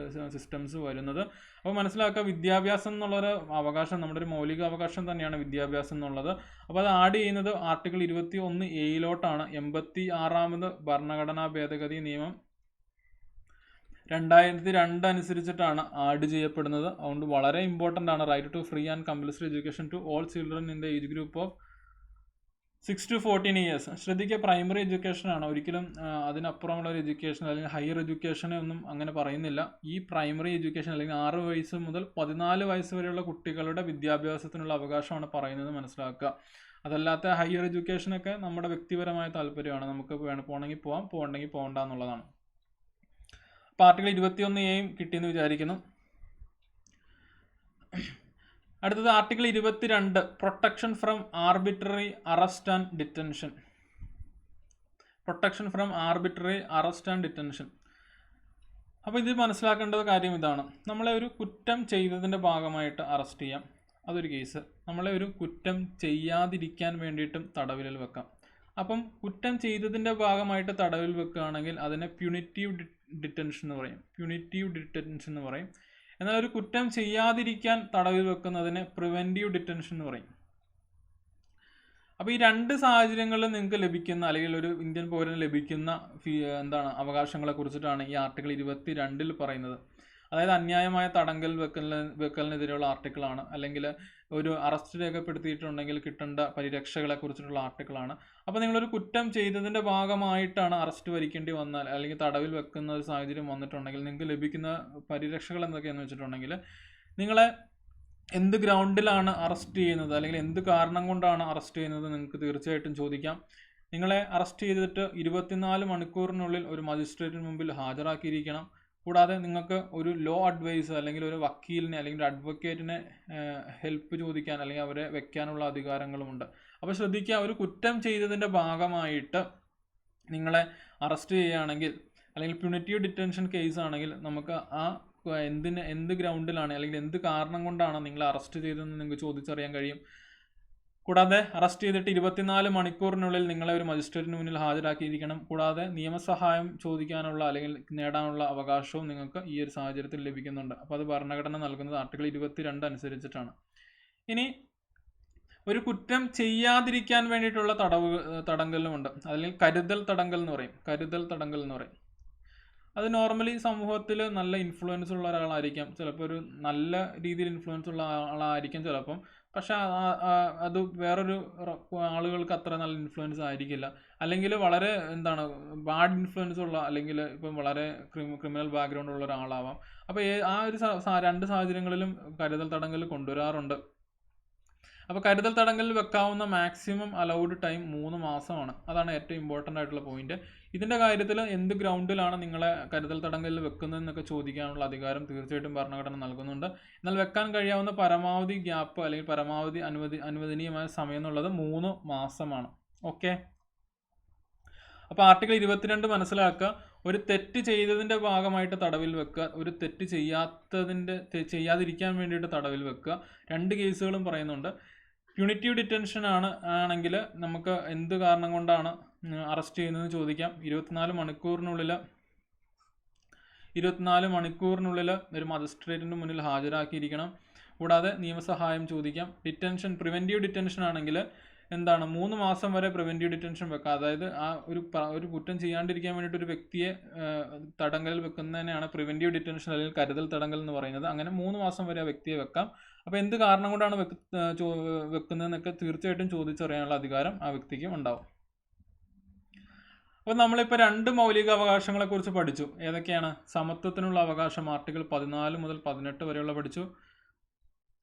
സിസ്റ്റംസ് വരുന്നത്. അപ്പോൾ മനസ്സിലാക്കുക, വിദ്യാഭ്യാസം എന്നുള്ളൊരു അവകാശം നമ്മുടെ ഒരു മൗലിക അവകാശം തന്നെയാണ് വിദ്യാഭ്യാസം എന്നുള്ളത്. അപ്പോൾ അത് ആഡ് ചെയ്യുന്നത് ആർട്ടിക്കിൾ 21A 86ാമത് ഭരണഘടനാ ഭേദഗതി നിയമം 2002 അനുസരിച്ചിട്ടാണ് ആഡ് ചെയ്യപ്പെടുന്നത്. അതുകൊണ്ട് വളരെ ഇമ്പോർട്ടൻ്റ് ആണ്. Right to free and compulsory education to all children in the age group of 6 to 14 years. ശ്രദ്ധിക്കുക, പ്രൈമറി എഡ്യൂക്കേഷനാണ്, ഒരിക്കലും അതിനപ്പുറമുള്ള ഒരു എഡ്യൂക്കേഷൻ അല്ലെങ്കിൽ ഹയർ എഡ്യൂക്കേഷനെ ഒന്നും അങ്ങനെ പറയുന്നില്ല. ഈ പ്രൈമറി എഡ്യൂക്കേഷൻ അല്ലെങ്കിൽ 6 വയസ്സ് മുതൽ 14 വയസ്സ് വരെയുള്ള കുട്ടികളുടെ വിദ്യാഭ്യാസത്തിനുള്ള അവകാശമാണ് പറയുന്നത്, മനസ്സിലാക്കുക. അതല്ലാത്ത ഹയർ എഡ്യൂക്കേഷനൊക്കെ നമ്മുടെ വ്യക്തിപരമായ താല്പര്യമാണ്. നമുക്ക് പോകണമെങ്കിൽ പോകാം, പോകണ്ടെങ്കിൽ പോകണ്ട എന്നുള്ളതാണ്. അപ്പോൾ ആർട്ടിക്കിൾ 21A കിട്ടിയെന്ന് വിചാരിക്കുന്നു. അടുത്തത് article 22 protection from arbitrary arrest and detention. Protection from arbitrary arrest and detention. അപ്പോൾ ഇത് മനസ്സിലാക്കേണ്ട കാര്യം ഇതാണ്. നമ്മളെ ഒരു കുറ്റം ചെയ്തതിൻ്റെ ഭാഗമായിട്ട് അറസ്റ്റ് ചെയ്യാം, അതൊരു കേസ്. നമ്മളെ ഒരു കുറ്റം ചെയ്യാതിരിക്കാൻ വേണ്ടിയിട്ടും തടവിൽ വെക്കാം. അപ്പം കുറ്റം ചെയ്തതിൻ്റെ ഭാഗമായിട്ട് തടവിൽ വെക്കുകയാണെങ്കിൽ അതിനെ പ്യൂണിറ്റീവ് ഡിറ്റൻഷൻ എന്ന് പറയും. പ്യൂണിറ്റീവ് ഡിറ്റൻഷൻ എന്ന് പറയും. എന്നാൽ ഒരു കുറ്റം ചെയ്യാതിരിക്കാൻ തടവിൽ വെക്കുന്നതിന് പ്രിവെൻറ്റീവ് ഡിറ്റൻഷൻ എന്ന് പറയും. അപ്പോൾ ഈ രണ്ട് സാഹചര്യങ്ങളിൽ നിങ്ങൾക്ക് ലഭിക്കുന്ന അല്ലെങ്കിൽ ഒരു ഇന്ത്യൻ പൗരന് ലഭിക്കുന്ന അവകാശങ്ങളെ കുറിച്ചിട്ടാണ് ഈ ആർട്ടിക്കിൾ 22 പറയുന്നത്. അതായത് അന്യായമായ തടങ്കൽ വെക്കലിനെതിരെയുള്ള ആർട്ടിക്കിളാണ്, അല്ലെങ്കിൽ ഒരു അറസ്റ്റ് രേഖപ്പെടുത്തിയിട്ടുണ്ടെങ്കിൽ കിട്ടേണ്ട പരിരക്ഷകളെ കുറിച്ചിട്ടുള്ള ആർട്ടിക്കിളാണ്. അപ്പോൾ നിങ്ങളൊരു കുറ്റം ചെയ്തതിൻ്റെ ഭാഗമായിട്ടാണ് അറസ്റ്റ് വരിക്കേണ്ടി വന്നാൽ അല്ലെങ്കിൽ തടവിൽ വെക്കുന്ന ഒരു സാഹചര്യം വന്നിട്ടുണ്ടെങ്കിൽ നിങ്ങൾക്ക് ലഭിക്കുന്ന പരിരക്ഷകൾ എന്തൊക്കെയാണെന്ന് വെച്ചിട്ടുണ്ടെങ്കിൽ, നിങ്ങളെ എന്ത് ഗ്രൗണ്ടിലാണ് അറസ്റ്റ് ചെയ്യുന്നത് അല്ലെങ്കിൽ എന്ത് കാരണം കൊണ്ടാണ് അറസ്റ്റ് ചെയ്യുന്നത് നിങ്ങൾക്ക് തീർച്ചയായിട്ടും ചോദിക്കാം. നിങ്ങളെ അറസ്റ്റ് ചെയ്തിട്ട് 24 മണിക്കൂറിനുള്ളിൽ ഒരു മജിസ്ട്രേറ്റിന് മുമ്പിൽ ഹാജരാക്കിയിരിക്കണം. കൂടാതെ നിങ്ങൾക്ക് ഒരു ലോ അഡ്വൈസ് അല്ലെങ്കിൽ ഒരു വക്കീലിനെ അല്ലെങ്കിൽ ഒരു അഡ്വക്കേറ്റിനെ ഹെൽപ്പ് ചോദിക്കാൻ അല്ലെങ്കിൽ അവരെ വെക്കാനുള്ള അധികാരങ്ങളുമുണ്ട്. അപ്പോൾ ശ്രദ്ധിക്കുക, ഒരു കുറ്റം ചെയ്തതിൻ്റെ ഭാഗമായിട്ട് നിങ്ങളെ അറസ്റ്റ് ചെയ്യുകയാണെങ്കിൽ അല്ലെങ്കിൽ പ്യൂണിറ്റീവ് ഡിറ്റൻഷൻ കേസ് ആണെങ്കിൽ നമുക്ക് ആ എന്ത് ഗ്രൗണ്ടിലാണ് അല്ലെങ്കിൽ എന്ത് കാരണം കൊണ്ടാണ് നിങ്ങളെ അറസ്റ്റ് ചെയ്തതെന്ന് നിങ്ങൾക്ക് ചോദിച്ചറിയാൻ കഴിയും. കൂടാതെ അറസ്റ്റ് ചെയ്തിട്ട് 24 മണിക്കൂറിനുള്ളിൽ നിങ്ങളെ ഒരു മജിസ്ട്രേറ്റിന് മുന്നിൽ ഹാജരാക്കിയിരിക്കണം. കൂടാതെ നിയമസഹായം ചോദിക്കാനുള്ള അല്ലെങ്കിൽ നേടാനുള്ള അവകാശവും നിങ്ങൾക്ക് ഈ ഒരു സാഹചര്യത്തിൽ ലഭിക്കുന്നുണ്ട്. അപ്പോൾ അത് ഭരണഘടന നൽകുന്നത് ആർട്ടിക്കിൾ 22 അനുസരിച്ചിട്ടാണ്. ഇനി ഒരു കുറ്റം ചെയ്യാതിരിക്കാൻ വേണ്ടിയിട്ടുള്ള തടങ്കലുമുണ്ട്, അല്ലെങ്കിൽ കരുതൽ തടങ്കൽ എന്ന് പറയും. കരുതൽ തടങ്കൽ എന്ന് പറയും. അത് നോർമലി സമൂഹത്തിൽ നല്ല ഇൻഫ്ലുവൻസ് ഉള്ള ഒരാളായിരിക്കാം, ചിലപ്പോൾ ഒരു നല്ല രീതിയിൽ ഇൻഫ്ലുവൻസ് ഉള്ള ആളായിരിക്കും ചിലപ്പം. പക്ഷെ അത് വേറൊരു ആളുകൾക്ക് അത്ര നല്ല ഇൻഫ്ലുവൻസ് ആയിരിക്കില്ല, അല്ലെങ്കിൽ വളരെ എന്താണ് ബാഡ് ഇൻഫ്ലുവൻസ് ഉള്ള, അല്ലെങ്കിൽ ഇപ്പം വളരെ ക്രിമിനൽ ബാക്ക്ഗ്രൗണ്ട് ഉള്ള ഒരാളാവാം. അപ്പോൾ ആ ഒരു രണ്ട് സാഹചര്യങ്ങളിലും കരുതൽ തടങ്കൽ കൊണ്ടുവരാറുണ്ട്. അപ്പോൾ കരുതൽ തടങ്കലിൽ വെക്കാവുന്ന മാക്സിമം അലൗഡ് ടൈം 3 മാസമാണ്. അതാണ് ഏറ്റവും ഇമ്പോർട്ടൻ്റ് ആയിട്ടുള്ള പോയിന്റ്. ഇതിൻ്റെ കാര്യത്തിൽ എന്ത് ഗ്രൗണ്ടിലാണ് നിങ്ങളെ കരുതൽ തടങ്കലിൽ വെക്കുന്നതെന്നൊക്കെ ചോദിക്കാനുള്ള അധികാരം തീർച്ചയായിട്ടും ഭരണഘടന നൽകുന്നുണ്ട്. എന്നാൽ വെക്കാൻ കഴിയാവുന്ന പരമാവധി ഗ്യാപ്പ് അല്ലെങ്കിൽ പരമാവധി അനുവദനീയമായ സമയം എന്നുള്ളത് 3 മാസമാണ്. ഓക്കെ, അപ്പോൾ ആർട്ടിക്കിൾ 22 മനസ്സിലാക്കുക. ഒരു തെറ്റ് ചെയ്തതിൻ്റെ ഭാഗമായിട്ട് തടവിൽ വെക്കുക, ഒരു തെറ്റ് ചെയ്യാതിരിക്കാൻ വേണ്ടിയിട്ട് തടവിൽ വെക്കുക. 2 കേസുകളും പറയുന്നുണ്ട്. പ്യൂണിറ്റീവ് ഡിറ്റൻഷൻ ആണെങ്കിൽ നമുക്ക് എന്ത് കാരണം കൊണ്ടാണ് അറസ്റ്റ് ചെയ്യുന്നതെന്ന് ചോദിക്കാം. 24 മണിക്കൂറിനുള്ളിൽ ഒരു മജിസ്ട്രേറ്റിൻ്റെ മുന്നിൽ ഹാജരാക്കിയിരിക്കണം. കൂടാതെ നിയമസഹായം ചോദിക്കാം. പ്രിവെൻറ്റീവ് ഡിറ്റൻഷൻ ആണെങ്കിൽ എന്താണ് 3 മാസം വരെ പ്രിവെൻറ്റീവ് ഡിറ്റൻഷൻ വെക്കാം. അതായത് ആ ഒരു കുറ്റം ചെയ്യാണ്ടിരിക്കാൻ വേണ്ടിയിട്ട് ഒരു വ്യക്തിയെ തടങ്കലിൽ വെക്കുന്നതിനെയാണ് പ്രിവെൻറ്റീവ് ഡിറ്റൻഷൻ അല്ലെങ്കിൽ കരുതൽ തടങ്കൽ എന്ന് പറയുന്നത്. അങ്ങനെ 3 മാസം വരെ ആ വ്യക്തിയെ വെക്കാം. അപ്പോൾ എന്ത് കാരണം കൊണ്ടാണ് വെക്കുന്നതെന്നൊക്കെ തീർച്ചയായിട്ടും ചോദിച്ചറിയാനുള്ള അധികാരം ആ വ്യക്തിക്കും ഉണ്ടാവും. അപ്പോൾ നമ്മളിപ്പോൾ 2 മൗലിക അവകാശങ്ങളെ കുറിച്ച് പഠിച്ചു. ഏതൊക്കെയാണ്? സമത്വത്തിനുള്ള അവകാശം ആർട്ടിക്കിൾ 14 മുതൽ 18 വരെയുള്ള പഠിച്ചു.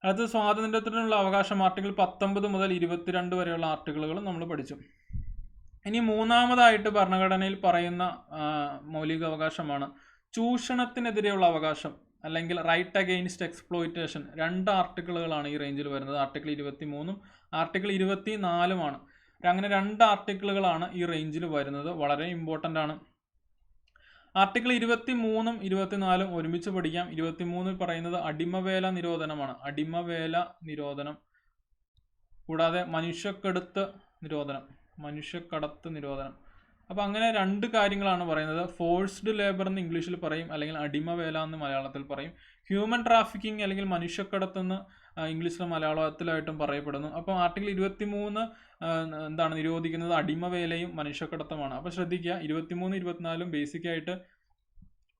അടുത്ത സ്വാതന്ത്ര്യത്തിനുള്ള അവകാശം ആർട്ടിക്കിൾ 19 മുതൽ 22 വരെയുള്ള ആർട്ടിക്കിളുകളും നമ്മൾ പഠിച്ചു. ഇനി മൂന്നാമതായിട്ട് ഭരണഘടനയിൽ പറയുന്ന മൗലിക അവകാശമാണ് ചൂഷണത്തിനെതിരെയുള്ള അവകാശം, അല്ലെങ്കിൽ റൈറ്റ് അഗെയിൻസ്റ്റ് എക്സ്പ്ലോയിറ്റേഷൻ. 2 ആർട്ടിക്കിളുകളാണ് ഈ റേഞ്ചിൽ വരുന്നത്. ആർട്ടിക്കിൾ 23 ആർട്ടിക്കിൾ 24 അങ്ങനെ 2 ആർട്ടിക്കിളുകളാണ് ഈ റേഞ്ചിൽ വരുന്നത്. വളരെ ഇമ്പോർട്ടൻ്റ് ആണ്. ആർട്ടിക്കിൾ 23 24 ഒരുമിച്ച് പഠിക്കാം. 23 പറയുന്നത് അടിമവേല നിരോധനമാണ്. അടിമവേല നിരോധനം. കൂടാതെ മനുഷ്യക്കടത്ത് നിരോധനം. അപ്പോൾ അങ്ങനെ 2 കാര്യങ്ങളാണ് പറയുന്നത്. ഫോഴ്സ്ഡ് ലേബർ എന്ന് ഇംഗ്ലീഷിൽ പറയും, അല്ലെങ്കിൽ അടിമവേല എന്ന് മലയാളത്തിൽ പറയും. ഹ്യൂമൻ ട്രാഫിക്കിംഗ് അല്ലെങ്കിൽ മനുഷ്യക്കടത്ത് എന്ന് ഇംഗ്ലീഷിലും മലയാളത്തിലായിട്ടും പറയപ്പെടുന്നു. അപ്പോൾ ആർട്ടിക്കിൾ 23 എന്താണ് നിരോധിക്കുന്നത്? അടിമവേലയും മനുഷ്യക്കടത്തുമാണ്. അപ്പോൾ ശ്രദ്ധിക്കുക, 23 24 ബേസിക്കായിട്ട്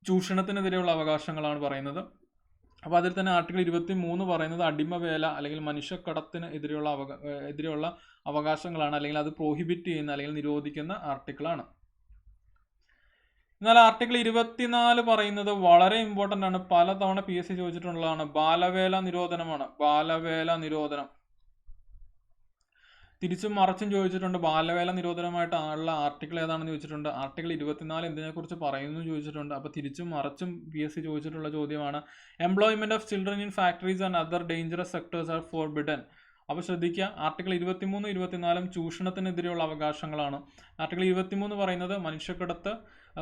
ചൂഷണത്തിനെതിരെയുള്ള അവകാശങ്ങളാണ് പറയുന്നത്. അപ്പോൾ അതിൽ തന്നെ ആർട്ടിക്കിൾ 23 പറയുന്നത് അടിമവേല അല്ലെങ്കിൽ മനുഷ്യക്കടത്തിന് എതിരെയുള്ള അവകാശങ്ങളാണ്, അല്ലെങ്കിൽ അത് പ്രോഹിബിറ്റ് ചെയ്യുന്ന അല്ലെങ്കിൽ നിരോധിക്കുന്ന ആർട്ടിക്കിളാണ്. എന്നാൽ ആർട്ടിക്കിൾ 24 പറയുന്നത് വളരെ ഇമ്പോർട്ടൻ്റ് ആണ്. പലതവണ PSC ചോദിച്ചിട്ടുള്ളതാണ്. ബാലവേല നിരോധനമാണ്. ബാലവേല നിരോധനം തിരിച്ചും മറിച്ചും ചോദിച്ചിട്ടുണ്ട്. ബാലവേല നിരോധനമായിട്ടുള്ള ആർട്ടിക്കിൾ ഏതാണെന്ന് ചോദിച്ചിട്ടുണ്ട്. ആർട്ടിക്കിൾ 24 എന്തിനെക്കുറിച്ച് പറയുന്നു ചോദിച്ചിട്ടുണ്ട്. അപ്പോൾ തിരിച്ചും മറിച്ചും PSC ചോദിച്ചിട്ടുള്ള ചോദ്യമാണ്. Employment of children in factories and other dangerous sectors are forbidden. അപ്പോൾ ശ്രദ്ധിക്കുക, ആർട്ടിക്കിൾ 23 24 ചൂഷണത്തിനെതിരെയുള്ള അവകാശങ്ങളാണ്. ആർട്ടിക്കിൾ 23 പറയുന്നത് മനുഷ്യക്കടത്ത്,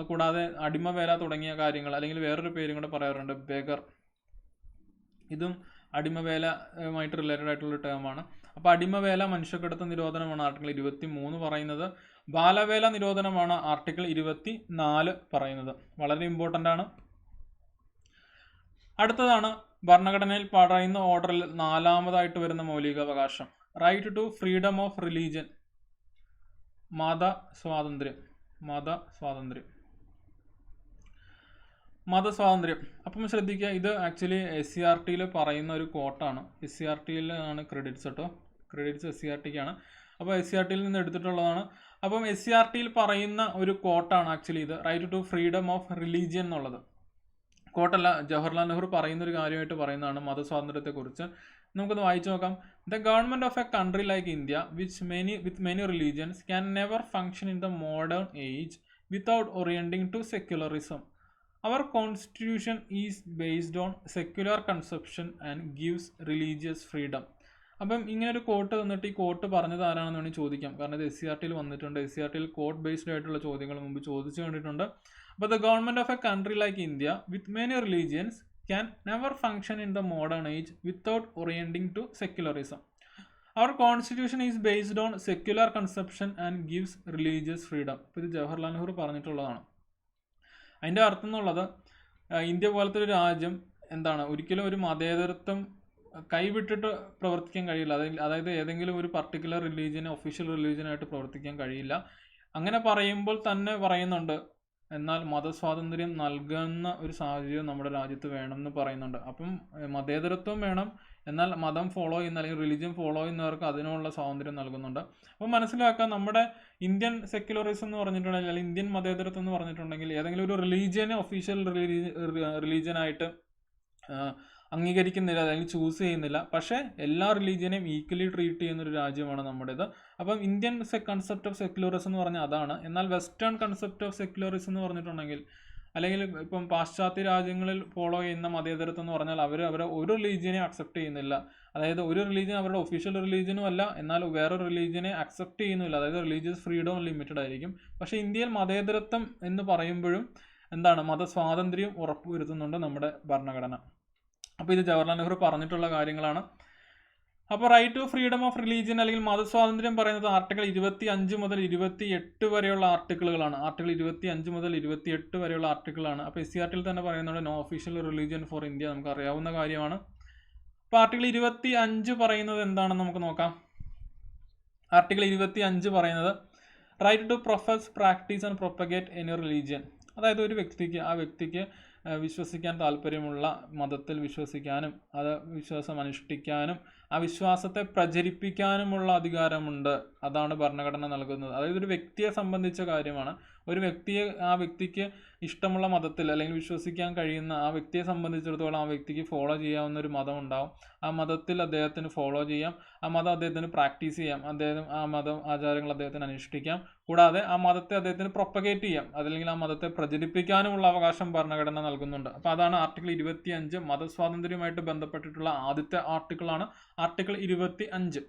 കൂടാതെ അടിമവേല തുടങ്ങിയ കാര്യങ്ങൾ, അല്ലെങ്കിൽ വേറൊരു പേരും കൂടെ പറയാറുണ്ട്, ബെഗർ. ഇതും അടിമവേലയുമായിട്ട് റിലേറ്റഡ് ആയിട്ടുള്ള ടേമാണ്. അപ്പോൾ അടിമവേല മനുഷ്യക്കടത്ത് നിരോധനമാണ് ആർട്ടിക്കിൾ 23 പറയുന്നത്. ബാലവേല നിരോധനമാണ് ആർട്ടിക്കിൾ 24 പറയുന്നത്. വളരെ ഇമ്പോർട്ടൻ്റ് ആണ്. അടുത്തതാണ് ഭരണഘടനയിൽ പറയുന്ന ഓർഡറിൽ 4ാമതായിട്ട് വരുന്ന മൗലികാവകാശം, right to freedom of religion, മതസ്വാതന്ത്ര്യം. അപ്പം ശ്രദ്ധിക്കുക, ഇത് ആക്ച്വലി SCRTയിൽ പറയുന്ന ഒരു കോട്ടാണ്. SCRTയിലാണ് ക്രെഡിറ്റ്സ് കേട്ടോ. ക്രെഡിറ്റ്സ് SCRTക്കാണ്. അപ്പോൾ SCRTയിൽ നിന്ന് എടുത്തിട്ടുള്ളതാണ്. അപ്പം SCRTയിൽ പറയുന്ന ഒരു കോട്ടാണ് ആക്ച്വലി ഇത്, right to freedom of religion എന്നുള്ളത്. കോട്ടല്ല, ജവഹർലാൽ നെഹ്റു പറയുന്നൊരു കാര്യമായിട്ട് പറയുന്നതാണ് മതസ്വാതന്ത്ര്യത്തെക്കുറിച്ച്. നമുക്കൊന്ന് വായിച്ചു നോക്കാം. The government of a country like India with many religions can never function in the modern age without orienting to secularism. Our constitution is based on secular conception and gives religious freedom. അപ്പം ഇങ്ങനെ ഒരു കോട്ട് തന്നിട്ട് ഈ കോട്ട് പറഞ്ഞത് ആരാണെന്ന് വേണമെങ്കിൽ ചോദിക്കാം. കാരണം ഇത് SCRTയിൽ വന്നിട്ടുണ്ട്. SCRTയിൽ കോട്ട് ബേസ്ഡ് ആയിട്ടുള്ള ചോദ്യങ്ങൾ മുമ്പ് ചോദിച്ചു കണ്ടിട്ടുണ്ട്. But the government of a country like India with many religions can never function in the modern age without orienting to secularism. Our constitution is based on secular conception and gives religious freedom. ഇത് ജവഹർലാൽ നെഹ്റു പറഞ്ഞിട്ടുള്ളതാണ്. അതിൻ്റെ അർത്ഥം എന്നുള്ളത്, ഇന്ത്യ പോലത്തെ ഒരു രാജ്യം എന്താണ് ഒരിക്കലും ഒരു മതേതരത്വം കൈവിട്ടിട്ട് പ്രവർത്തിക്കാൻ കഴിയില്ല. അതായത് ഏതെങ്കിലും ഒരു പർട്ടിക്കുലർ റിലീജിയനെ ഒഫീഷ്യൽ റിലീജിയനായിട്ട് പ്രവർത്തിക്കാൻ കഴിയില്ല. അങ്ങനെ പറയുമ്പോൾ തന്നെ പറയുന്നുണ്ട്, എന്നാൽ മതസ്വാതന്ത്ര്യം നൽകുന്ന ഒരു സാഹചര്യം നമ്മുടെ രാജ്യത്ത് വേണമെന്ന് പറയുന്നുണ്ട്. അപ്പം മതേതരത്വം വേണം, എന്നാൽ മതം ഫോളോ ചെയ്യുന്ന അല്ലെങ്കിൽ റിലീജിയൻ ഫോളോ ചെയ്യുന്നവർക്ക് അതിനുള്ള സ്വാതന്ത്ര്യം നൽകുന്നുണ്ട്. അപ്പോൾ മനസ്സിലാക്കുക, നമ്മുടെ ഇന്ത്യൻ സെക്യുലറിസം എന്ന് പറഞ്ഞിട്ടുണ്ടെങ്കിൽ അല്ലെങ്കിൽ ഇന്ത്യൻ മതേതരത്വം എന്ന് പറഞ്ഞിട്ടുണ്ടെങ്കിൽ ഏതെങ്കിലും ഒരു റിലീജിയനെ ഒഫീഷ്യൽ റിലീജിയനായിട്ട് അംഗീകരിക്കുന്നില്ല അല്ലെങ്കിൽ ചൂസ് ചെയ്യുന്നില്ല. പക്ഷേ എല്ലാ റിലീജിയനെയും ഈക്വലി ട്രീറ്റ് ചെയ്യുന്ന ഒരു രാജ്യമാണ് നമ്മുടേത്. അപ്പം ഇന്ത്യൻ കൺസെപ്റ്റ് ഓഫ് സെക്യുലറിസം എന്ന് പറഞ്ഞാൽ അതാണ്. എന്നാൽ വെസ്റ്റേൺ കൺസെപ്റ്റ് ഓഫ് സെക്യുലറിസം എന്ന് പറഞ്ഞിട്ടുണ്ടെങ്കിൽ അല്ലെങ്കിൽ ഇപ്പം പാശ്ചാത്യ രാജ്യങ്ങളിൽ ഫോളോ ചെയ്യുന്ന മതേതരത്വം എന്ന് പറഞ്ഞാൽ അവരെ ഒരു റിലീജിയനെ അക്സെപ്റ്റ് ചെയ്യുന്നില്ല. അതായത് ഒരു റിലീജിയൻ അവരുടെ ഒഫീഷ്യൽ റിലീജിയനും അല്ല, എന്നാൽ വേറൊരു റിലീജിയനെ അക്സെപ്റ്റ് ചെയ്യുന്നില്ല. അതായത് റിലീജിയസ് ഫ്രീഡം ലിമിറ്റഡ് ആയിരിക്കും. പക്ഷേ ഇന്ത്യയിൽ മതേതരത്വം എന്ന് പറയുമ്പോഴും എന്താണ്, മതസ്വാതന്ത്ര്യം ഉറപ്പുവരുത്തുന്നുണ്ട് നമ്മുടെ ഭരണഘടന. അപ്പോൾ ഇത് ജവഹർലാൽ നെഹ്റു പറഞ്ഞിട്ടുള്ള കാര്യങ്ങളാണ്. അപ്പോൾ right to freedom of religion അല്ലെങ്കിൽ മതസ്വാതന്ത്ര്യം പറയുന്നത് ആർട്ടിക്കിൾ 25 മുതൽ 28 വരെയുള്ള ആർട്ടിക്കിളുകളാണ്. ആർട്ടിക്കിൾ 25 മുതൽ 28 വരെയുള്ള ആർട്ടിക്കിളാണ്. അപ്പോൾ SCRT തന്നെ പറയുന്നുണ്ട് no official religion for India, നമുക്ക് അറിയാവുന്ന കാര്യമാണ്. അപ്പോൾ ആർട്ടിക്കിൾ 25 പറയുന്നത് എന്താണെന്ന് നമുക്ക് നോക്കാം. ആർട്ടിക്കിൾ 25 പറയുന്നത് right to profess, practice and propagate any religion. അതായത് ഒരു വ്യക്തിക്ക് വിശ്വസിക്കാൻ താല്പര്യമുള്ള മതത്തിൽ വിശ്വസിക്കാനും അത് വിശ്വാസം അനുഷ്ഠിക്കാനും ആ വിശ്വാസത്തെ പ്രചരിപ്പിക്കാനുമുള്ള അധികാരമുണ്ട്. അതാണ് ഭരണഘടന നൽകുന്നത്. അതായത് ഒരു വ്യക്തിയെ സംബന്ധിച്ച കാര്യമാണ്. ഒരു വ്യക്തിക്ക് ഇഷ്ടമുള്ള മതത്തിൽ അല്ലെങ്കിൽ വിശ്വസിക്കാൻ കഴിയുന്ന ആ വ്യക്തിയെ സംബന്ധിച്ചിടത്തോളം ആ വ്യക്തിക്ക് ഫോളോ ചെയ്യാവുന്ന ഒരു മതം ഉണ്ടാവും. ആ മതത്തിൽ അദ്ദേഹത്തിന് ഫോളോ ചെയ്യാം, ആ മതം അദ്ദേഹത്തിന് പ്രാക്ടീസ് ചെയ്യാം, ആ മതം ആചാരങ്ങൾ അദ്ദേഹത്തിന് അനുഷ്ഠിക്കാം. കൂടാതെ ആ മതത്തെ അദ്ദേഹത്തിന് പ്രൊപ്പഗേറ്റ് ചെയ്യാം, അല്ലെങ്കിൽ ആ മതത്തെ പ്രചരിപ്പിക്കാനുമുള്ള അവകാശം ഭരണഘടന നൽകുന്നുണ്ട്. അപ്പോൾ അതാണ് ആർട്ടിക്കിൾ 25 മതസ്വാതന്ത്ര്യവുമായിട്ട് ബന്ധപ്പെട്ടിട്ടുള്ള ആദ്യത്തെ ആർട്ടിക്കിളാണ് ആർട്ടിക്കിൾ 25.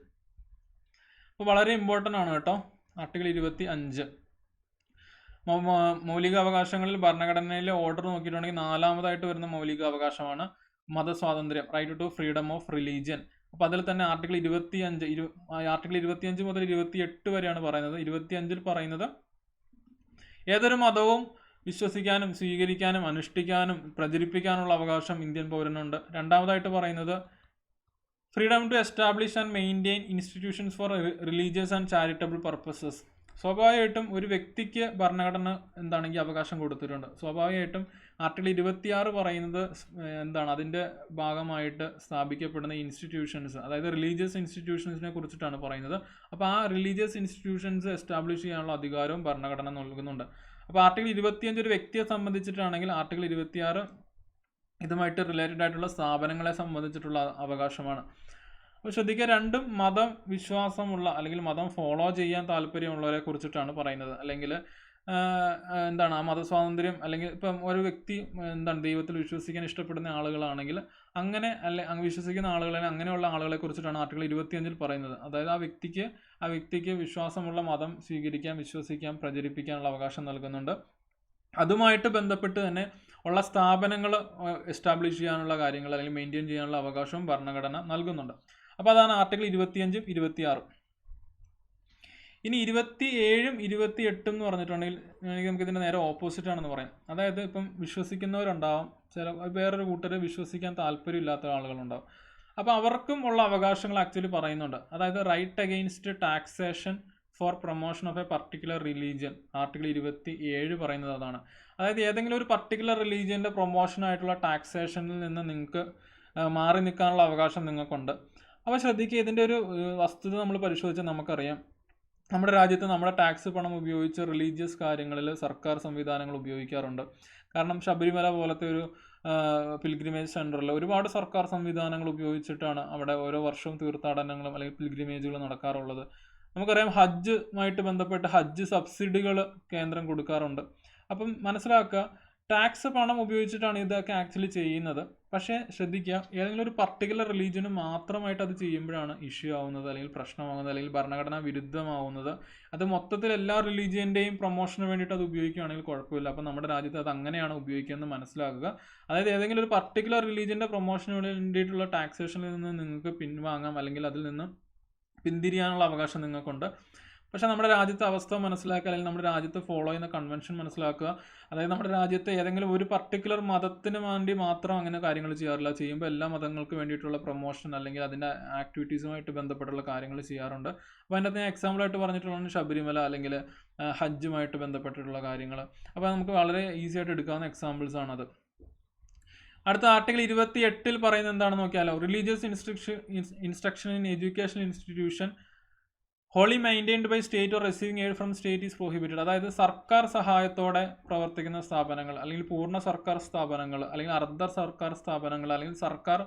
അപ്പോൾ വളരെ ഇമ്പോർട്ടൻ്റ് ആണ് കേട്ടോ ആർട്ടിക്കിൾ 25. മൗലികാവകാശങ്ങളിൽ ഭരണഘടനയിലെ ഓർഡർ നോക്കിയിട്ടുണ്ടെങ്കിൽ 4ാമതായിട്ട് വരുന്ന മൗലികാവകാശമാണ് മതസ്വാതന്ത്ര്യം, right to freedom of religion. അപ്പോൾ അതിൽ തന്നെ ആർട്ടിക്കിൾ 25 മുതൽ 28 വരെയാണ് പറയുന്നത്. 25 പറയുന്നത് ഏതൊരു മതവും വിശ്വസിക്കാനും സ്വീകരിക്കാനും അനുഷ്ഠിക്കാനും പ്രചരിപ്പിക്കാനുള്ള അവകാശം ഇന്ത്യൻ പൗരനുണ്ട്. 2ാമതായിട്ട് പറയുന്നത് freedom to establish and maintain institutions for religious and charitable purposes. സ്വാഭാവികമായിട്ടും ഒരു വ്യക്തിക്ക് ഭരണഘടന എന്താണെങ്കിൽ അവകാശം കൊടുത്തിട്ടുണ്ട്. സ്വാഭാവികമായിട്ടും ആർട്ടിക്കിൾ 26 പറയുന്നത് എന്താണ്, അതിൻ്റെ ഭാഗമായിട്ട് സ്ഥാപിക്കപ്പെടുന്ന ഇൻസ്റ്റിറ്റ്യൂഷൻസ്, അതായത് റിലീജിയസ് ഇൻസ്റ്റിറ്റ്യൂഷൻസിനെ കുറിച്ചിട്ടാണ് പറയുന്നത്. അപ്പോൾ ആ റിലീജിയസ് ഇൻസ്റ്റിറ്റ്യൂഷൻസ് എസ്റ്റാബ്ലിഷ് ചെയ്യാനുള്ള അധികാരവും ഭരണഘടന നൽകുന്നുണ്ട്. അപ്പോൾ ആർട്ടിക്കിൾ 25 ഒരു വ്യക്തിയെ സംബന്ധിച്ചിട്ടാണെങ്കിൽ ആർട്ടിക്കിൾ 26 ഇതുമായിട്ട് റിലേറ്റഡ് ആയിട്ടുള്ള സ്ഥാപനങ്ങളെ സംബന്ധിച്ചിട്ടുള്ള അവകാശമാണ്. അപ്പോൾ ശ്രദ്ധിക്കുക, രണ്ടും മതം വിശ്വാസമുള്ള അല്ലെങ്കിൽ മതം ഫോളോ ചെയ്യാൻ താല്പര്യമുള്ളവരെ കുറിച്ചിട്ടാണ് പറയുന്നത്. അല്ലെങ്കിൽ എന്താണ് ആ മതസ്വാതന്ത്ര്യം, അല്ലെങ്കിൽ ഇപ്പം ഒരു വ്യക്തി എന്താണ് ദൈവത്തിൽ വിശ്വസിക്കാൻ ഇഷ്ടപ്പെടുന്ന ആളുകളാണെങ്കിൽ അങ്ങനെ വിശ്വസിക്കുന്ന ആളുകളെ അങ്ങനെയുള്ള ആളുകളെ കുറിച്ചിട്ടാണ് ആർട്ടിക്കിൾ 25 പറയുന്നത്. അതായത് ആ വ്യക്തിക്ക് വിശ്വാസമുള്ള മതം സ്വീകരിക്കാൻ, വിശ്വസിക്കാൻ, പ്രചരിപ്പിക്കാനുള്ള അവകാശം നൽകുന്നുണ്ട്. അതുമായിട്ട് ബന്ധപ്പെട്ട് തന്നെ ഉള്ള സ്ഥാപനങ്ങൾ എസ്റ്റാബ്ലിഷ് ചെയ്യാനുള്ള കാര്യങ്ങൾ അല്ലെങ്കിൽ മെയിൻറ്റെയിൻ ചെയ്യാനുള്ള അവകാശവും ഭരണഘടന നൽകുന്നുണ്ട്. അപ്പോൾ അതാണ് ആർട്ടിക്കിൾ 25, 26. ഇനി 27, 28 എന്ന് പറഞ്ഞിട്ടുണ്ടെങ്കിൽ നമുക്ക് ഇതിൻ്റെ നേരെ ഓപ്പോസിറ്റ് ആണെന്ന് പറയാം. അതായത് ഇപ്പം വിശ്വസിക്കുന്നവരുണ്ടാവും, വേറൊരു കൂട്ടർ വിശ്വസിക്കാൻ താല്പര്യമില്ലാത്ത ആളുകളുണ്ടാവും. അപ്പോൾ അവർക്കും ഉള്ള അവകാശങ്ങൾ ആക്ച്വലി പറയുന്നുണ്ട്. അതായത് right against taxation for promotion of a particular religion, article 27 പറയുന്നത് അതാണ്. അതായത് ഏതെങ്കിലും ഒരു പർട്ടിക്കുലർ റിലീജിയൻ്റെ പ്രൊമോഷനായിട്ടുള്ള ടാക്സേഷനിൽ നിന്ന് നിങ്ങൾക്ക് മാറി നിൽക്കാനുള്ള അവകാശം നിങ്ങൾക്കുണ്ട്. അപ്പോൾ ശ്രദ്ധിക്കുക, ഇതിൻ്റെ ഒരു വസ്തുത നമ്മൾ പരിശോധിച്ചാൽ നമുക്കറിയാം, നമ്മുടെ രാജ്യത്ത് നമ്മുടെ ടാക്സ് പണം ഉപയോഗിച്ച് റിലീജിയസ് കാര്യങ്ങളിൽ സർക്കാർ സംവിധാനങ്ങൾ ഉപയോഗിക്കാറുണ്ട്. കാരണം ശബരിമല പോലത്തെ ഒരു പിൽഗ്രിമേജ് സെൻറ്ററിൽ ഒരുപാട് സർക്കാർ സംവിധാനങ്ങൾ ഉപയോഗിച്ചിട്ടാണ് അവിടെ ഓരോ വർഷവും തീർത്ഥാടനങ്ങളും അല്ലെങ്കിൽ പിൽഗ്രിമേജുകൾ നടക്കാറുള്ളത്. നമുക്കറിയാം ഹജ്ജുമായിട്ട് ബന്ധപ്പെട്ട് ഹജ്ജ് സബ്സിഡികൾ കേന്ദ്രം കൊടുക്കാറുണ്ട്. അപ്പം മനസ്സിലാക്കുക, ടാക്സ് പണം ഉപയോഗിച്ചിട്ടാണ് ഇതൊക്കെ ആക്ച്വലി ചെയ്യുന്നത്. പക്ഷേ ശ്രദ്ധിക്കുക, ഏതെങ്കിലും ഒരു പർട്ടിക്കുലർ റിലീജിയന് മാത്രമായിട്ട് അത് ചെയ്യുമ്പോഴാണ് ഇഷ്യൂ ആവുന്നത്, അല്ലെങ്കിൽ പ്രശ്നമാകുന്നത്, അല്ലെങ്കിൽ ഭരണഘടനാ വിരുദ്ധമാവുന്നത്. അത് മൊത്തത്തിൽ എല്ലാ റിലീജിയൻ്റെയും പ്രൊമോഷന് വേണ്ടിയിട്ട് അത് ഉപയോഗിക്കുകയാണെങ്കിൽ കുഴപ്പമില്ല. അപ്പം നമ്മുടെ രാജ്യത്ത് അത് അങ്ങനെയാണ് ഉപയോഗിക്കുന്നത് മനസ്സിലാക്കുക. അതായത് ഏതെങ്കിലും ഒരു പർട്ടിക്കുലർ റിലീജിയൻ്റെ പ്രൊമോഷന് വേണ്ടിയിട്ടുള്ള ടാക്സേഷനിൽ നിന്ന് നിങ്ങൾക്ക് പിൻവാങ്ങാം, അല്ലെങ്കിൽ അതിൽ നിന്ന് പിന്തിരിയാനുള്ള അവകാശം നിങ്ങൾക്കുണ്ട്. പക്ഷേ നമ്മുടെ രാജ്യത്തെ അവസ്ഥ മനസ്സിലാക്കുക, അല്ലെങ്കിൽ നമ്മുടെ രാജ്യത്ത് ഫോളോ ചെയ്യുന്ന കൺവെൻഷൻ മനസ്സിലാക്കുക. അതായത് നമ്മുടെ രാജ്യത്ത് ഏതെങ്കിലും ഒരു പർട്ടിക്കുലർ മതത്തിന് വേണ്ടി മാത്രം അങ്ങനെ കാര്യങ്ങൾ ചെയ്യാറില്ല. ചെയ്യുമ്പോൾ എല്ലാ മതങ്ങൾക്ക് വേണ്ടിയിട്ടുള്ള പ്രൊമോഷൻ അല്ലെങ്കിൽ അതിൻ്റെ ആക്ടിവിറ്റീസുമായിട്ട് ബന്ധപ്പെട്ടുള്ള കാര്യങ്ങൾ ചെയ്യാറുണ്ട്. അപ്പോൾ അതിൻ്റെ ഞാൻ എക്സാമ്പിളായിട്ട് പറഞ്ഞിട്ടുള്ളതാണ് ശബരിമല അല്ലെങ്കിൽ ഹജ്ജുമായിട്ട് ബന്ധപ്പെട്ടിട്ടുള്ള കാര്യങ്ങൾ. അപ്പോൾ നമുക്ക് വളരെ ഈസി ആയിട്ട് എടുക്കാവുന്ന എക്സാമ്പിൾസ് ആണത്. അടുത്ത ആർട്ടിക്കിൾ 28 പറയുന്നത് എന്താണെന്ന് നോക്കിയാലോ. Religious instruction in educational institution wholly maintained by state or receiving aid from state is prohibited. അതായത് സർക്കാർ സഹായത്തോടെ പ്രവർത്തിക്കുന്ന സ്ഥാപനങ്ങൾ, അല്ലെങ്കിൽ പൂർണ്ണ സർക്കാർ സ്ഥാപനങ്ങൾ, അല്ലെങ്കിൽ അർദ്ധ സർക്കാർ സ്ഥാപനങ്ങൾ, അല്ലെങ്കിൽ സർക്കാർ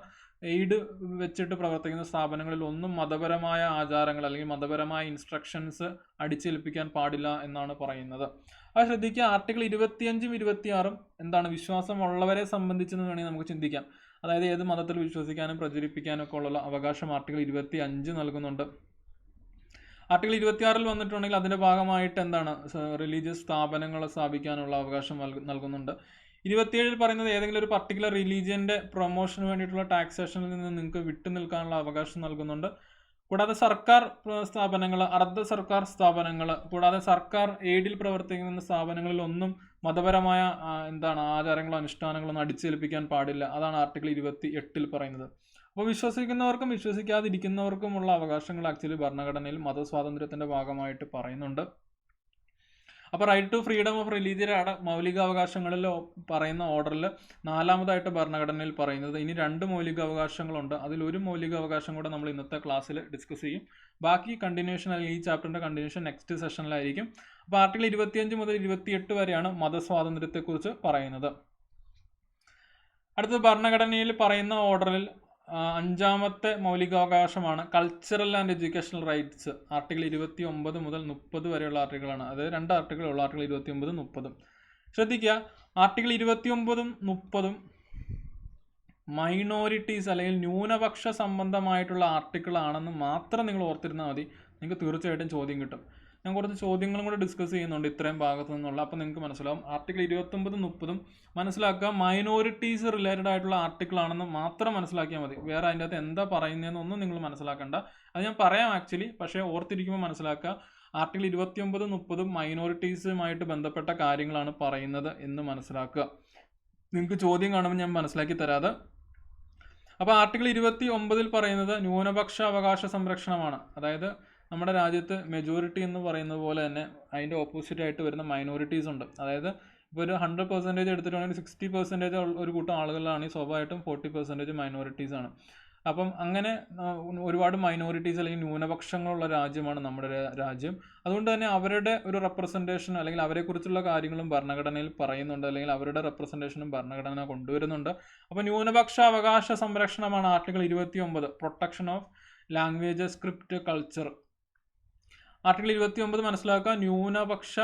എയ്ഡ് വെച്ചിട്ട് പ്രവർത്തിക്കുന്ന സ്ഥാപനങ്ങളിൽ ഒന്നും മതപരമായ ആചാരങ്ങൾ അല്ലെങ്കിൽ മതപരമായ ഇൻസ്ട്രക്ഷൻസ് അടിച്ചേൽപ്പിക്കാൻ പാടില്ല എന്നാണ് പറയുന്നത്. അത് ശ്രദ്ധിക്കുക. ആർട്ടിക്കിൾ 25ഉം 26ഉം എന്താണ്, വിശ്വാസമുള്ളവരെ സംബന്ധിച്ചെന്ന് വേണമെങ്കിൽ നമുക്ക് ചിന്തിക്കാം. അതായത് ഏത് മതത്തിൽ വിശ്വസിക്കാനും പ്രചരിപ്പിക്കാനും ഒക്കെ ഉള്ള അവകാശം ആർട്ടിക്കിൾ 25 നൽകുന്നുണ്ട്. ആർട്ടിക്കിൾ 26 വന്നിട്ടുണ്ടെങ്കിൽ അതിൻ്റെ ഭാഗമായിട്ട് എന്താണ്, റിലീജിയസ് സ്ഥാപനങ്ങൾ സ്ഥാപിക്കാനുള്ള അവകാശം നൽകുന്നുണ്ട്. 27 പറയുന്നത് ഏതെങ്കിലും ഒരു പർട്ടിക്കുലർ റിലീജിയൻ്റെ പ്രൊമോഷന് വേണ്ടിയിട്ടുള്ള ടാക്സേഷനിൽ നിന്ന് നിങ്ങൾക്ക് വിട്ടു നിൽക്കാനുള്ള അവകാശം നൽകുന്നുണ്ട്. കൂടാതെ സർക്കാർ സ്ഥാപനങ്ങൾ, അർദ്ധ സർക്കാർ സ്ഥാപനങ്ങൾ, കൂടാതെ സർക്കാർ എയ്ഡിൽ പ്രവർത്തിക്കുന്ന സ്ഥാപനങ്ങളിൽ ഒന്നും മതപരമായ ആചാരങ്ങളോ അനുഷ്ഠാനങ്ങളോ ഒന്നും അടിച്ചേൽപ്പിക്കാൻ പാടില്ല. അതാണ് ആർട്ടിക്കിൾ 28 പറയുന്നത്. അപ്പോൾ വിശ്വസിക്കുന്നവർക്കും വിശ്വസിക്കാതിരിക്കുന്നവർക്കുമുള്ള അവകാശങ്ങൾ ആക്ച്വലി ഭരണഘടനയിൽ മതസ്വാതന്ത്ര്യത്തിൻ്റെ ഭാഗമായിട്ട് പറയുന്നുണ്ട്. അപ്പോൾ റൈറ്റ് ടു ഫ്രീഡം ഓഫ് റിലീജിയനാണ് മൗലികാവകാശങ്ങളിൽ പറയുന്ന ഓർഡറിൽ 4ാമതായിട്ട് ഭരണഘടനയിൽ പറയുന്നത്. ഇനി 2 മൗലികാവകാശങ്ങളുണ്ട്. അതിലൊരു മൗലികാവകാശം കൂടെ നമ്മൾ ഇന്നത്തെ ക്ലാസ്സിൽ ഡിസ്കസ് ചെയ്യും. ബാക്കി കണ്ടിന്യൂഷൻ അല്ലെങ്കിൽ ഈ ചാപ്റ്ററിൻ്റെ കണ്ടിന്യൂഷൻ നെക്സ്റ്റ് സെഷനിലായിരിക്കും. അപ്പോൾ ആർട്ടിക്കിൾ 25 മുതൽ 28 വരെയാണ് മതസ്വാതന്ത്ര്യത്തെക്കുറിച്ച് പറയുന്നത്. അടുത്തത് ഭരണഘടനയിൽ പറയുന്ന ഓർഡറിൽ 5ാമത്തെ മൗലികാവകാശമാണ് cultural and educational rights. Article 29 മുതൽ 30 വരെയുള്ള ആർട്ടിക്കിളാണ്. അതായത് 2 ആർട്ടിക്കിളുള്ള ആർട്ടിക്കിൾ 29, 30. ശ്രദ്ധിക്കുക, ആർട്ടിക്കിൾ 29ഉം 30ഉം മൈനോറിറ്റീസ് അല്ലെങ്കിൽ ന്യൂനപക്ഷ സംബന്ധമായിട്ടുള്ള ആർട്ടിക്കിളാണെന്ന് മാത്രം നിങ്ങൾ ഓർത്തിരുന്നാൽ മതി. നിങ്ങൾക്ക് തീർച്ചയായിട്ടും ചോദ്യം കിട്ടും. ഞാൻ കുറച്ച് ചോദ്യങ്ങളും കൂടെ ഡിസ്കസ് ചെയ്യുന്നുണ്ട് ഇത്രയും ഭാഗത്തു നിന്നുള്ള. അപ്പോൾ നിങ്ങൾക്ക് മനസ്സിലാവും. ആർട്ടിക്കിൾ 29, 30ഉം മനസ്സിലാക്കുക മൈനോറിറ്റീസ് റിലേറ്റഡ് ആയിട്ടുള്ള ആർട്ടിക്കിൾ ആണെന്ന് മാത്രം മനസ്സിലാക്കിയാൽ മതി. വേറെ അതിൻ്റെ അകത്ത് എന്താ പറയുന്നതെന്നൊന്നും നിങ്ങൾ മനസ്സിലാക്കണ്ട. അത് ഞാൻ പറയാം ആക്ച്വലി, പക്ഷേ ഓർത്തിരിക്കുമ്പോൾ മനസ്സിലാക്കുക ആർട്ടിക്കിൾ 29, 30ഉം മൈനോറിറ്റീസുമായിട്ട് ബന്ധപ്പെട്ട കാര്യങ്ങളാണ് പറയുന്നത് എന്ന് മനസ്സിലാക്കുക. നിങ്ങൾക്ക് ചോദ്യം കാണുമ്പോൾ ഞാൻ മനസ്സിലാക്കി തരാതെ. അപ്പോൾ ആർട്ടിക്കിൾ 29 പറയുന്നത് ന്യൂനപക്ഷ അവകാശ സംരക്ഷണമാണ്. അതായത് നമ്മുടെ രാജ്യത്ത് മെജോറിറ്റി എന്ന് പറയുന്നത് പോലെ തന്നെ അതിൻ്റെ ഓപ്പോസിറ്റ് ആയിട്ട് വരുന്ന മൈനോറിറ്റീസ് ഉണ്ട്. അതായത് ഇപ്പോൾ ഒരു 100% എടുത്തിട്ടുണ്ടെങ്കിൽ 60% ഒരു കൂട്ടം ആളുകളാണ് സ്വാഭാവികമായിട്ടും 40% മൈനോറിറ്റീസ് ആണ്. അപ്പം അങ്ങനെ ഒരുപാട് മൈനോറിറ്റീസ് അല്ലെങ്കിൽ ന്യൂനപക്ഷങ്ങളുള്ള രാജ്യമാണ് നമ്മുടെ രാജ്യം. അതുകൊണ്ട് തന്നെ അവരുടെ ഒരു റെപ്രസെൻറ്റേഷൻ അല്ലെങ്കിൽ അവരെക്കുറിച്ചുള്ള കാര്യങ്ങളും ഭരണഘടനയിൽ പറയുന്നുണ്ട്, അല്ലെങ്കിൽ അവരുടെ റെപ്രസെൻറ്റേഷനും ഭരണഘടന കൊണ്ടുവരുന്നുണ്ട്. അപ്പോൾ ന്യൂനപക്ഷ അവകാശ സംരക്ഷണമാണ് article 29, protection of language, script, culture. Article 29 മനസ്സിലാക്കുക, ന്യൂനപക്ഷ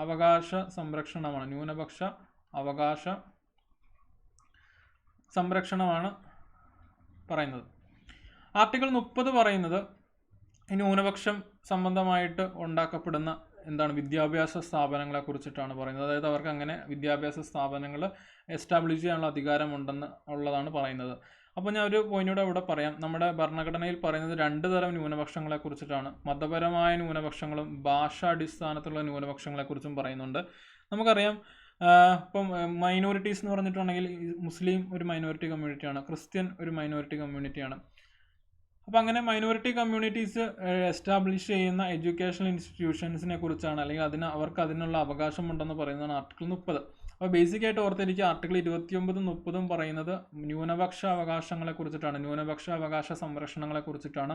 അവകാശ സംരക്ഷണമാണ്. ന്യൂനപക്ഷ അവകാശ സംരക്ഷണമാണ് പറയുന്നത്. ആർട്ടിക്കിൾ 30 പറയുന്നത് ന്യൂനപക്ഷം സംബന്ധമായിട്ട് ഉണ്ടാക്കപ്പെടുന്ന വിദ്യാഭ്യാസ സ്ഥാപനങ്ങളെ കുറിച്ചിട്ടാണ് പറയുന്നത്. അതായത് അവർക്ക് അങ്ങനെ വിദ്യാഭ്യാസ സ്ഥാപനങ്ങൾ എസ്റ്റാബ്ലിഷ് ചെയ്യാനുള്ള അധികാരമുണ്ടെന്ന് ഉള്ളതാണ് പറയുന്നത്. അപ്പോൾ ഞാൻ ഒരു പോയിന്റോടെ ഇവിടെ പറയാം. നമ്മുടെ ഭരണഘടനയിൽ പറയുന്നത് 2 തരം ന്യൂനപക്ഷങ്ങളെ കുറിച്ചിട്ടാണ്. മതപരമായ ന്യൂനപക്ഷങ്ങളും ഭാഷാടിസ്ഥാനത്തിലുള്ള ന്യൂനപക്ഷങ്ങളെക്കുറിച്ചും പറയുന്നുണ്ട്. നമുക്കറിയാം ഇപ്പം മൈനോറിറ്റീസ് എന്ന് പറഞ്ഞിട്ടുണ്ടെങ്കിൽ മുസ്ലിം ഒരു മൈനോറിറ്റി കമ്മ്യൂണിറ്റിയാണ്, ക്രിസ്ത്യൻ ഒരു മൈനോറിറ്റി കമ്മ്യൂണിറ്റിയാണ്. അപ്പോൾ അങ്ങനെ മൈനോറിറ്റി കമ്മ്യൂണിറ്റീസ് എസ്റ്റാബ്ലിഷ് ചെയ്യുന്ന എഡ്യൂക്കേഷണൽ ഇൻസ്റ്റിറ്റ്യൂഷൻസിനെ കുറിച്ചാണ്, അല്ലെങ്കിൽ അവർക്ക് അതിനുള്ള അവകാശമുണ്ടെന്ന് പറയുന്നതാണ് ആർട്ടിക്കിൾ 30. അപ്പോൾ ബേസിക്കായിട്ട് ഓർത്തിരിക്കുക, ആർട്ടിക്കിൾ 29, 30 പറയുന്നത് ന്യൂനപക്ഷ അവകാശങ്ങളെ കുറിച്ചിട്ടാണ്, ന്യൂനപക്ഷ അവകാശ സംരക്ഷണങ്ങളെ കുറിച്ചിട്ടാണ്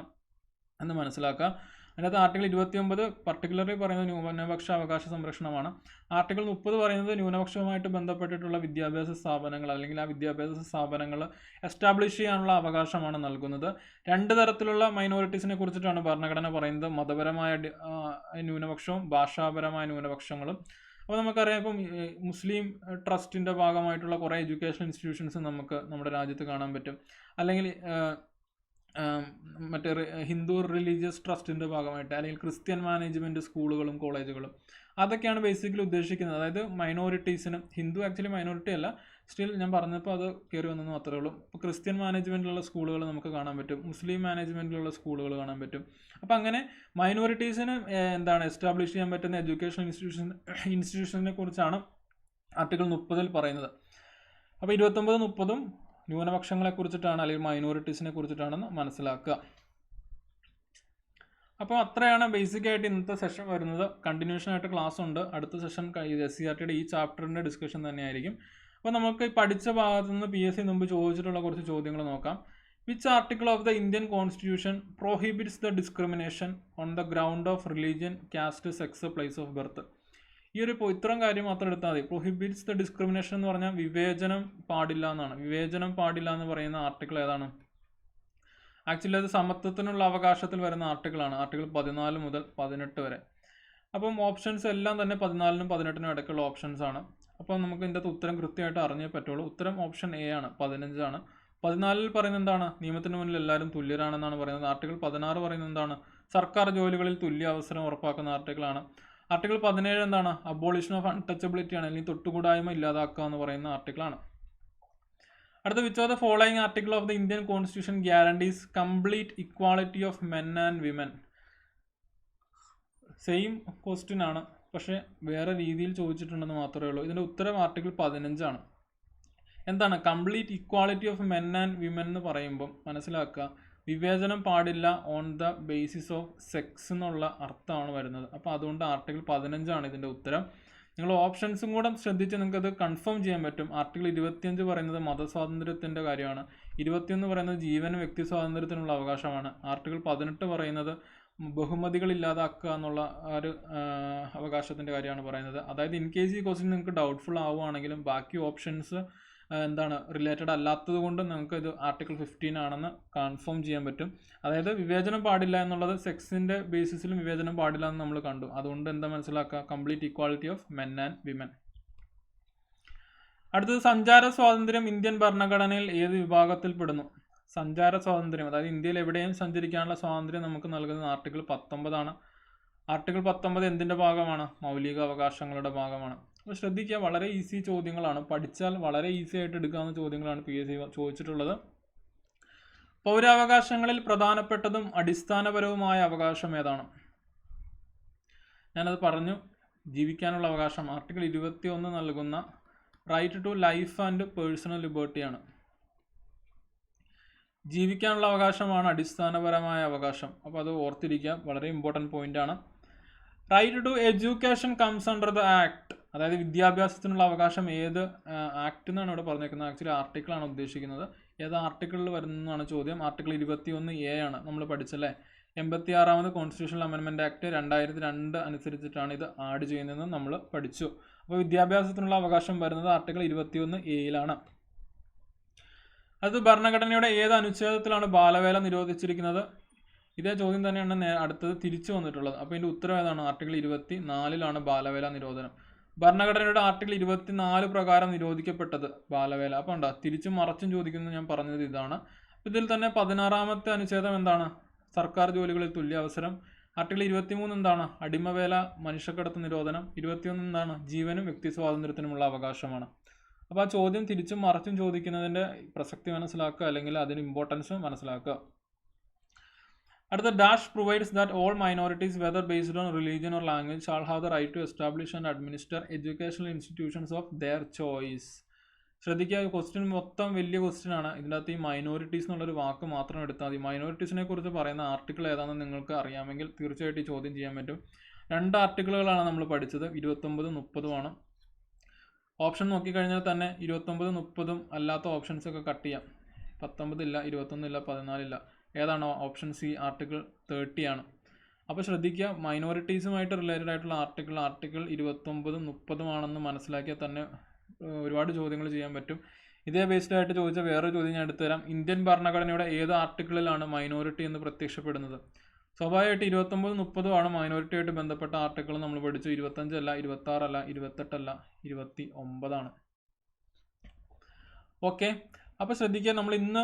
എന്ന് മനസ്സിലാക്കുക. അതിനകത്ത് ആർട്ടിക്കിൾ 29 പർട്ടിക്കുലർലി പറയുന്നത് ന്യൂനപക്ഷ അവകാശ സംരക്ഷണമാണ്. ആർട്ടിക്കിൾ 30 പറയുന്നത് ന്യൂനപക്ഷവുമായിട്ട് ബന്ധപ്പെട്ടിട്ടുള്ള വിദ്യാഭ്യാസ സ്ഥാപനങ്ങൾ, അല്ലെങ്കിൽ ആ വിദ്യാഭ്യാസ സ്ഥാപനങ്ങൾ എസ്റ്റാബ്ലിഷ് ചെയ്യാനുള്ള അവകാശമാണ് നൽകുന്നത്. 2 തരത്തിലുള്ള മൈനോറിറ്റീസിനെ കുറിച്ചിട്ടാണ് ഭരണഘടന പറയുന്നത്, മതപരമായ ന്യൂനപക്ഷവും ഭാഷാപരമായ ന്യൂനപക്ഷങ്ങളും. അപ്പോൾ നമുക്കറിയാം, ഇപ്പം മുസ്ലിം ട്രസ്റ്റിൻ്റെ ഭാഗമായിട്ടുള്ള കുറേ എഡ്യൂക്കേഷൻ ഇൻസ്റ്റിറ്റ്യൂഷൻസ് നമുക്ക് നമ്മുടെ രാജ്യത്ത് കാണാൻ പറ്റും. അല്ലെങ്കിൽ മറ്റേ ഹിന്ദു റിലീജിയസ് ട്രസ്റ്റിൻ്റെ ഭാഗമായിട്ട്, അല്ലെങ്കിൽ ക്രിസ്ത്യൻ മാനേജ്മെൻറ്റ് സ്കൂളുകളും കോളേജുകളും, അതൊക്കെയാണ് ബേസിക്കലി ഉദ്ദേശിക്കുന്നത്. അതായത് മൈനോറിറ്റീസിനും, ഹിന്ദു ആക്ച്വലി മൈനോറിറ്റി അല്ല, സ്റ്റിൽ ഞാൻ പറഞ്ഞപ്പോൾ അത് കയറി വന്നെന്ന് മാത്രമേ ഉള്ളൂ. ഇപ്പോൾ ക്രിസ്ത്യൻ മാനേജ്മെൻറ്റിലുള്ള സ്കൂളുകൾ നമുക്ക് കാണാൻ പറ്റും, മുസ്ലിം മാനേജ്മെൻറ്റിലുള്ള സ്കൂളുകൾ കാണാൻ പറ്റും. അപ്പോൾ അങ്ങനെ മൈനോറിറ്റീസിന് എസ്റ്റാബ്ലിഷ് ചെയ്യാൻ പറ്റുന്ന എഡ്യൂക്കേഷൻ ഇൻസ്റ്റിറ്റ്യൂഷനെ കുറിച്ചാണ് ആർട്ടിക്കിൾ 30 പറയുന്നത്. അപ്പോൾ 29, 30 ന്യൂനപക്ഷങ്ങളെ കുറിച്ചിട്ടാണ്, അല്ലെങ്കിൽ മൈനോറിറ്റീസിനെ കുറിച്ചിട്ടാണെന്ന് മനസ്സിലാക്കുക. അപ്പോൾ അത്രയാണ് ബേസിക്കായിട്ട് ഇന്നത്തെ സെഷൻ വരുന്നത്. കണ്ടിന്യൂഷൻ ആയിട്ട് ക്ലാസ് ഉണ്ട്. അടുത്ത സെഷൻ SCRTയുടെ ഈ ചാപ്റ്ററിൻ്റെ ഡിസ്കഷൻ തന്നെയായിരിക്കും. അപ്പോൾ നമുക്ക് ഈ പഠിച്ച ഭാഗത്തു നിന്ന് PSC മുമ്പ് ചോദിച്ചിട്ടുള്ള കുറച്ച് ചോദ്യങ്ങൾ നോക്കാം. Which article of the Indian constitution prohibits the discrimination on the ground of religion, caste, sex, place of birth? ഈ ഒരു ഇത്തരം കാര്യം മാത്രം എടുത്താൽ മതി. പ്രൊഹിബിറ്റ്സ് ദ ഡിസ്ക്രിമിനേഷൻ എന്ന് പറഞ്ഞാൽ വിവേചനം പാടില്ല എന്നാണ്. വിവേചനം പാടില്ല എന്ന് പറയുന്ന ആർട്ടിക്കിൾ ഏതാണ്? ആക്ച്വലി അത് സമത്വത്തിനുള്ള അവകാശത്തിൽ വരുന്ന ആർട്ടിക്കിളാണ്. ആർട്ടിക്കിൾ 14 മുതൽ 18 വരെ. അപ്പം ഓപ്ഷൻസ് എല്ലാം തന്നെ 14നും 18നും ഇടയ്ക്കുള്ള ഓപ്ഷൻസ് ആണ്. അപ്പോൾ നമുക്ക് ഇതിൻ്റെ ഉത്തരം കൃത്യമായിട്ട് അറിഞ്ഞേ പറ്റുള്ളൂ. ഉത്തരം ഓപ്ഷൻ എ ആണ്, 15 ആണ്. 14 പറയുന്നത് എന്താണ്? നിയമത്തിന് മുന്നിൽ എല്ലാവരും തുല്യരാണെന്നാണ് പറയുന്നത്. ആർട്ടിക്കിൾ 16 പറയുന്നത് എന്താണ്? സർക്കാർ ജോലികളിൽ തുല്യ അവസരം ഉറപ്പാക്കുന്ന ആർട്ടിക്കിളാണ്. ആർട്ടിക്കിൾ 17 എന്താണ്? അബോളിഷൻ ഓഫ് അൺടച്ചബിലിറ്റി ആണ്, അല്ലെങ്കിൽ തൊട്ടുകൂടായ്മ ഇല്ലാതാക്കുക എന്ന് പറയുന്ന ആർട്ടിക്കിളാണ്. അടുത്ത, which of the following article of the Indian constitution guarantees complete equality of men and women? Same question ആണ്, പക്ഷേ വേറെ രീതിയിൽ ചോദിച്ചിട്ടുണ്ടെന്ന് മാത്രമേ ഉള്ളൂ. ഇതിൻ്റെ ഉത്തരം ആർട്ടിക്കിൾ 15 ആണ്. എന്താണ് complete equality of men and women എന്ന് പറയുമ്പം മനസ്സിലാക്കുക, വിവേചനം പാടില്ല on the basis of sex എന്നുള്ള അർത്ഥമാണ് വരുന്നത്. അപ്പോൾ അതുകൊണ്ട് ആർട്ടിക്കിൾ 15 ആണ് ഇതിൻ്റെ ഉത്തരം. നിങ്ങൾ ഓപ്ഷൻസും കൂടെ ശ്രദ്ധിച്ച് നിങ്ങൾക്കത് കൺഫേം ചെയ്യാൻ പറ്റും. ആർട്ടിക്കിൾ 25 പറയുന്നത് മതസ്വാതന്ത്ര്യത്തിൻ്റെ കാര്യമാണ്. 21 പറയുന്നത് ജീവനും വ്യക്തി സ്വാതന്ത്ര്യത്തിനുള്ള അവകാശമാണ്. ആർട്ടിക്കിൾ 18 പറയുന്നത് ബഹുമതികൾ ഇല്ലാതാക്കുക എന്നുള്ള ഒരു അവകാശത്തിൻ്റെ കാര്യമാണ് പറയുന്നത്. അതായത് ഇൻ കേസ് ഈ ക്വസ്റ്റ്യൻ നിങ്ങൾക്ക് ഡൗട്ട്ഫുൾ ആവുകയാണെങ്കിലും ബാക്കി ഓപ്ഷൻസ് എന്താണ് റിലേറ്റഡ് അല്ലാത്തത് കൊണ്ട് നമുക്ക് ഇത് ആർട്ടിക്കിൾ 15 ആണെന്ന് കൺഫേം ചെയ്യാൻ പറ്റും. അതായത് വിവേചനം പാടില്ല എന്നുള്ളത് സെക്സിൻ്റെ ബേസിസിലും വിവേചനം പാടില്ല എന്ന് നമ്മൾ കണ്ടു. അതുകൊണ്ട് എന്താ മനസ്സിലാക്കുക? Complete equality of men and women. അടുത്തത്, സഞ്ചാര സ്വാതന്ത്ര്യം ഇന്ത്യൻ ഭരണഘടനയിൽ ഏത് വിഭാഗത്തിൽ പെടുന്നു? സഞ്ചാര സ്വാതന്ത്ര്യം, അതായത് ഇന്ത്യയിൽ എവിടെയും സഞ്ചരിക്കാനുള്ള സ്വാതന്ത്ര്യം നമുക്ക് നൽകുന്നത് ആർട്ടിക്കിൾ 19 ആണ്. ആർട്ടിക്കിൾ 19 എന്തിൻ്റെ ഭാഗമാണ്? മൗലിക അവകാശങ്ങളുടെ ഭാഗമാണ്. അപ്പോൾ ശ്രദ്ധിക്കുക, വളരെ ഈസി ചോദ്യങ്ങളാണ്. പഠിച്ചാൽ വളരെ ഈസി ആയിട്ട് എടുക്കാവുന്ന ചോദ്യങ്ങളാണ് PSC ചോദിച്ചിട്ടുള്ളത്. പൗരാവകാശങ്ങളിൽ പ്രധാനപ്പെട്ടതും അടിസ്ഥാനപരവുമായ അവകാശം ഏതാണ്? ഞാനത് പറഞ്ഞു. ജീവിക്കാനുള്ള അവകാശം ആർട്ടിക്കിൾ 21 നൽകുന്ന right to life and personal ലിബർട്ടിയാണ്. ജീവിക്കാനുള്ള അവകാശമാണ് അടിസ്ഥാനപരമായ അവകാശം. അപ്പോൾ അത് ഓർത്തിരിക്കുക, വളരെ ഇമ്പോർട്ടൻറ്റ് പോയിൻ്റാണ്. Right to education comes under the act, അതായത് വിദ്യാഭ്യാസത്തിനുള്ള അവകാശം ഏത് ആക്ട് എന്നാണ് ഇവിടെ പറഞ്ഞേക്കുന്നത്? ആക്ച്വലി ആർട്ടിക്കിളാണ് ഉദ്ദേശിക്കുന്നത്. ഏത് ആർട്ടിക്കിളിൽ വരുന്നതാണ് ചോദ്യം. ആർട്ടിക്കിൾ 21A ആണ് നമ്മൾ പഠിച്ചല്ലേ. 86ാമത് കോൺസ്റ്റിറ്റ്യൂഷണൽ അമെൻമെൻറ്റ് ആക്ട് 2002 അനുസരിച്ചിട്ടാണ് ഇത് ആഡ് ചെയ്യുന്നതെന്ന് നമ്മൾ പഠിച്ചു. അപ്പോൾ വിദ്യാഭ്യാസത്തിനുള്ള അവകാശം വരുന്നത് ആർട്ടിക്കിൾ 21A അത് ഭരണഘടനയുടെ ഏത് അനുച്ഛേദത്തിലാണ് ബാലവേല നിരോധിച്ചിരിക്കുന്നത്? ഇതേ ചോദ്യം തന്നെയാണ് അടുത്തത് തിരിച്ചു വന്നിട്ടുള്ളത്. അപ്പോൾ ഇതിൻ്റെ ഉത്തരം ഏതാണ്? ആർട്ടിക്കിൾ 24ലാണ് ബാലവേല നിരോധനം. ഭരണഘടനയുടെ ആർട്ടിക്കിൾ 24 പ്രകാരം നിരോധിക്കപ്പെട്ടത് ബാലവേല. അപ്പോൾ ഉണ്ടോ തിരിച്ചും മറച്ചും ചോദിക്കുന്നത് ഞാൻ പറഞ്ഞത് ഇതാണ്. ഇതിൽ തന്നെ 16ാമത്തെ അനുച്ഛേദം എന്താണ്? സർക്കാർ ജോലികളിൽ തുല്യ അവസരം. ആർട്ടിക്കിൾ 23 എന്താണ്? അടിമവേല, മനുഷ്യക്കടത്ത് നിരോധനം. 21 എന്താണ്? ജീവനും വ്യക്തി സ്വാതന്ത്ര്യത്തിനുമുള്ള അവകാശമാണ്. അപ്പോൾ ആ ചോദ്യം തിരിച്ചും മറച്ചും ചോദിക്കുന്നതിൻ്റെ പ്രസക്തി മനസ്സിലാക്കുക, അല്ലെങ്കിൽ അതിന് ഇമ്പോർട്ടൻസ് മനസ്സിലാക്കുക. അടുത്ത, dash provides that all minorities whether based on religion or language shall have the right to establish and administer educational institutions of their choice. ശ്രദ്ധിക്കുക, ക്വസ്റ്റ്യൻ മൊത്തം വലിയ ക്വസ്റ്റ്യൻ ആണ്. ഇതിൻ്റെ അകത്ത് ഈ മൈനോറിറ്റീസ് എന്നുള്ളൊരു വാക്ക് മാത്രം എടുത്താൽ മതി. മൈനോറിറ്റീസിനെ കുറിച്ച് പറയുന്ന ആർട്ടിക്കിൾ ഏതാണെന്ന് നിങ്ങൾക്ക് അറിയാമെങ്കിൽ തീർച്ചയായിട്ടും ഈ ചോദ്യം ചെയ്യാൻ പറ്റും. 2 ആർട്ടിക്കിളുകളാണ് നമ്മൾ പഠിച്ചത്, 29, 30 ഓപ്ഷൻ നോക്കിക്കഴിഞ്ഞാൽ തന്നെ 29, 30 അല്ലാത്ത ഓപ്ഷൻസ് ഒക്കെ കട്ട് ചെയ്യാം. 19 ഇല്ല, 21 ഇല്ല, 14 ഇല്ല. ഏതാണോ? ഓപ്ഷൻ സി, ആർട്ടിക്കിൾ 30 ആണ്. അപ്പോൾ ശ്രദ്ധിക്കുക, മൈനോറിറ്റീസുമായിട്ട് റിലേറ്റഡ് ആയിട്ടുള്ള ആർട്ടിക്കിൾ 29, 30 ആണെന്ന് മനസ്സിലാക്കിയാൽ തന്നെ ഒരുപാട് ചോദ്യങ്ങൾ ചെയ്യാൻ പറ്റും. ഇതേ ബേസ്ഡ് ആയിട്ട് ചോദിച്ച വേറൊരു ചോദ്യം ഞാൻ എടുത്തുതരാം. ഇന്ത്യൻ ഭരണഘടനയുടെ ഏത് ആർട്ടിക്കിളിലാണ് മൈനോറിറ്റി എന്ന് പ്രത്യക്ഷപ്പെടുന്നത്? സ്വാഭാവികമായിട്ട് 29, 30 ആണ് മൈനോറിറ്റി ആയിട്ട് ബന്ധപ്പെട്ട ആർട്ടിക്കിൾ നമ്മൾ പഠിച്ചു. 25 അല്ല, 26 അല്ല, 28 അല്ല, 29 ആണ്. ഓക്കെ, അപ്പോൾ ശ്രദ്ധിക്കുക, നമ്മൾ ഇന്ന്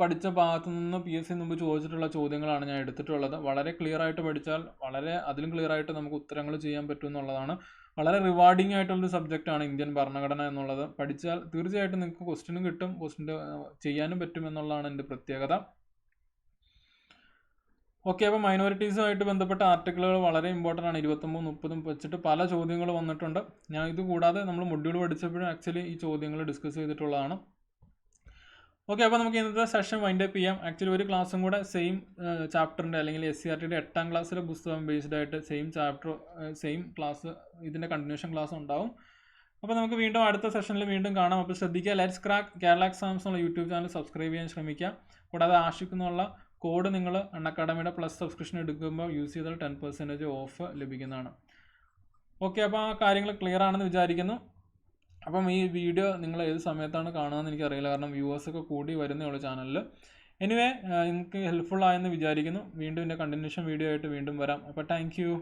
പഠിച്ച ഭാഗത്തു നിന്ന് PSC മുമ്പ് ചോദിച്ചിട്ടുള്ള ചോദ്യങ്ങളാണ് ഞാൻ എടുത്തിട്ടുള്ളത്. വളരെ ക്ലിയർ ആയിട്ട് പഠിച്ചാൽ അതിലും ക്ലിയർ ആയിട്ട് നമുക്ക് ഉത്തരങ്ങൾ ചെയ്യാൻ പറ്റും എന്നുള്ളതാണ്. വളരെ റിവാർഡിങ് ആയിട്ടുള്ളൊരു സബ്ജക്റ്റാണ് ഇന്ത്യൻ ഭരണഘടന എന്നുള്ളത്. പഠിച്ചാൽ തീർച്ചയായിട്ടും നിങ്ങൾക്ക് ക്വസ്റ്റ്യനും കിട്ടും, ക്വസ്റ്റ്യൻ ചെയ്യാനും പറ്റും എന്നുള്ളതാണ് എൻ്റെ പ്രത്യേകത. ഓക്കെ, അപ്പോൾ മൈനോറിറ്റീസുമായിട്ട് ബന്ധപ്പെട്ട ആർട്ടിക്കിളുകൾ വളരെ ഇമ്പോർട്ടൻ്റ് ആണ്. 29, 30 വെച്ചിട്ട് പല ചോദ്യങ്ങൾ വന്നിട്ടുണ്ട്. ഞാൻ ഇത് കൂടാതെ നമ്മൾ മൊഡ്യൂൾ പഠിച്ചപ്പോഴും ആക്ച്വലി ഈ ചോദ്യങ്ങൾ ഡിസ്കസ് ചെയ്തിട്ടുള്ളതാണ്. ഓക്കെ, അപ്പോൾ നമുക്ക് ഇന്നത്തെ സെഷൻ വൈൻഡ് അപ്പ് ചെയ്യാം. ആക്ച്വലി ഒരു ക്ലാസ്സും കൂടെ സെയിം ചാപ്റ്ററിൻ്റെ അല്ലെങ്കിൽ SCRTയുടെ 8ാം ക്ലാസ്സിലെ പുസ്തകം ബേസ്ഡ് ആയിട്ട് സെയിം ചാപ്റ്റർ സെയിം ക്ലാസ് ഇതിൻ്റെ കണ്ടിന്യൂഷൻ ക്ലാസ് ഉണ്ടാവും. അപ്പോൾ നമുക്ക് വീണ്ടും അടുത്ത സെഷനിൽ വീണ്ടും കാണാം. അപ്പോൾ ശ്രദ്ധിക്കുക, ലെറ്റ്സ് ക്രാക്ക് കേരള എക്സാംസ് എന്നുള്ള യൂട്യൂബ് ചാനൽ സബ്സ്ക്രൈബ് ചെയ്യാൻ ശ്രമിക്കുക. കൂടാതെ ആഷിക്കുന്നുള്ള കോഡ് നിങ്ങൾ അൺഅക്കാഡമിയുടെ പ്ലസ് സബ്സ്ക്രിപ്ഷൻ എടുക്കുമ്പോൾ യൂസ് ചെയ്താൽ 10% ഓഫ് ലഭിക്കുന്നതാണ്. ഓക്കെ, അപ്പോൾ ആ കാര്യങ്ങൾ ക്ലിയർ ആണെന്ന് വിചാരിക്കുന്നു. അപ്പം ഈ വീഡിയോ നിങ്ങൾ ഏത് സമയത്താണ് കാണുകയെന്ന് എനിക്കറിയില്ല, കാരണം വ്യൂവേഴ്സൊക്കെ കൂടി വരുന്നേ ഉള്ളൂ ചാനലിൽ. എനിവേ, നിങ്ങൾക്ക് ഹെൽപ്ഫുൾ ആയെന്ന് വിചാരിക്കുന്നു. വീണ്ടും എൻ്റെ കണ്ടിന്യൂഷൻ വീഡിയോ ആയിട്ട് വീണ്ടും വരാം. അപ്പോൾ താങ്ക് യു.